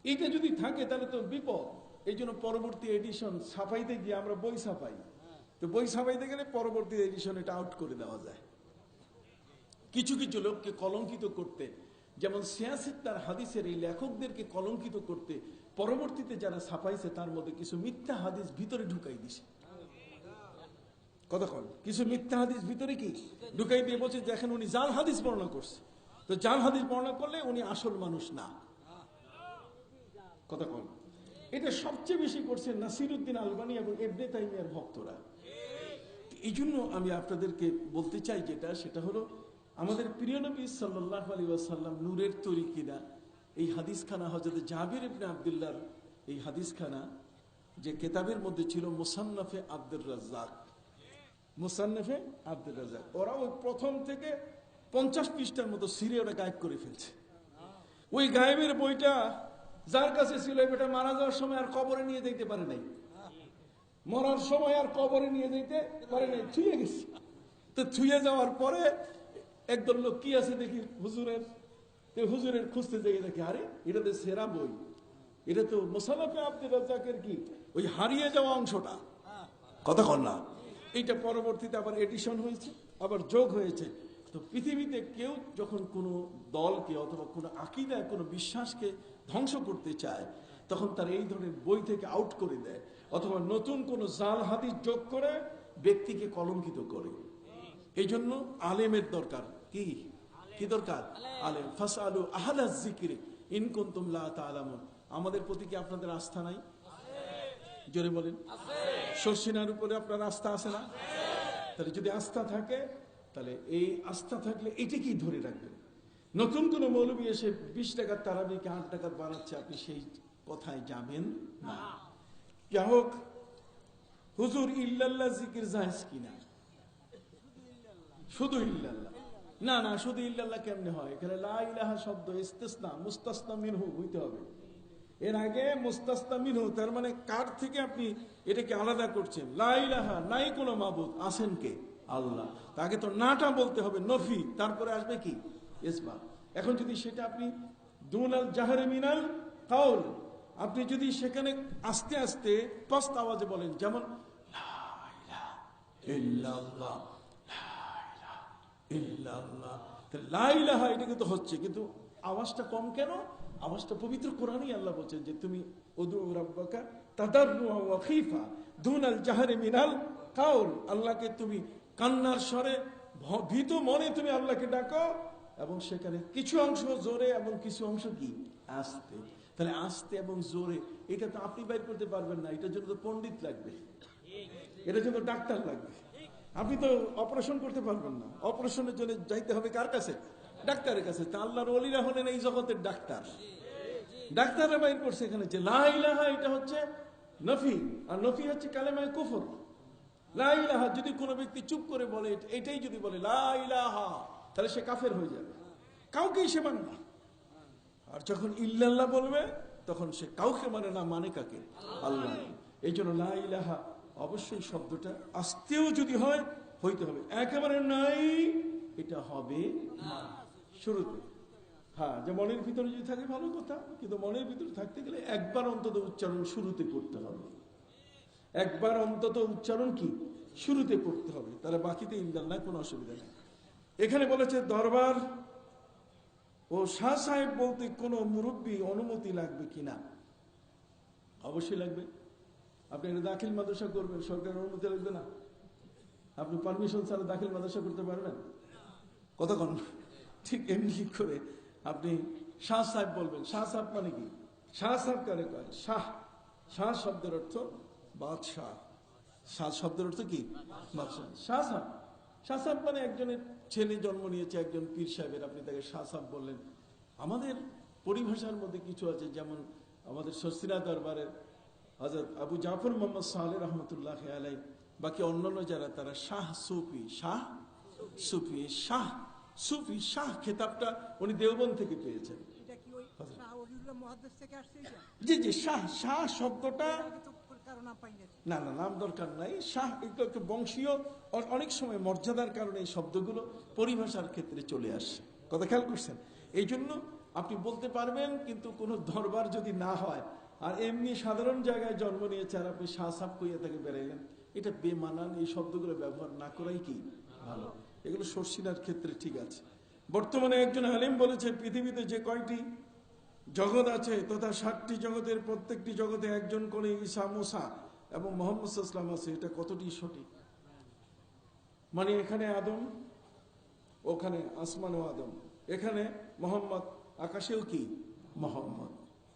এইটা যদি থাকে তাহলে তো বিপদ। এই জন্য পরবর্তী এডিশন ছাপাইতে গিয়ে আমরা বই ছাপাই, তো বই ছাপাইতে গেলে পরবর্তী এডিশন এটা আউট করে দেওয়া যায়। কিছু কিছু লোককে কলঙ্কিত করতে, যেমন সিয়াসিত্তার হাদিসের এই লেখকদেরকে কলঙ্কিত করতে পরবর্তীতে যারা ছাপাইছে তার মধ্যে কিছু মিথ্যা হাদিস ভিতরে ঢুকাই দিছে। কতক্ষণ কিছু মিথ্যা হাদিস ভিতরে কি ঢুকাই দিয়ে বলছে যে এখন উনি জাল হাদিস বর্ণনা করছে, তো জাল হাদিস বর্ণনা করলে উনি আসল মানুষ না। কতক্ষণ এটা সবচেয়ে বেশি করছে নাসিরউদ্দিন আলবানী এবং ইবনে তাইমিয়ার ভক্তরা। এই জন্য আমি আপনাদেরকে বলতে চাই যেটা, সেটা হলো আমাদের প্রিয় নবী সাল্লাল্লাহু আলাইহি ওয়াসাল্লাম নূরের তৈরি কিনা, এই হাদিসখানা হযরত জাবির ইবনে আব্দুল্লাহর এই হাদিসখানা যে কিতাবের মধ্যে ছিল মুসান্নাফে আব্দুর রাজ্জাক, মুসান্নাফে আব্দুর রাজ্জাক, ওরা ওই প্রথম থেকে 50 পৃষ্ঠার মতো সিরিয়া ওটা গায়েব করে ফেলছে। ওই গায়েবের বইটা যার কাছে ছিল এটা মারা যাওয়ার সময় আর কবরে নিয়ে যেতে পারে নাই, মরার সময় আর কবরে নিয়ে যেতে পারে নাই, থুয়ে গেছে। তো থুয়ে যাওয়ার পরে একদল লোক কি আছে দেখি হুজুরের, হুজুরের খুঁজতে যেয়ে দেখে আরে এটা তো সেরা বই, এটা তো মুসান্নাফে আব্দুর রাজ্জাকের কি ওই হারিয়ে যাওয়া অংশটা। কথা কন না, এইটা পরবর্তীতে আবার এডিশন হয়েছে, আবার যোগ হয়েছে। তো পৃথিবীতে কেউ যখন কোনো দলকে অথবা কোনো আকীদা, কোনো বিশ্বাসকে ধ্বংস করতে চায়, তখন তার এই ধরনের বই থেকে আউট করে দেয়, অথবা নতুন কোনো জাল হাদিস যোগ করে ব্যক্তিকে কলঙ্কিত করে। এই জন্য আলেমের দরকার। কি কি দরকার? আলেম। ফাসআলু আহলাজ যিকরি ইন কুনতুম লা তা'লামুন। আমাদের প্রতি কি আপনাদের আস্থা নাই? জোরে বলেন। শর্ষিনার উপরে আপনার আস্থা আছে না? তাহলে যদি আস্থা থাকে, তাহলে এই আস্থা থাকলে এটাকেই ধরে রাখবেন। নতুন কোন মৌলবী এসে 20 টাকার তারাবিকে 8 টাকা বানাচ্ছে, আপনি সেই কথায় যাবেন না। যা হোক, হুজুর ইল্লাল্লাহ জিকির জায়েজ কিনা? শুধু ইল্লাল্লাহ না, না শুধু ইল্লাল্লাহ কেমনে হয়? এখানে লা ইলাহা শব্দ ইস্তিসনা, মুস্তাসনা মিনহু হইতে হবে। এর আগে মুস্তাসনা মিনহু, তার মানে কার থেকে আপনি এটাকে আলাদা করছেন? লা ইলাহা, নাই কোনো মাবুদ, আছেন কে? আল্লাহ। তাকে তো নাটা বলতে হবে, নফি, তারপরে আসবে কি? ইসবাত। এখন যদি সেটা আপনি দুনাল জাহরে মিনাল কাউল, আপনি যদি সেখানে আস্তে আস্তে স্পষ্ট আওয়াজে বলেন, যেমন লা ইলাহা ইল্লাল্লাহ, লা ইলাহা, এটা কিন্তু হচ্ছে, কিন্তু আওয়াজটা কম কেন? আওয়াজটা পবিত্র কোরআনেই আল্লাহ বলছেন যে তুমি উদউ রাব্বাকা তাদাররুআ ওয়া খীফা দুনাল জাহরি মিনাল কাউল, আল্লাহকে তুমি কান্নার স্বরে ভীত মনে তুমি আল্লাহকে ডাকো, এবং সেখানে কিছু অংশ জোরে এবং কিছু অংশ কি আস্তে। তাহলে আস্তে এবং জোরে এটা তো আপনি বাইর করতে পারবেন না, এটার জন্য তো পণ্ডিত লাগবে, এটার জন্য ডাক্তার লাগবে। আপনি তো অপারেশন করতে পারবেন না, অপারেশনের জন্য যাইতে হবে কার কাছে? ডাক্তারের কাছে। তা আল্লাহর ওলিরা হলেন এই জগতের ডাক্তার। ডাক্তাররা বাইর করছে এখানে যে লা ইলাহা, এটা হচ্ছে নফি, আর নফি হচ্ছে কালেমায়ে কুফর। লা ইলাহা যদি কোনো ব্যক্তি চুপ করে বলে, এটাই যদি বলে লা ইলাহা, তাহলে সে কাফের হয়ে যাবে, কাউকেই সে মানে না। আর যখন ইল্লাল্লাহ বলবে, তখন সে কাউকে মানে না, মানে কাকে? আল্লাহ। এই জন্য লা ইলাহা অবশ্যই শব্দটা আস্তেও যদি হয় হইতে হবে, একেবারে নাই এটা হবে না শুরুতে। হ্যাঁ, যে মনের ভিতরে যদি থাকে ভালো কথা, কিন্তু মনের ভিতরে থাকতে গেলে একবার অন্তত উচ্চারণ শুরুতে করতে হবে, একবার অন্তত উচ্চারণ কি শুরুতে করতে হবে, তাহলে বাকিতে ইল্লাল্লাহ কোনো অসুবিধা নেই। এখানে বলেছে দরবার ও শাহ সাহেব বলতে কোনো মুরব্বী অনুমতি লাগবে কিনা? অবশ্যই লাগবে। আপনি এটা দাখিল মাদ্রাসা করবেন, সরকারের অনুমতি লাগবে না? আপনি পারমিশন ছাড়া দাখিল মাদ্রাসা করতে পারবেন? কতক্ষণ? ঠিক এমনি করে আপনি শাহ সাহেব বলবেন। শাহ সাহেব মানে কি? শাহ সাহেব কারে কয়? শাহ। শাহ শব্দের অর্থ বাদশাহ। শাহ শব্দের অর্থ কি? বাদশাহ। শাহ সাহেব, শাহ সাহেব মানে একজনের ছেলে জন্ম নিয়েছে, একজন পীর সাহেবের, আপনি তাকে শাহ সাহেব বললেন। আমাদের পরিভাষার মধ্যে কিছু আছে, যেমন আমাদের শর্ষিনা দরবারের হযরত আবু জাফর মোহাম্মদ সালেহ রহমতুল্লাহ আলাই, বাকি অন্যান্য যারা, তারা শাহ সুফি, শাহ সুফি, শাহ সুফি, শাহ খেতাবটা উনি দেওবন্দ থেকে পেয়েছেন। এটা কি ওই শাহ ওলিউল্লাহ মুহাদ্দিস থেকে আসছে এটা? জি জি, শাহ। শাহ শব্দটা আগে তো কারো নাম পাই না। না না, নাম দরকার নাই। শাহ এগুলো একটু বংশীয়, অনেক সময় মর্যাদার কারণে এই শব্দগুলো পরিভাষার ক্ষেত্রে চলে আসে। কথা খেয়াল করছেন? এই জন্য আপনি বলতে পারবেন, কিন্তু কোনো দরবার যদি না হয়, আর এমনি সাধারণ জায়গায় জন্ম নিয়েছে, আর আপনি শাহ সাহেব কইয়া তাকে বেড়াইলেন, এটা বেমানান। এই শব্দগুলো ব্যবহার না করাই কি ভালো। এগুলো শর্ষিনার ক্ষেত্রে ঠিক আছে। বর্তমানে একজন আলেম বলেছে, পৃথিবীতে যে কয়টি জগৎ আছে তথা 7টি জগতের প্রত্যেকটি জগতে একজন করে ঈসা, মুসা এবং মুহাম্মদ সাল্লাল্লাহু আলাইহি ওয়াসাল্লাম আছে। এটা কতটি সঠিক? মানে এখানে আদম, ওখানে আসমানও আদম, এখানে মোহাম্মদ, আকাশেও কি মোহাম্মদ।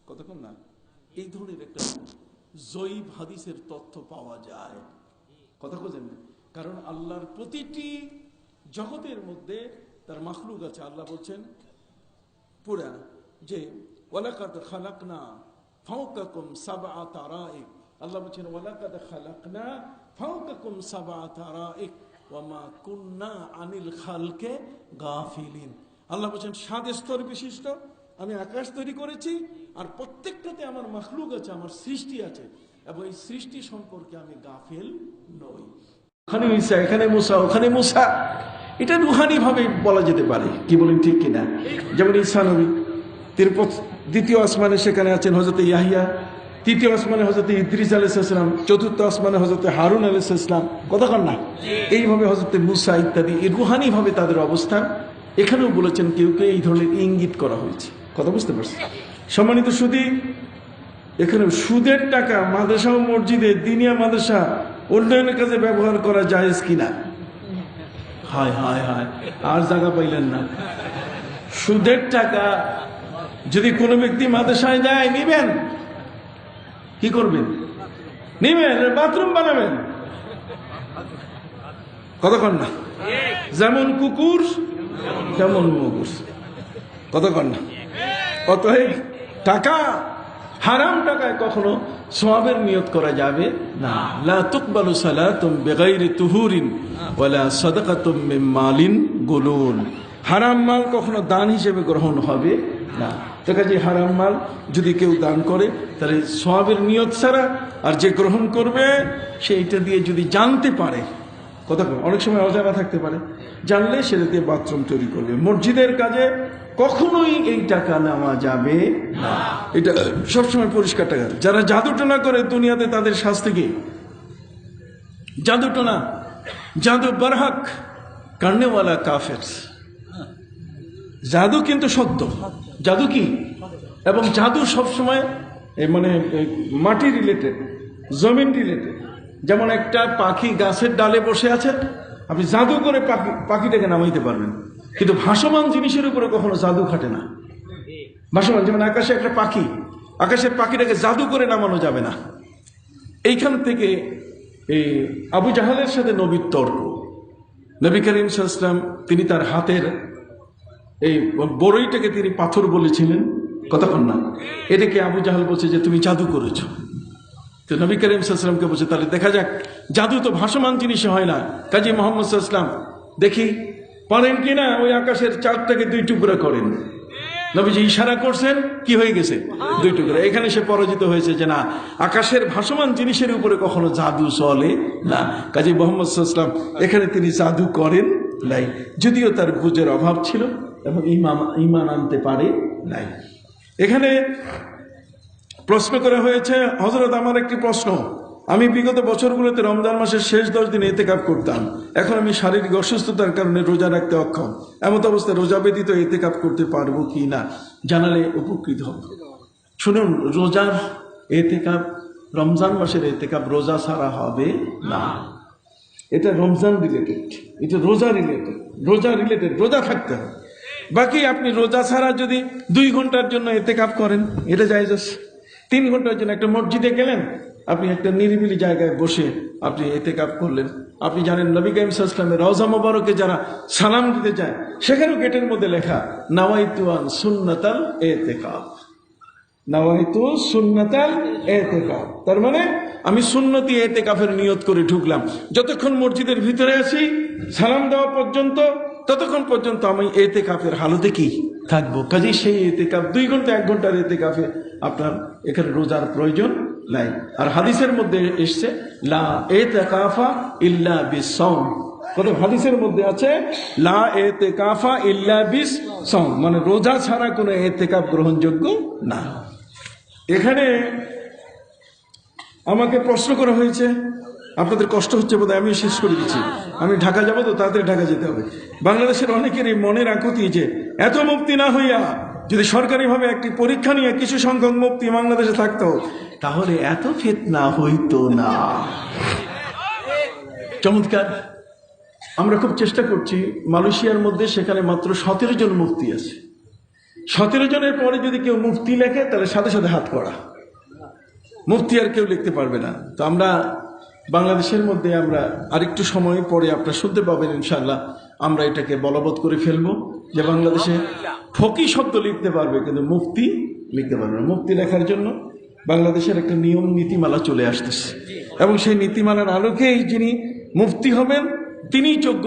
কতক্ষণ না এই ধরনের একটা জয়ীব হাদিসের তথ্য পাওয়া যায়। কথা বোঝেন না? কারণ আল্লাহর প্রতিটি জগতের মধ্যে তার মাখলুক আছে। আল্লাহ বলছেন পুরা যে ওয়ালাকাদ খালাকনা ফাওকাকুম সাবআ তারাইক, আল্লাহ বলছেন ওয়ালাকাদ খালাকনা ফাওকাকুম সাবআ তারাইক ওয়া মা কুননা আনিল খালকে গাফিলিন। আল্লাহ বলছেন 7 স্তর বিশিষ্ট আমি আকাশ তৈরি করেছি, আর প্রত্যেকটাতে আমার মাখলুক আছে, আমার সৃষ্টি আছে, এবং এই সৃষ্টি সম্পর্কে আমি গাফিল নই। ওখানে ঈসা, এখানে মুসা, ওখানে মুসা, এটা রুহানি ভাবে বলা যেতে পারে। কি বলেন, ঠিক কিনা? যেমন ঈসা নবী, দ্বিতীয় আসমানে সেখানে আছেন হযরত ইয়াহিয়া, তৃতীয় আসমানে হযরত ইদ্রিস আলাইহিস সালাম, চতুর্থ আসমানে হযরত হারুন আলাইহিস সালাম। কথা কন না? এইভাবে হযরত মুসা ইত্যাদি এই রুহানি ভাবে তাদের অবস্থান। এখানেও বলেছেন কেউ কেউ এই ধরনের ইঙ্গিত করা হয়েছে। কথা বুঝতে পারছি? সম্মানিত সুদী, এখানে সুদের টাকা মাদ্রাসা ও মসজিদে, দিনিয়া মাদ্রাসা উন্নয়নের কাজে ব্যবহার করা জায়েজ কিনা? হায় হায় হায়, আর জায়গা পাইলেন না। সুদের টাকা যদি কোনো ব্যক্তি মাদ্রাসায় দেয়, নিবেন? কি করবেন? নিবেন, বাথরুম বানাবেন। কতক্ষণ না? যেমন কুকুর তেমন মুগুর। কতক্ষণ না? অতএব টাকা, হারাম টাকায় কখনো সওয়াবের নিয়ত করা যাবে না। লা তুকবালু সালাতুম বিগাইরি তুহুরিন ওয়ালা সাদাকাতুম মিন মালিন গুলুল। হারাম মাল কখনো দান হিসেবে গ্রহণ হবে না। তো কাজে হারাম মাল যদি কেউ দান করে তাহলে সওয়াবের নিয়ত ছাড়া, আর যে গ্রহণ করবে সেইটা দিয়ে যদি জানতে পারে, কতক্ষণ, অনেক সময় অজানা থাকতে পারে, জানলে সেটা দিয়ে বাথরুম তৈরি করবে। মসজিদের কাজে কখনোই এই টাকা নেওয়া যাবে না। এটা সবসময় পরিষ্কার টাকা। যারা জাদুটোনা করে দুনিয়াতে, তাদের শাস্তি কি? জাদুটোনা, জাদু বারহাক, কারণেওয়ালা কাফের। জাদু কিন্তু সত্য। জাদু কি? এবং জাদু সবসময় মানে মাটি রিলেটেড, জমিন রিলেটেড। যেমন একটা পাখি গাছের ডালে বসে আছে, আপনি জাদু করে পাখিটাকে নামাইতে পারবেন, কিন্তু ভাসমান জিনিসের উপরে কখনো জাদু খাটে না। ভাসমান, যেমন আকাশে একটা পাখি, আকাশের পাখিটাকে জাদু করে নামানো যাবে না। এইখান থেকে এই আবু জাহালের সাথে নবীর তর্ক। নবী করিম সাল্লাল্লাহু আলাইহি ওয়াসাল্লাম তিনি তার হাতের এই বড়ইটাকে তিনি পাথর বলেছিলেন। কতক্ষণ না? এটাকে আবু জাহাল বলছে যে তুমি জাদু করেছো। তো নবী করিম সাল্লাল্লাহু আলাইহি ওয়াসাল্লামকে বলছে তাহলে দেখা যাক, জাদু তো ভাসমান জিনিসে হয় না। কাজী মুহাম্মদ সাল্লাল্লাহু আলাইহি ওয়াসাল্লাম দেখি পারেন কিনা ওই আকাশের চাঁদটাকে দুই টুকরা করেন। নবীজি ইশারা করছেন, কি হয়ে গেছে? দুই টুকরা। এখানে সে পরাজিত হয়েছে যে না, আকাশের ভাসমান জিনিসের উপরে কখনো জাদু চলে না। কাজী মুহাম্মদ সাল্লাল্লাহু আলাইহি ওয়াসাল্লাম এখানে তিনি জাদু করেন নাই, যদিও তার বুঝের অভাব ছিল এবং ঈমান আনতে পারে নাই। এখানে প্রশ্ন করা হয়েছে, হযরত আমার একটি প্রশ্ন, আমি বিগত বছরগুলোতে রমজান মাসের শেষ 10 দিন ইতিকাফ করতাম। এখন আমি শারীরিক অসুস্থতার কারণে রোজা রাখতে অক্ষম। এমত অবস্থায় রোজা ব্যতীত ইতিকাফ করতে পারবো কি না জানালে উপকৃত হব। শুনুন, রোজার ইতিকাফ, রমজান মাসের ইতিকাফ রোজা ছাড়া হবে না। এটা রমজান রিলেটেড, এটা রোজা রিলেটেড। রোজা থাকতে হবে। বাকি আপনি রোজা ছাড়া যদি 2 ঘন্টার জন্য ইতিকাফ করেন, এটা জায়েজ আছে। 3 ঘন্টার জন্য একটা মসজিদে গেলেন, আপনি একটা নিরিবিলি জায়গায় বসে আপনি ইতিকাফ করলেন। আপনি জানেন নবী করিম সাল্লাল্লাহু আলাইহি ওয়াসাল্লামের রওজা মোবারকে যারা সালাম দিতে যায়, সেখানেও গেটের মধ্যে লেখা নাওয়াইতু আন সুন্নাতাল ইতিকাফ, নাওয়াইতু সুন্নাতাল ইতিকাফ। তার মানে আমি সুন্নতি ইতিকাফের নিয়ত করে ঢুকলাম। যতক্ষণ মসজিদের ভিতরে আছি সালাম দেওয়া পর্যন্ত, ততক্ষণ পর্যন্ত আমি ইতিকাফের হালতে কি থাকবো। কাজেই সেই ইতিকাফ 2 ঘন্টা 1 ঘন্টার ইতিকাফে আপনার এখানে রোজার প্রয়োজন নাই। আর হাদিসের মধ্যে এসছে লা ইতিকাফা ইল্লা বিসসাওম। কত হাদিসের মধ্যে আছে লা ইতিকাফা ইল্লা বিসসাওম, মানে রোজা ছাড়া কোনো ইতিকাফ গ্রহণযোগ্য না। এখানে আমাকে প্রশ্ন করা হয়েছে, আপনাদের কষ্ট হচ্ছে বোধহয়, আমি শেষ করে দিচ্ছি। আমি ঢাকা যাবো তো, তাড়াতাড়ি ঢাকা যেতে হবে। বাংলাদেশের অনেকেরই মনের আকুতি যে এত মুফতি না হইয়া যদি সরকারিভাবে একটি পরীক্ষা নিয়ে কিছু সংখ্যক মুফতি বাংলাদেশে থাকতো তাহলে এত ফিতনা হইতো না। চমৎকার। আমরা খুব চেষ্টা করছি, মালয়েশিয়ার মধ্যে সেখানে মাত্র 17 জন মুফতি আছে। 17 জনের পরে যদি কেউ মুফতি লেখে তাহলে সাথে সাথে হাত করা, মুফতি আর কেউ লিখতে পারবে না। তো আমরা বাংলাদেশের মধ্যে আমরা আরেকটু সময় পরে আপনারা শুনতে পাবেন ইনশাআল্লাহ, আমরা এটাকে বলবৎ করে ফেলবো যে বাংলাদেশে ফকি শব্দ লিখতে পারবে কিন্তু মুফতি লিখতে পারবে না। মুফতি লেখার জন্য বাংলাদেশের একটা নিয়ম নীতিমালা চলে আসতেছে, এবং সেই নীতিমালার আলোকেই যিনি মুফতি হবেন তিনিই যোগ্য,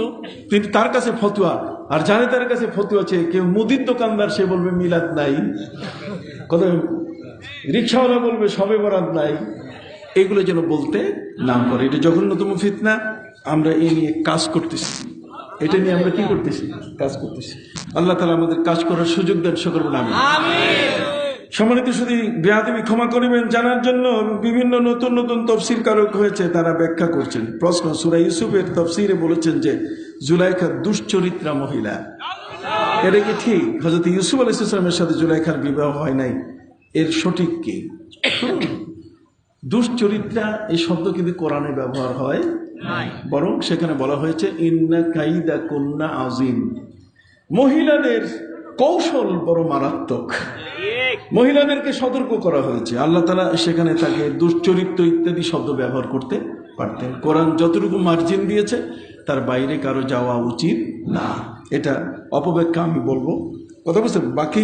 তিনি তার কাছে ফতোয়া। আর জানে তার কাছে ফতোয়া আছে, কেউ মুদির দোকানদার সে বলবে মিলাদ নাই, কত রিক্সাওয়ালা বলবে শবে বরাত নাই, এগুলো যেন বলতে না করে। এটা জঘন্যতম ফিতনা। আমরা এই নিয়ে কাজ করতেছি, এটা নিয়ে আমরা কি করতেছি? কাজ করতেছি। আল্লাহ তাআলা আমাদের কাজ করার সুযোগ দেন, সকল বলে আমিন। সম্মানিত শুধু বেয়াদবি ক্ষমা করিবেন জানার জন্য বিভিন্ন নতুন নতুন তফসির কারক হয়েছে, তারা ব্যাখ্যা করছেন। প্রশ্ন, সূরা ইউসুফের তফসিরে বলেছেন যে জুলাইখা দুশ্চরিত্রা মহিলা, এটা কি ঠিক? হযরত ইউসুফ আলাইহিস সালামের সাথে জুলাইখার বিবাহ হয় নাই, এর সঠিক কি? দুশ্চরিত্রা এই শব্দ কিন্তু কোরআনে ব্যবহার হয় বরং সেখানে বলা হয়েছে ইন্না কাইদা কুন্না আজিম, মহিলাদের কৌশল বড় মারাত্মক, মহিলাদেরকে সতর্ক করা হয়েছে। আল্লাহ তাআলা সেখানে তাকে দুশ্চরিত্র ইত্যাদি শব্দ ব্যবহার করতে পারতেন। কোরআন যতটুকু মার্জিন দিয়েছে তার বাইরে কারো যাওয়া উচিত না, এটা অপব্যাখ্যা আমি বলবো, কথা বুঝতে। বাকি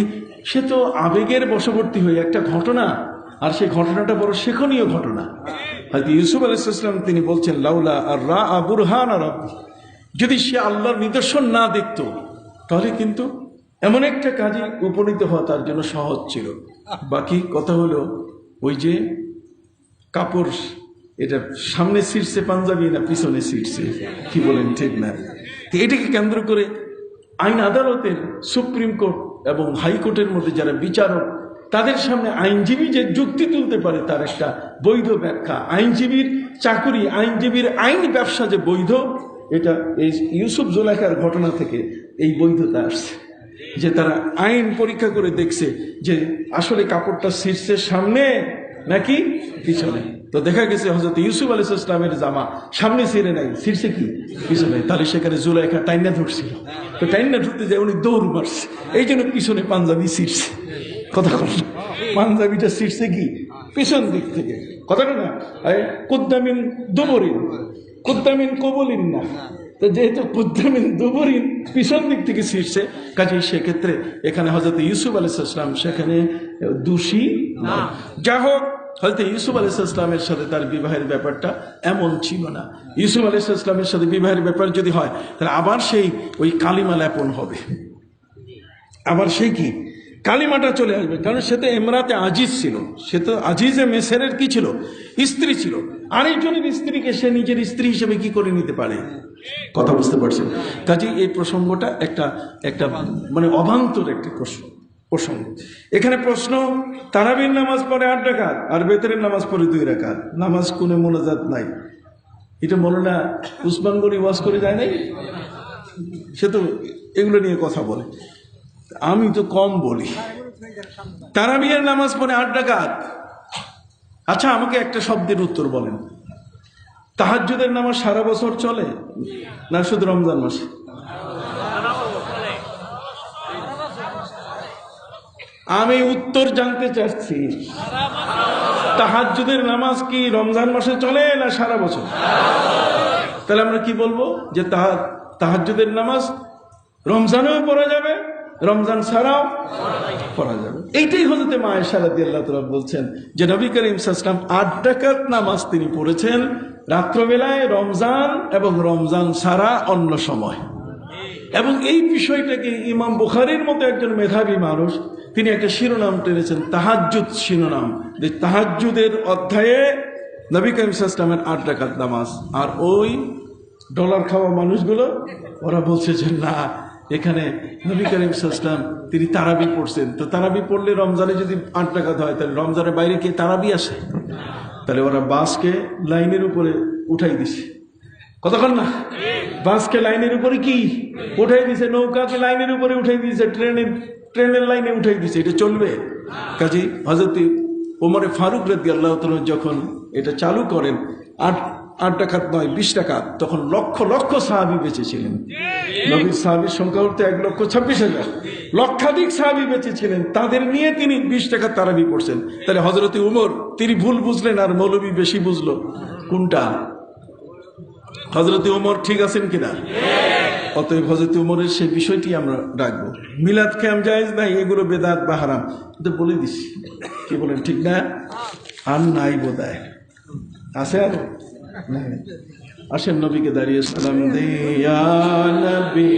সে তো আবেগের বশবর্তী হয়ে একটা ঘটনা, আর সেই ঘটনাটা বড় শিক্ষণীয় ঘটনা। হয়তো ইউসুফ আলাইহিস সালাম তিনি বলছেন লাউলা আর রা বুরহান রাব্বি, যদি সে আল্লাহর নিদর্শন না দেখতো তাহলে কিন্তু এমন একটা কাজে উপনীত হওয়া তার জন্য সহজ ছিল। বাকি কথা হলো ওই যে কাপড়, এটা সামনে ছিঁড়ছে পাঞ্জাবি না পিছনে ছিঁড়ছে, কি বলেন ঠিক না? তো এটাকে কেন্দ্র করে আইন আদালতের, সুপ্রিম কোর্ট এবং হাইকোর্টের মধ্যে যারা বিচারক, তাদের সামনে আইনজীবী যে যুক্তি তুলতে পারে তার একটা বৈধ ব্যাখ্যা, আইনজীবীর চাকুরি, আইনজীবীর আইন ব্যবসা যে বৈধ, এটা এই ইউসুফ জুলাইখার ঘটনা থেকে এই বৈধতা আসছে, যে তারা আইন পরীক্ষা করে দেখছে যে আসলে কাপড়টা ছিঁড়ছে সামনে নাকি পিছনে। তো দেখা গেছে হযরত ইউসুফ আলাইহিস সালামের জামা সামনে ছিঁড়ে নাই, ছিঁড়ছে কি পিছনে। তাহলে সেখানে জুলাইখা টাইনা ধরছিল, তো টাইনা ধরতে যায় উনি দৌড় মারছে, এই জন্য পিছনে পাঞ্জাবি ছিঁড়ছে। কথা বল, পাঞ্জাবিটা ছিঁড়ছে কি পিছন দিক থেকে, কথাটা না কুদ্দামিন দুবরিন, কুদ্দামিন কবলিন না। তো যেহেতু কুদ্দামিন দুবরিন পিছন দিক থেকে ছিঁড়ছে, কাজেই সেক্ষেত্রে এখানে হযরত ইউসুফ আলাইহিস সালাম সেখানে দোষী না। যা হোক, হযরত ইউসুফ আলাইহিস সালামের সাথে তার বিবাহের ব্যাপারটা এমন ছিল না। ইউসুফ আলাইহিস সালামের সাথে বিবাহের ব্যাপার যদি হয় তাহলে আবার সেই ওই কালিমা লেপন হবে, আবার সেই কি কালিমাটা চলে আসবে। কারণ সে তো ইমরাতে আজিজ ছিল, সে তো আজিজে মেসরের কি ছিল, স্ত্রী ছিল। আরেকজনের স্ত্রীকে সে নিজের স্ত্রী হিসেবে কি করে নিতে পারে, কথা বুঝতে পারছেন? কাজেই এই প্রসঙ্গটা একটা একটা মানে অবান্তর একটা প্রসঙ্গ। এখানে প্রশ্ন, তারাবির নামাজ পড়ে 8 রাকাত আর বেতরের নামাজ পড়ে 2 রাকাত, নামাজ কোনে মোনাজাত নাই, এটা মৌলানা উসমান গনি ওয়াজ করে যায় নাই? সে তো এগুলো নিয়ে কথা বলে, আমি তো কম বলি। তারাবির নামাজ পড়ে 8 রাকাত। আচ্ছা, আমাকে একটা শব্দের উত্তর বলেন, তাহাজ্জুদের নামাজ সারা বছর চলে না শুধু রমজান মাসে? আমি উত্তর জানতে চাচ্ছি, তাহাজ্জুদের নামাজ কি রমজান মাসে চলে না সারা বছর? তাহলে আমরা কি বলবো যে তাহাজ্জুদের নামাজ রমজানেও পড়া যাবে, রমজান ছাড়াও পড়া যাবে। এইটাই হযরত মা আয়েশা রাদিয়াল্লাহু তাআলা বলছেন যে নবী করিম সাল্লাল্লাহু আলাইহি ওয়াসাল্লাম 8 রাকাত নামাজ তিনি পড়েছেন রাত্রবেলায়, রমজান এবং রমজান ছাড়া অন্য সময়। এবং এই বিষয়টাকে ইমাম বুখারীর মতো একজন মেধাবী মানুষ তিনি একটা শিরোনাম টেনেছেন, তাহাজ্জুদ শিরোনাম, যে তাহাজ্জুদের অধ্যায়ে নবী করিম সাল্লাল্লাহু আলাইহি ওয়াসাল্লামের 8 রাকাত নামাজ। আর ওই ডলার খাওয়া মানুষগুলো ওরা বলছে যে না, এখানে নবী করিম সাল্লাল্লাহু আলাইহি ওয়াসাল্লাম তিনি তারাবি পড়ছেন, তো তারাবি পড়লে রমজানে যদি 8 রাকাত হয় তাহলে রমজানের বাইরে কি তারাবি আসে? তাহলে ওরা বাসকে লাইনের উপরে উঠাই দিছে, কতক্ষণ না, বাসকে লাইনের উপরে কি উঠাই দিছে, নৌকাকে লাইনের উপরে উঠাই দিয়েছে, ট্রেনের লাইনে উঠাই দিছে, এটা চলবে? কাজেই হযরত ওমর ফারুক রাদিয়াল্লাহু তাআলা যখন এটা চালু করেন 8 রাকাত নয় 20 রাকাত, তখন লক্ষ লক্ষ সাহাবী বেঁচে ছিলেন। নবীর সাহাবীর সংখ্যা হতে 1,26,000, লক্ষাধিক সাহাবী বেঁচে ছিলেন, তাদের নিয়ে তিনি 20 রাকাত তারাবি পড়ছেন। তাহলে হযরত উমর তিনি ভুল বুঝলেন আর মৌলবী বেশি বুঝলো, কোনটা? হযরত উমর ঠিক আছেন কিনা? অতএব হযরত উমরের সেই বিষয়টি আমরা রাখবো। মিলাদ খেয়াম জায়েজ নাই, এগুলো বেদাত বা হারাম, এটা বলে দিছি, কি বলেন ঠিক না? আর নাই বোধহয় আছে, আর আসেন নবীকে দাঁড়িয়ে সালাম দে ইয়া নবী।